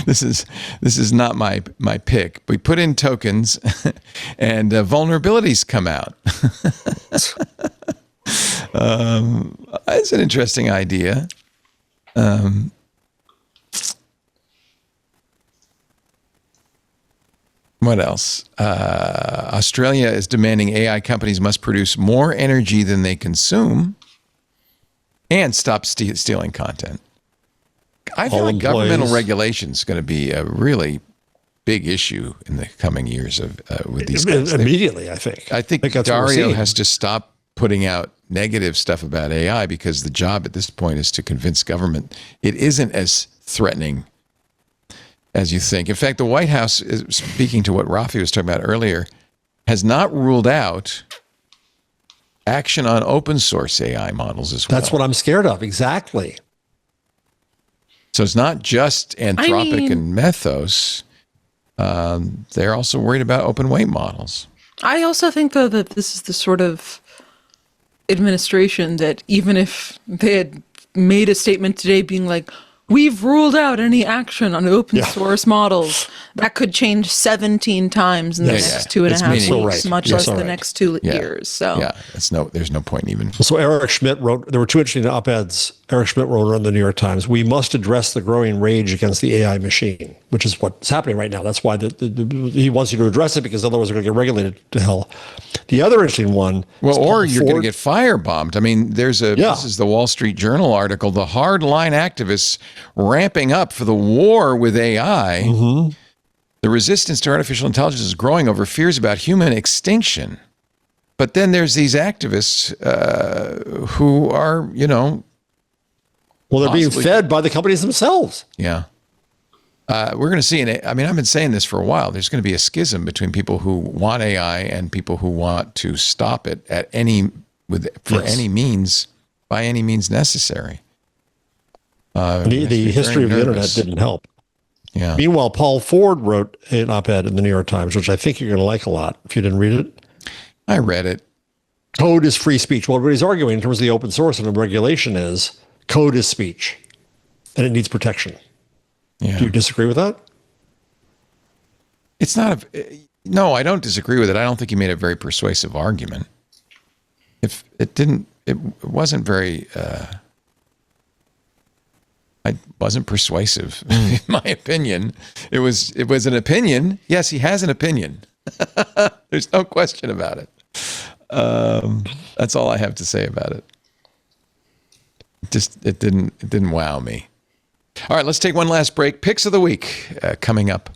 This is not my pick. We put in tokens and vulnerabilities come out. It's an interesting idea. What else? Australia is demanding AI companies must produce more energy than they consume and stop stealing content. I feel like governmental regulation is going to be a really big issue in the coming years with these guys. Immediately, I think. I think Dario has to stop putting out negative stuff about AI because the job at this point is to convince government it isn't as threatening as you think. In fact, the White House, speaking to what Rafi was talking about earlier, has not ruled out action on open source AI models as well. That's what I'm scared of. Exactly. So it's not just Anthropic and Mythos. They're also worried about open weight models. I also think, though, that this is the sort of administration that even if they had made a statement today being like, we've ruled out any action on open source models, that could change 17 times in the next 2.5 weeks, much less the next 2 years. So there's no point even. So Eric Schmidt wrote, there were two interesting op-eds. Eric Schmidt wrote on the New York Times, we must address the growing rage against the AI machine, which is what's happening right now. That's why he wants you to address it, because otherwise we're going to get regulated to hell. The other interesting one. Well, or you're going to get firebombed. I mean, this is the Wall Street Journal article, the hardline activists ramping up for the war with AI. Mm-hmm. The resistance to artificial intelligence is growing over fears about human extinction. But then there's these activists who are, well, they're being fed by the companies themselves. Yeah. We're going to see, I've been saying this for a while, there's going to be a schism between people who want AI and people who want to stop it by any means necessary. The history of the internet didn't help. Yeah. Meanwhile, Paul Ford wrote an op-ed in the New York Times, which I think you're going to like a lot if you didn't read it. I read it. Code is free speech. Well, what he's arguing in terms of the open source and the regulation is code is speech, and it needs protection. Yeah. Do you disagree with that? It's not no, I don't disagree with it. I don't think he made a very persuasive argument. If it didn't, it wasn't very, it wasn't persuasive, in my opinion. It was an opinion. Yes, he has an opinion. There's no question about it. That's all I have to say about it. It didn't wow me. All right, let's take one last break. Picks of the week coming up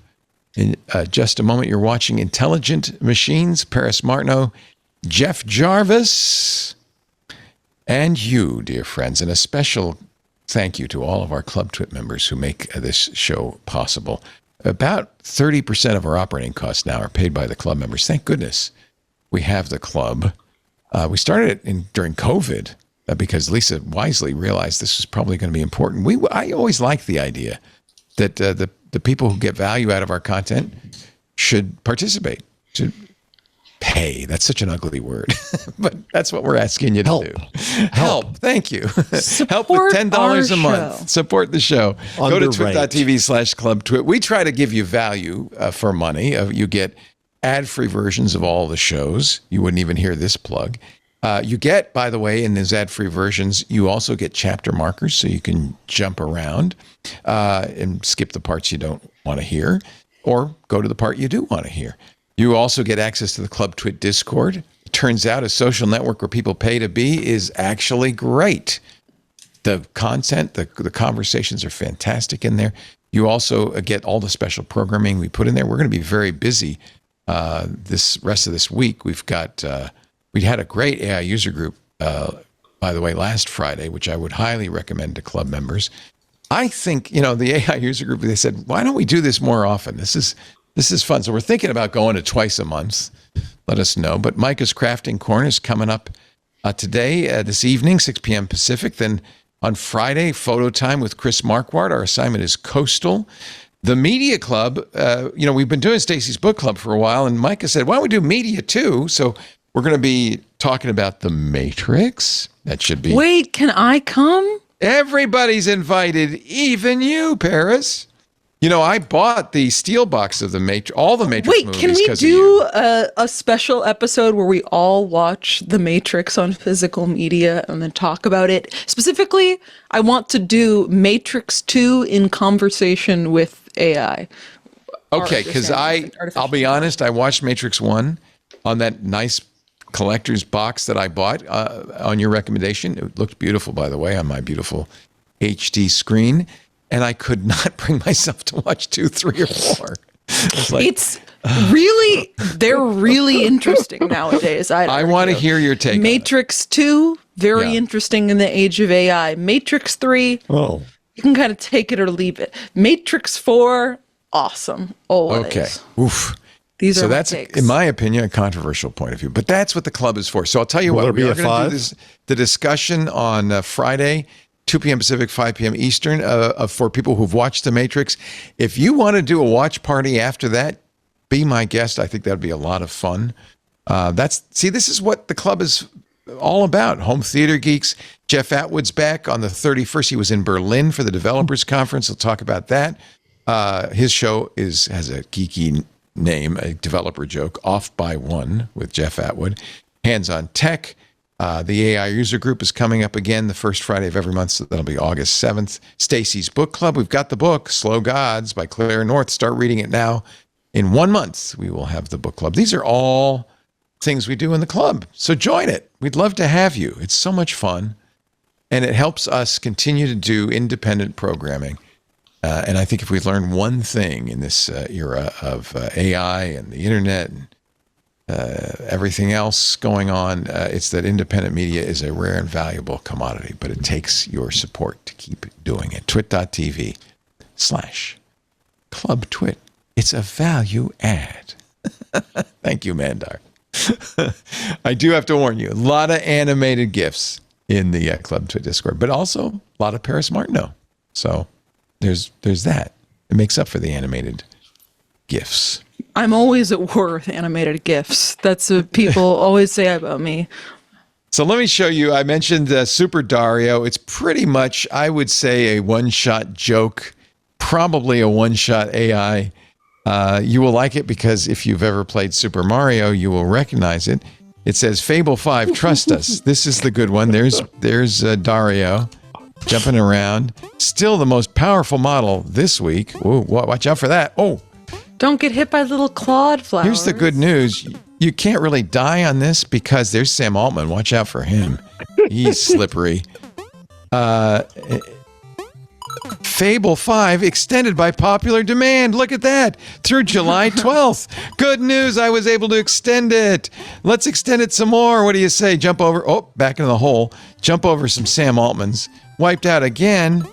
in just a moment. You're watching Intelligent Machines. Paris Martineau, Jeff Jarvis, and you, dear friends. And a special thank you to all of our Club Twit members who make this show possible. About 30% of our operating costs now are paid by the club members. Thank goodness we have the club. We started it during COVID because Lisa wisely realized this was probably going to be important. I always liked the idea that the people who get value out of our content should participate, should pay. That's such an ugly word, but that's what we're asking you to do. Help. Thank you. Help with $10 a month. Support the show. Go to twit.tv/clubtwit. We try to give you value for money. You get ad-free versions of all the shows. You wouldn't even hear this plug. You get, by the way, in those ad-free versions, you also get chapter markers so you can jump around and skip the parts you don't want to hear or go to the part you do want to hear. You also get access to the Club Twit Discord. It turns out a social network where people pay to be is actually great. The content, the conversations are fantastic in there. You also get all the special programming we put in there. We're going to be very busy this rest of this week. We had a great AI user group, by the way, last Friday, which I would highly recommend to club members. I think, the AI user group, they said, why don't we do this more often? This is fun. So we're thinking about going to twice a month. Let us know. But Micah's Crafting Corner is coming up today, this evening, 6 p.m. Pacific. Then on Friday, photo time with Chris Marquardt. Our assignment is Coastal. The Media Club, we've been doing Stacey's Book Club for a while, and Micah said, why don't we do media too? So we're going to be talking about The Matrix. That should be... Wait, can I come? Everybody's invited, even you, Paris. I bought the steel box of all the Matrix movies. Wait, can we do a special episode where we all watch The Matrix on physical media and then talk about it? Specifically, I want to do Matrix 2 in conversation with AI. Okay, because I'll be honest, I watched Matrix 1 on that nice collector's box that I bought on your recommendation. It looked beautiful, by the way, on my beautiful HD screen. And I could not bring myself to watch 2, 3, or 4. They're really interesting nowadays. I want to hear your take. Matrix 2, very interesting in the age of AI. Matrix 3, you can kind of take it or leave it. Matrix 4, awesome. Always. Okay. Oof. That's, takes. In my opinion, a controversial point of view. But that's what the club is for. So I'll tell you what, we are going to do the discussion on Friday, 2 p.m. Pacific, 5 p.m. Eastern, for people who've watched The Matrix. If you want to do a watch party after that, be my guest. I think that'd be a lot of fun. This is what the club is all about. Home theater geeks. Jeff Atwood's back on the 31st. He was in Berlin for the developers conference. He'll talk about that. His show has a geeky name, a developer joke, Off by One with Jeff Atwood. Hands on Tech. The AI user group is coming up again the first Friday of every month, so that'll be August 7th. Stacey's Book Club. We've got the book, Slow Gods by Claire North. Start reading it now. In 1 month, we will have the book club. These are all things we do in the club, so join it. We'd love to have you. It's so much fun, and it helps us continue to do independent programming. And I think if we learn one thing in this era of AI and the internet and everything else going on, it's that independent media is a rare and valuable commodity, but it takes your support to keep doing it. twit.tv/clubtwit. It's a value add. Thank you, Mandar. I do have to warn you, a lot of animated GIFs in the Club Twit Discord, but also a lot of Paris Martineau. So there's that. It makes up for the animated GIFs. I'm always at war with animated GIFs. That's what people always say about me. So let me show you. I mentioned Super Dario. It's pretty much, I would say, a one-shot joke, probably a one-shot AI. You will like it because if you've ever played Super Mario, you will recognize it. It says, Fable 5, trust us. This is the good one. There's Dario jumping around. Still the most powerful model this week. Whoa, watch out for that. Oh. Don't get hit by little clawed flowers. Here's the good news. You can't really die on this because there's Sam Altman. Watch out for him. He's slippery. Fable 5 extended by popular demand. Look at that. Through July 12th. Good news. I was able to extend it. Let's extend it some more. What do you say? Jump over. Oh, back into the hole. Jump over some Sam Altmans. Wiped out again.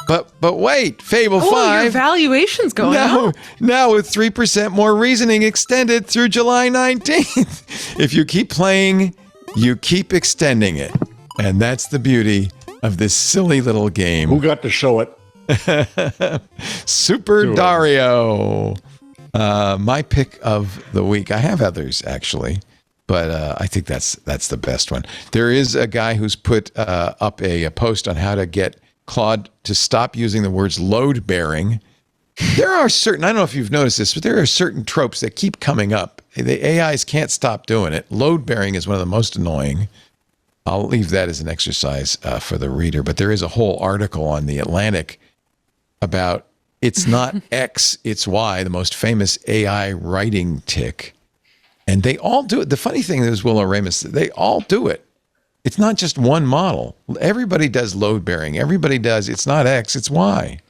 But wait. Fable 5. Your valuation's going up. Now with 3% more reasoning extended through July 19th. If you keep playing, you keep extending it. And that's the beauty of this silly little game. Who got to show it? Super Dario. My pick of the week. I have others actually, but I think that's the best one. There is a guy who's put up a post on how to get Claude to stop using the words load bearing. There are certain, I don't know if you've noticed this, but there are certain tropes that keep coming up. The AIs can't stop doing it. Load bearing is one of the most annoying. I'll leave that as an exercise for the reader, but there is a whole article on The Atlantic about it's not X, it's Y, the most famous AI writing tick. And they all do it. The funny thing is, Willow Ramus, they all do it. It's not just one model. Everybody does load bearing. Everybody does, it's not X, it's Y.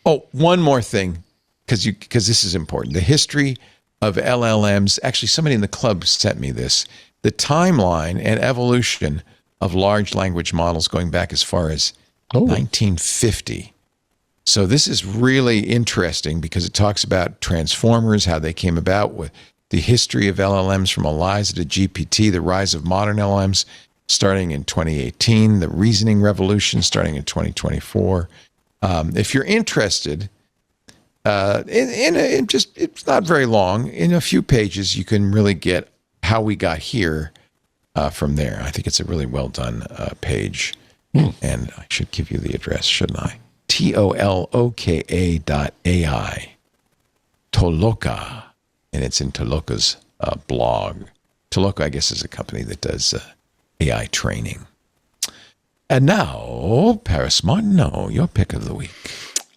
Oh, one more thing, because this is important. The history of LLMs, actually somebody in the club sent me this. The timeline and evolution of large language models going back as far as 1950. So this is really interesting because it talks about transformers, how they came about, with the history of LLMs from ELIZA to GPT, the rise of modern LLMs starting in 2018, the reasoning revolution starting in 2024. If you're interested, it's not very long. In a few pages, you can really get how we got here from there. I think it's a really well done page. And I should give you the address, shouldn't I? TOLOKA.ai. Toloka. And it's in Toloka's blog. Toloka, I guess, is a company that does AI training. And now, Paris Martineau, your pick of the week.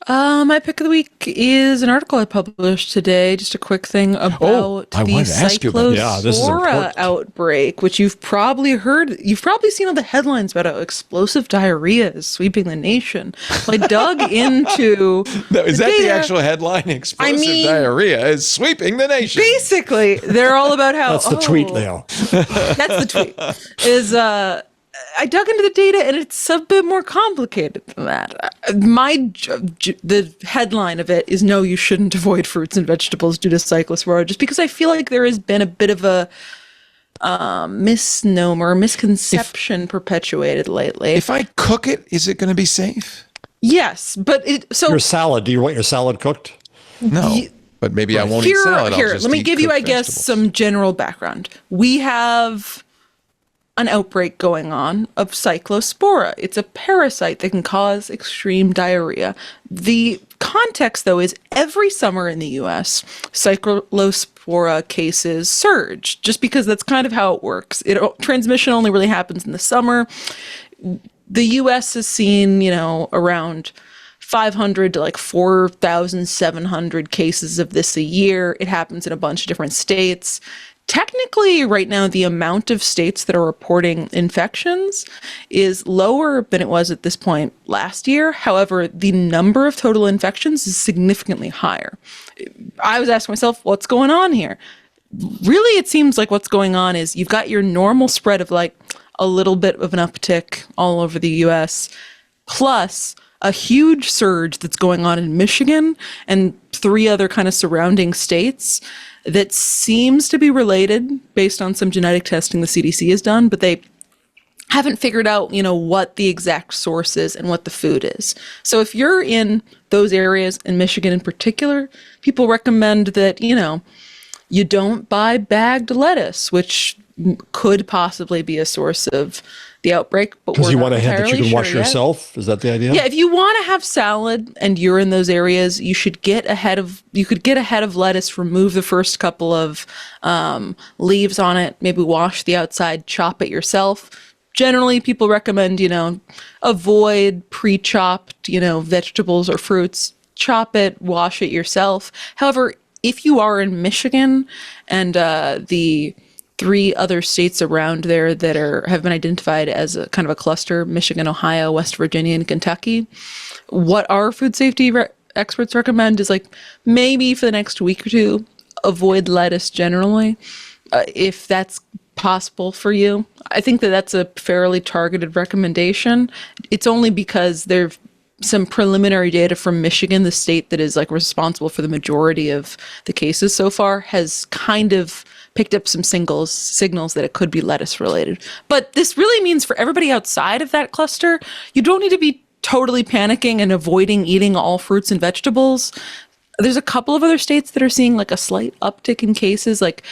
My pick of the week is an article I published today. Just a quick thing about the cyclospora outbreak, which you've probably heard. You've probably seen all the headlines about how explosive diarrhea is sweeping the nation. So I dug into. Is that the actual headline? Explosive diarrhea is sweeping the nation. Basically, they're all about how. That's the tweet, Leo. That's the tweet. I dug into the data, and it's a bit more complicated than that. The headline of it is, no, you shouldn't avoid fruits and vegetables due to cyclospora, just because I feel like there has been a bit of a misconception perpetuated lately. If I cook it, is it going to be safe? Yes, but your salad. Do you want your salad cooked? No. But maybe I won't eat salad. Let me give you, I guess, some general background. We have an outbreak going on of cyclospora. It's a parasite that can cause extreme diarrhea. The context, though, is every summer in the U.S., cyclospora cases surge, just because that's kind of how it works. Transmission only really happens in the summer. The U.S. has seen, around 500 to 4,700 cases of this a year. It happens in a bunch of different states. Technically, right now, the amount of states that are reporting infections is lower than it was at this point last year. However, the number of total infections is significantly higher. I was asking myself, what's going on here? Really, it seems like what's going on is you've got your normal spread of a little bit of an uptick all over the U.S., plus a huge surge that's going on in Michigan and 3 other kind of surrounding states that seems to be related based on some genetic testing the CDC has done, but they haven't figured out, what the exact source is and what the food is. So if you're in those areas, in Michigan in particular, people recommend that, you don't buy bagged lettuce, which could possibly be a source of the outbreak. Because you want a head that you can wash yourself? Is that the idea? Yeah, if you want to have salad and you're in those areas, you could get a head of lettuce, remove the first couple of leaves on it, maybe wash the outside, chop it yourself. Generally, people recommend, avoid pre-chopped, vegetables or fruits. Chop it, wash it yourself. However, if you are in Michigan and the 3 other states around there that have been identified as a kind of a cluster: Michigan, Ohio, West Virginia, and Kentucky. What our food safety experts recommend is, like, maybe for the next week or two, avoid lettuce generally, if that's possible for you. I think that that's a fairly targeted recommendation. It's only because there's some preliminary data from Michigan, the state that is like responsible for the majority of the cases so far, has kind of picked up some signals that it could be lettuce related. But this really means for everybody outside of that cluster, you don't need to be totally panicking and avoiding eating all fruits and vegetables. There's a couple of other states that are seeing like a slight uptick in cases, like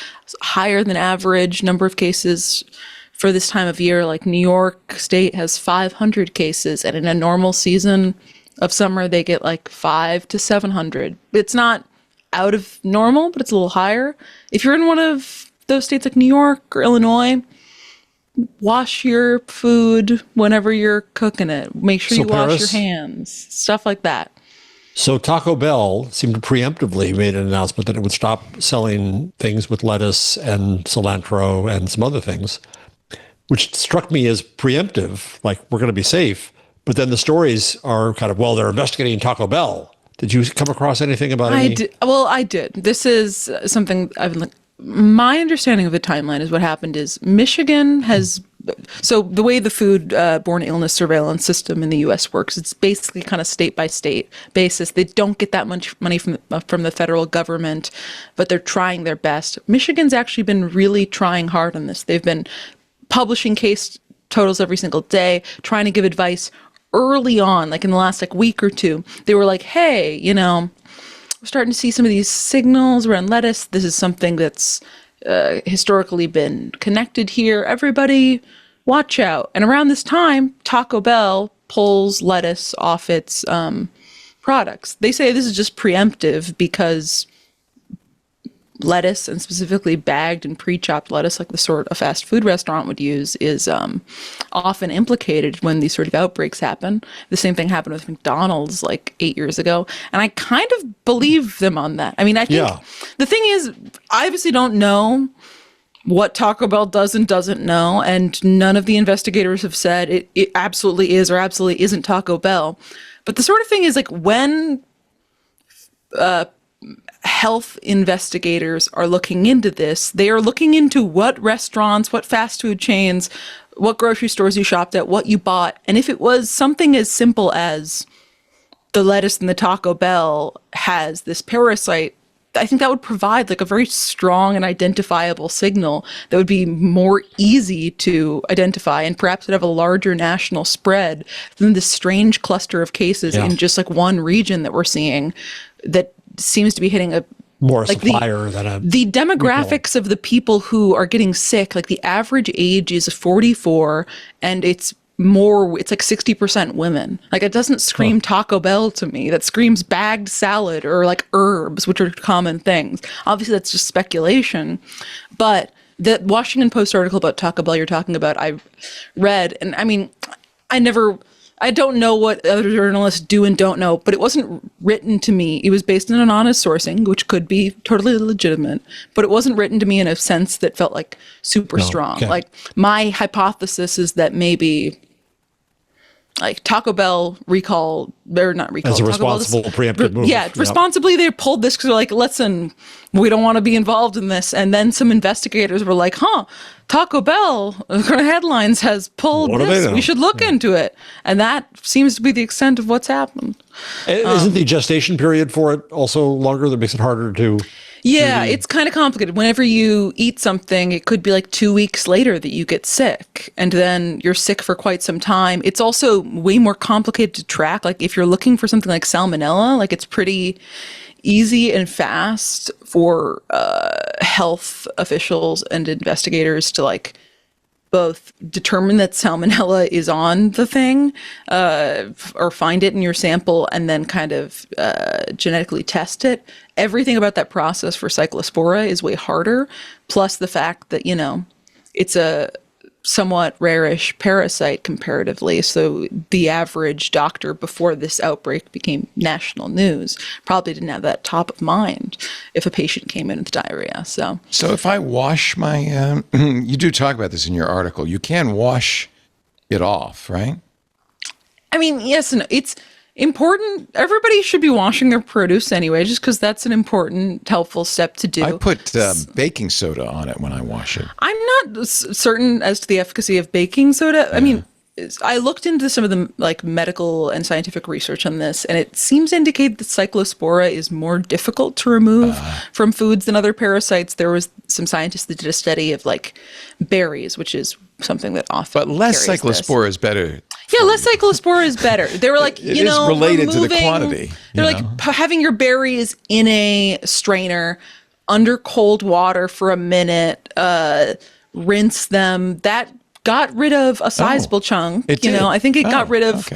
higher than average number of cases for this time of year. Like New York State has 500 cases, and in a normal season of summer, they get like 500 to 700. It's not out of normal, but it's a little higher. If you're in one of those states like New York or Illinois, wash your food whenever you're cooking it. Make sure you wash your hands, stuff like that. So Taco Bell seemed to preemptively made an announcement that it would stop selling things with lettuce and cilantro and some other things, which struck me as preemptive, like we're going to be safe. But then the stories are kind of, well, they're investigating Taco Bell. Did you come across anything about any? I did. This is something I've been my understanding of the timeline is what happened is Michigan has, so the way the food-borne illness surveillance system in the U.S. works, it's basically kind of state-by-state basis. They don't get that much money from the federal government, but they're trying their best. Michigan's actually been really trying hard on this. They've been publishing case totals every single day, trying to give advice early on, like in the last week or two. They were like, hey, we're starting to see some of these signals around lettuce. This is something that's historically been connected here. Everybody watch out. And around this time, Taco Bell pulls lettuce off its products. They say this is just preemptive because lettuce, and specifically bagged and pre-chopped lettuce, like the sort a fast food restaurant would use, is often implicated when these sort of outbreaks happen. The same thing happened with McDonald's like 8 years ago, and I kind of believe them on that. I mean, I think the thing is, I obviously don't know what Taco Bell does and doesn't know, and none of the investigators have said it absolutely is or absolutely isn't Taco Bell. But the sort of thing is, like, when health investigators are looking into this, they are looking into what restaurants, what fast food chains, what grocery stores you shopped at, what you bought. And if it was something as simple as the lettuce in the Taco Bell has this parasite, I think that would provide like a very strong and identifiable signal that would be more easy to identify, and perhaps would have a larger national spread than this strange cluster of cases in just like one region that we're seeing that seems to be hitting a more like supplier than a the demographics of the people who are getting sick. Like the average age is 44, and it's like 60% women. Like, it doesn't scream Taco Bell to me. That screams bagged salad or like herbs, which are common things. Obviously that's just speculation, but the Washington Post article about Taco Bell you're talking about, I read, and I mean, I don't know what other journalists do and don't know, but it wasn't written to me. It was based on an honest sourcing, which could be totally legitimate, but it wasn't written to me in a sense that felt like super strong. Okay. Like, my hypothesis is that maybe like Taco Bell recall, they're not recall. As a responsible preemptive move. Yeah, responsibly they pulled this because they're like, listen, we don't want to be involved in this. And then some investigators were like, Taco Bell, headlines, has pulled this. We should look into it. And that seems to be the extent of what's happened. Isn't the gestation period for it also longer? That makes it harder to... Yeah, it's kind of complicated. Whenever you eat something, it could be like 2 weeks later that you get sick, and then you're sick for quite some time. It's also way more complicated to track. Like, if you're looking for something like salmonella, like, it's pretty easy and fast for health officials and investigators to like both determine that salmonella is on the thing or find it in your sample and then kind of genetically test it. Everything about that process for cyclospora is way harder. Plus the fact that, it's a somewhat rarish parasite comparatively. So the average doctor before this outbreak became national news probably didn't have that top of mind if a patient came in with diarrhea. So if I wash my, you do talk about this in your article, you can wash it off, right? I mean, yes, and it's important. Everybody should be washing their produce anyway, just because that's an important, helpful step to do. I put baking soda on it when I wash it. I'm not certain as to the efficacy of baking soda. I mean, I looked into some of the like medical and scientific research on this, and it seems to indicate that cyclospora is more difficult to remove from foods than other parasites. There was some scientists that did a study of like berries, which is something that often But less cyclospora is better. Yeah, less cyclospora is better. They were like, it is related to the quantity. They're like having your berries in a strainer under cold water for a minute, rinse them. That got rid of a sizable chunk. It did? I think it got rid of,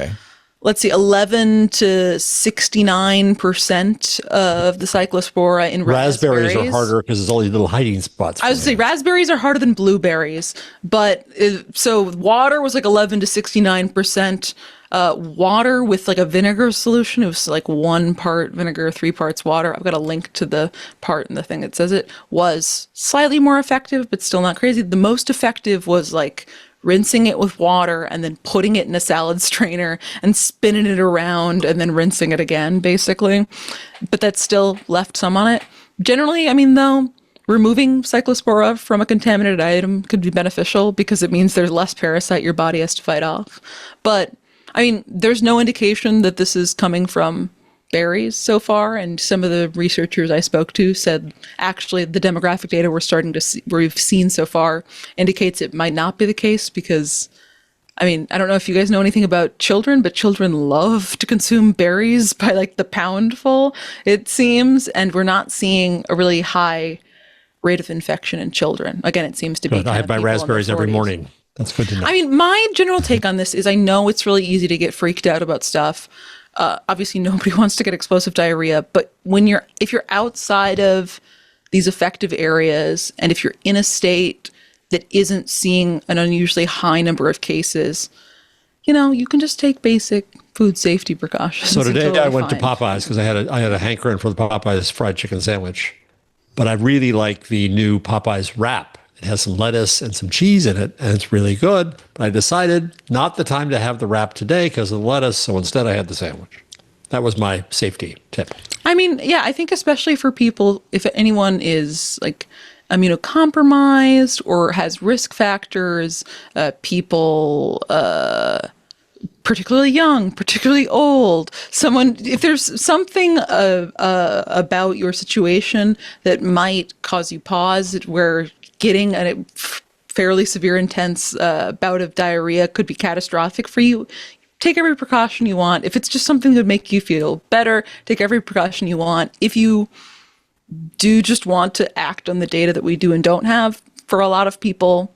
let's see, 11 to 69% of the cyclospora in raspberries. Raspberries are harder because there's all these little hiding spots. I was going to say raspberries are harder than blueberries, but so water was like 11 to 69%. Water with like a vinegar solution, it was like 1 part vinegar, 3 parts water. I've got a link to the part in the thing that says it was slightly more effective, but still not crazy. The most effective was like rinsing it with water and then putting it in a salad strainer and spinning it around and then rinsing it again, basically. But that still left some on it. Generally, I mean, though, removing cyclospora from a contaminated item could be beneficial because it means there's less parasite your body has to fight off. But I mean, there's no indication that this is coming from berries so far, and some of the researchers I spoke to said actually the demographic data we've seen so far indicates it might not be the case because, I mean, I don't know if you guys know anything about children, but children love to consume berries by like the poundful, it seems, and we're not seeing a really high rate of infection in children. Again, it seems to be. I buy raspberries every morning. That's good to know. I mean, my general take on this is I know it's really easy to get freaked out about stuff. Obviously, nobody wants to get explosive diarrhea, but if you're outside of these effective areas, and if you're in a state that isn't seeing an unusually high number of cases, you can just take basic food safety precautions. So today I went to Popeyes because I had a hankering for the Popeyes fried chicken sandwich, but I really like the new Popeyes wrap. It has some lettuce and some cheese in it, and it's really good. But I decided not the time to have the wrap today because of the lettuce, so instead I had the sandwich. That was my safety tip. I mean, yeah, I think especially for people, if anyone is like immunocompromised or has risk factors, people particularly young, particularly old, if there's something about your situation that might cause you pause, where getting a fairly severe, intense bout of diarrhea could be catastrophic for you, take every precaution you want. If it's just something that would make you feel better, take every precaution you want. If you do just want to act on the data that we do and don't have, for a lot of people,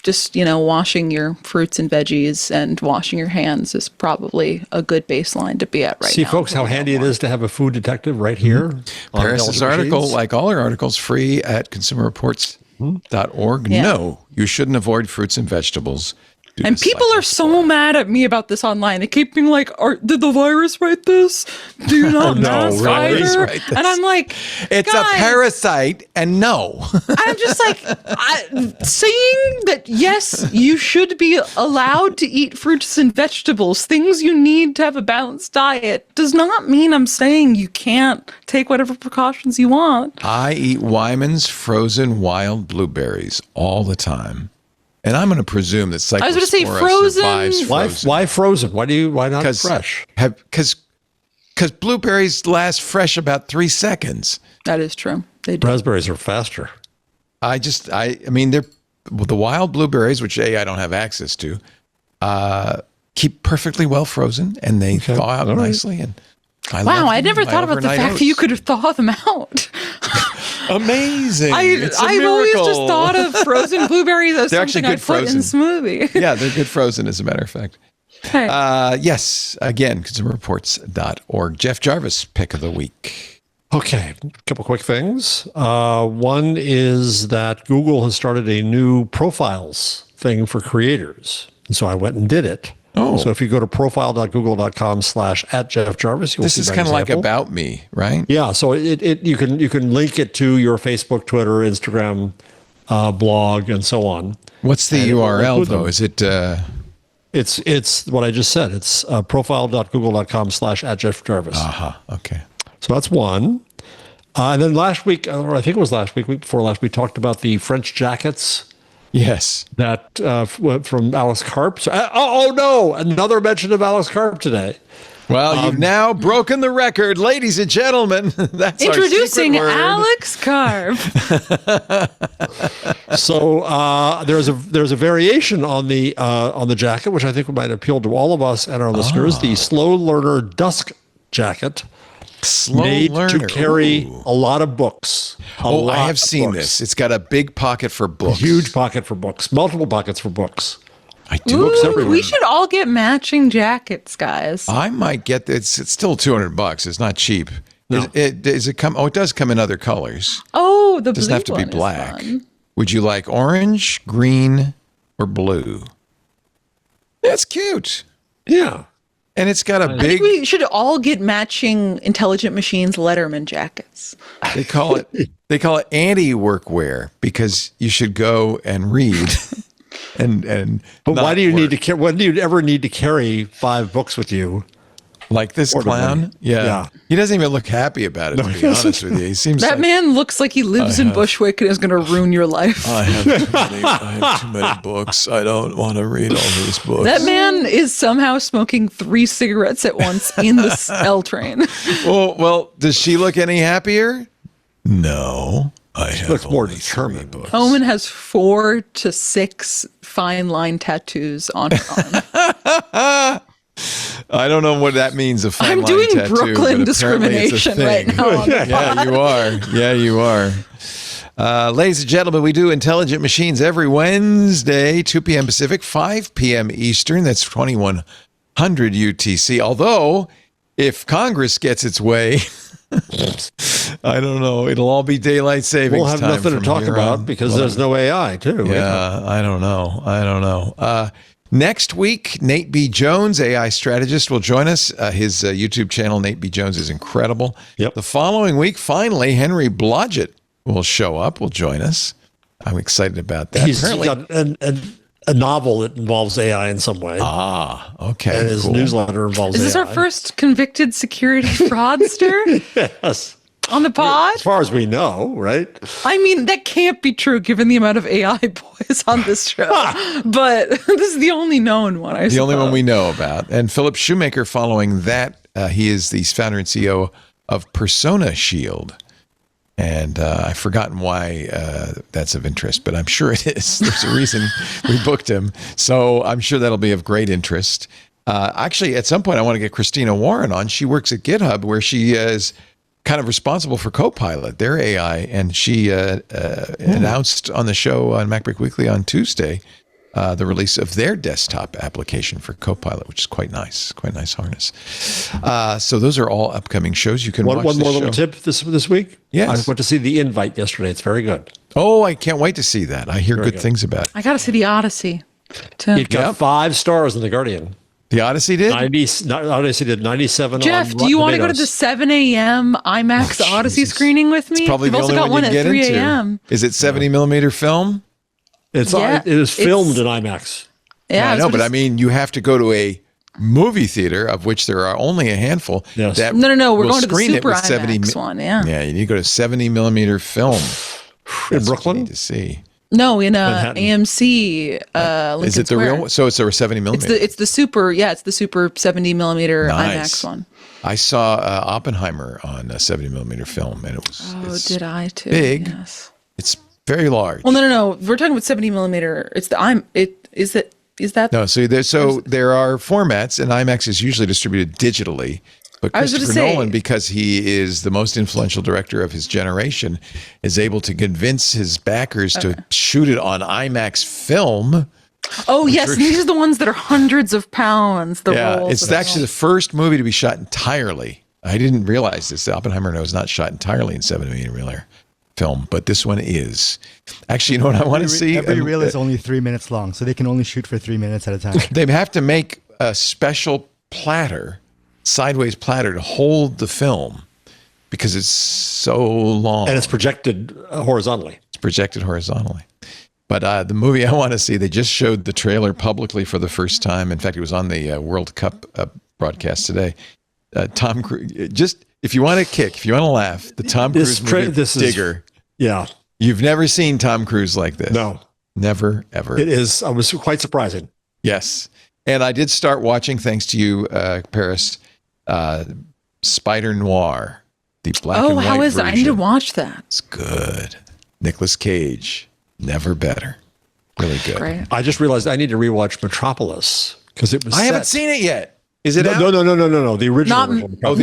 just, washing your fruits and veggies and washing your hands is probably a good baseline to be at right now. See, folks, how handy it is to have a food detective right here. Paris's article, like all our articles, free at consumerreports.org. Yeah. No, you shouldn't avoid fruits and vegetables. And people are so mad at me about this online. They keep being like, did the virus write this? Do you not mask either? And I'm like, it's guys, a parasite, and no. I'm just like, saying that, yes, you should be allowed to eat fruits and vegetables, things you need to have a balanced diet, does not mean I'm saying you can't take whatever precautions you want. I eat Wyman's frozen wild blueberries all the time. And I'm going to presume that cyclospora I was going to say frozen. survives Why frozen? Why not fresh? Because blueberries last fresh about 3 seconds. That is true. They do. Raspberries are faster. I mean, they're the wild blueberries, which I don't have access to, keep perfectly well frozen, and they thaw out nicely. And I never thought about the fact that you could thaw them out. Amazing. I've always just thought of frozen blueberries as something I'd put in smoothie. Yeah, they're good frozen, as a matter of fact. Okay. Yes, again, consumerreports.org. Jeff Jarvis, pick of the week. Okay, a couple quick things. One is that Google has started a new profiles thing for creators. And so I went and did it. Oh. So if you go to profile.google.com/@JeffJarvis, you'll This see is that kind of like example. About Me, right? Yeah. So you can link it to your Facebook, Twitter, Instagram, blog, and so on. What's the URL though? Is it? It's what I just said. It's profile.google.com/@JeffJarvis. Okay. So that's one. And then last week, or I think it was last week, week before last, we talked about the French jackets. Yes. That from Alex Karp. So, oh no, another mention of Alex Karp today. Well, you've now broken the record, ladies and gentlemen. That's introducing our secret word. Alex Karp. So there's a variation on the jacket, which I think might appeal to all of us and our listeners. The Slow Learner Dusk jacket. Made to carry a lot of books. I have seen this. It's got a big pocket for books. A huge pocket for books. Multiple pockets for books. I do. Books everywhere. We should all get matching jackets, guys. I might get this. It's still $200. It's not cheap. No. Does it come? Oh, it does come in other colors. Oh, the It doesn't blue have to be one is black. fun. Would you like orange, green, or blue? That's cute. Yeah. And it's got a I big. think we should all get matching Intelligent Machines Letterman jackets. They call it anti-workwear because you should go and read. and But why not do you work. need to carry? When do you ever need to carry 5 books with you? Like this clown? Yeah. He doesn't even look happy about it, to be honest with you. He seems That like, man looks like he lives in Bushwick and is going to ruin your life. I have too many books. I don't want to read all these books. That man is somehow smoking 3 cigarettes at once in the L train. Well, does she look any happier? No. She looks more determined. Omen has 4 to 6 fine line tattoos on her arm. I don't know what that means. A fine I'm line doing tattoo, Brooklyn but apparently it's a discrimination right thing. now. On the Yeah, you are. Yeah, you are. Ladies and gentlemen, we do Intelligent Machines every Wednesday, 2 p.m. Pacific, 5 p.m. Eastern. That's 2100 UTC. Although, if Congress gets its way, I don't know. It'll all be daylight savings We'll have time nothing to from talk here about on. because there's no AI, too. Yeah, I don't know. Next week, Nate B. Jones, AI strategist, will join us. His YouTube channel, Nate B. Jones, is incredible. Yep. The following week, finally, Henry Blodgett will show up, will join us. I'm excited about that. He's got a novel that involves AI in some way. Okay. And his newsletter involves Is this AI. our first convicted security fraudster Yes. on the pod? As far as we know, right? I mean, that can't be true given the amount of AI boys on this show. But this is the only known one, I The only suppose. one we know about. And Philip Shoemaker, following that, he is the founder and CEO of Persona Shield. And I've forgotten why that's of interest, but I'm sure it is. There's a reason we booked him. So I'm sure that'll be of great interest. Actually, at some point, I want to get Christina Warren on. She works at GitHub, where she is kind of responsible for Copilot, their AI. And she announced on the show on MacBreak Weekly on Tuesday the release of their desktop application for Copilot, which is quite nice harness. So those are all upcoming shows. You can watch One the more show. little tip this week. Yes. I went to see The Invite yesterday. It's very good. Oh, I can't wait to see that. I hear good things about it. I got to see the Odyssey. too. It got 5 stars in The Guardian. The Odyssey did? Odyssey did 97 Jeff, on do you want to go to Tomatoes. the 7 a.m. IMAX Odyssey screening with me? It's probably You've the also only got one one you at get 3 into. a.m. Is it 70 millimeter film? It is filmed in IMAX. Yeah, I know, but I mean, you have to go to a movie theater, of which there are only a handful. Yes. That No, we're will going to the screen it Super with 70 IMAX one, yeah. Yeah, you need to go to 70 millimeter film. In Brooklyn? You need to see. No, in Manhattan. AMC. Lincoln Is it the Square. real one? So it's a 70 millimeter. It's the super. Yeah, it's the super 70 millimeter Nice. IMAX one. I saw Oppenheimer on a 70 millimeter film, and it was it's Did I too? big. Yes. It's very large. Well, no. We're talking about 70 millimeter. It's the is that No, so there are formats, and IMAX is usually distributed digitally. But I was gonna Christopher say- Nolan, because he is the most influential director of his generation, is able to convince his backers to shoot it on IMAX film. Oh yes, and these are the ones that are hundreds of pounds. The Yeah, rolls it's of actually the first movie to be shot entirely. I didn't realize this. Oppenheimer was not shot entirely in 70 millimeter film, but this one is. Actually, you know what I want to see? Every reel is only 3 minutes long, so they can only shoot for 3 minutes at a time. They have to make a special platter, sideways platter, to hold the film because it's so long. And it's projected horizontally. It's projected horizontally. But the movie I want to see, they just showed the trailer publicly for the first time. In fact, it was on the World Cup broadcast today. Tom Cruise, just if you want to kick, if you want to laugh, the Tom Cruise movie, Digger. Yeah. You've never seen Tom Cruise like this. No. Never, ever. It is. I was quite surprising. Yes. And I did start watching, thanks to you, Paris, Spider Noir, the black and white how is version. it? I need to watch that. It's good. Nicolas Cage, never better. Really good. Great. I just realized I need to rewatch Metropolis because it was. I haven't seen it yet. Is it out? No. The original. Not original.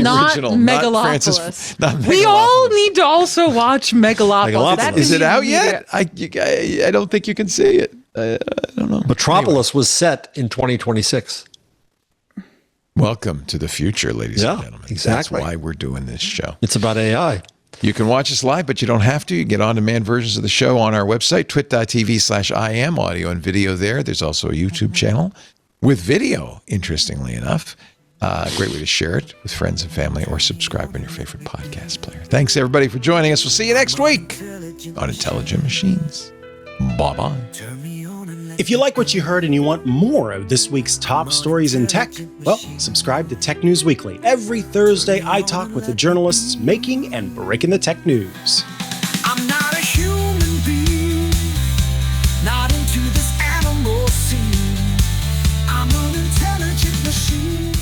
Megalopolis. Not Megalopolis. We all need to also watch Megalopolis. Is it out yet? I don't think you can see it. I don't know. Metropolis was set in 2026. Welcome to the future, ladies and gentlemen. Exactly. That's why we're doing this show. It's about AI. You can watch us live, but you don't have to. You get on-demand versions of the show on our website, twit.tv/IM, audio and video there. There's also a YouTube channel with video, interestingly enough. A great way to share it with friends and family or subscribe on your favorite podcast player. Thanks, everybody, for joining us. We'll see you next week on Intelligent Machines. Bye-bye. If you like what you heard and you want more of this week's top stories in tech, well, subscribe to Tech News Weekly. Every Thursday, I talk with the journalists making and breaking the tech news. I'm not a human being, not into this animal scene. I'm an intelligent machine.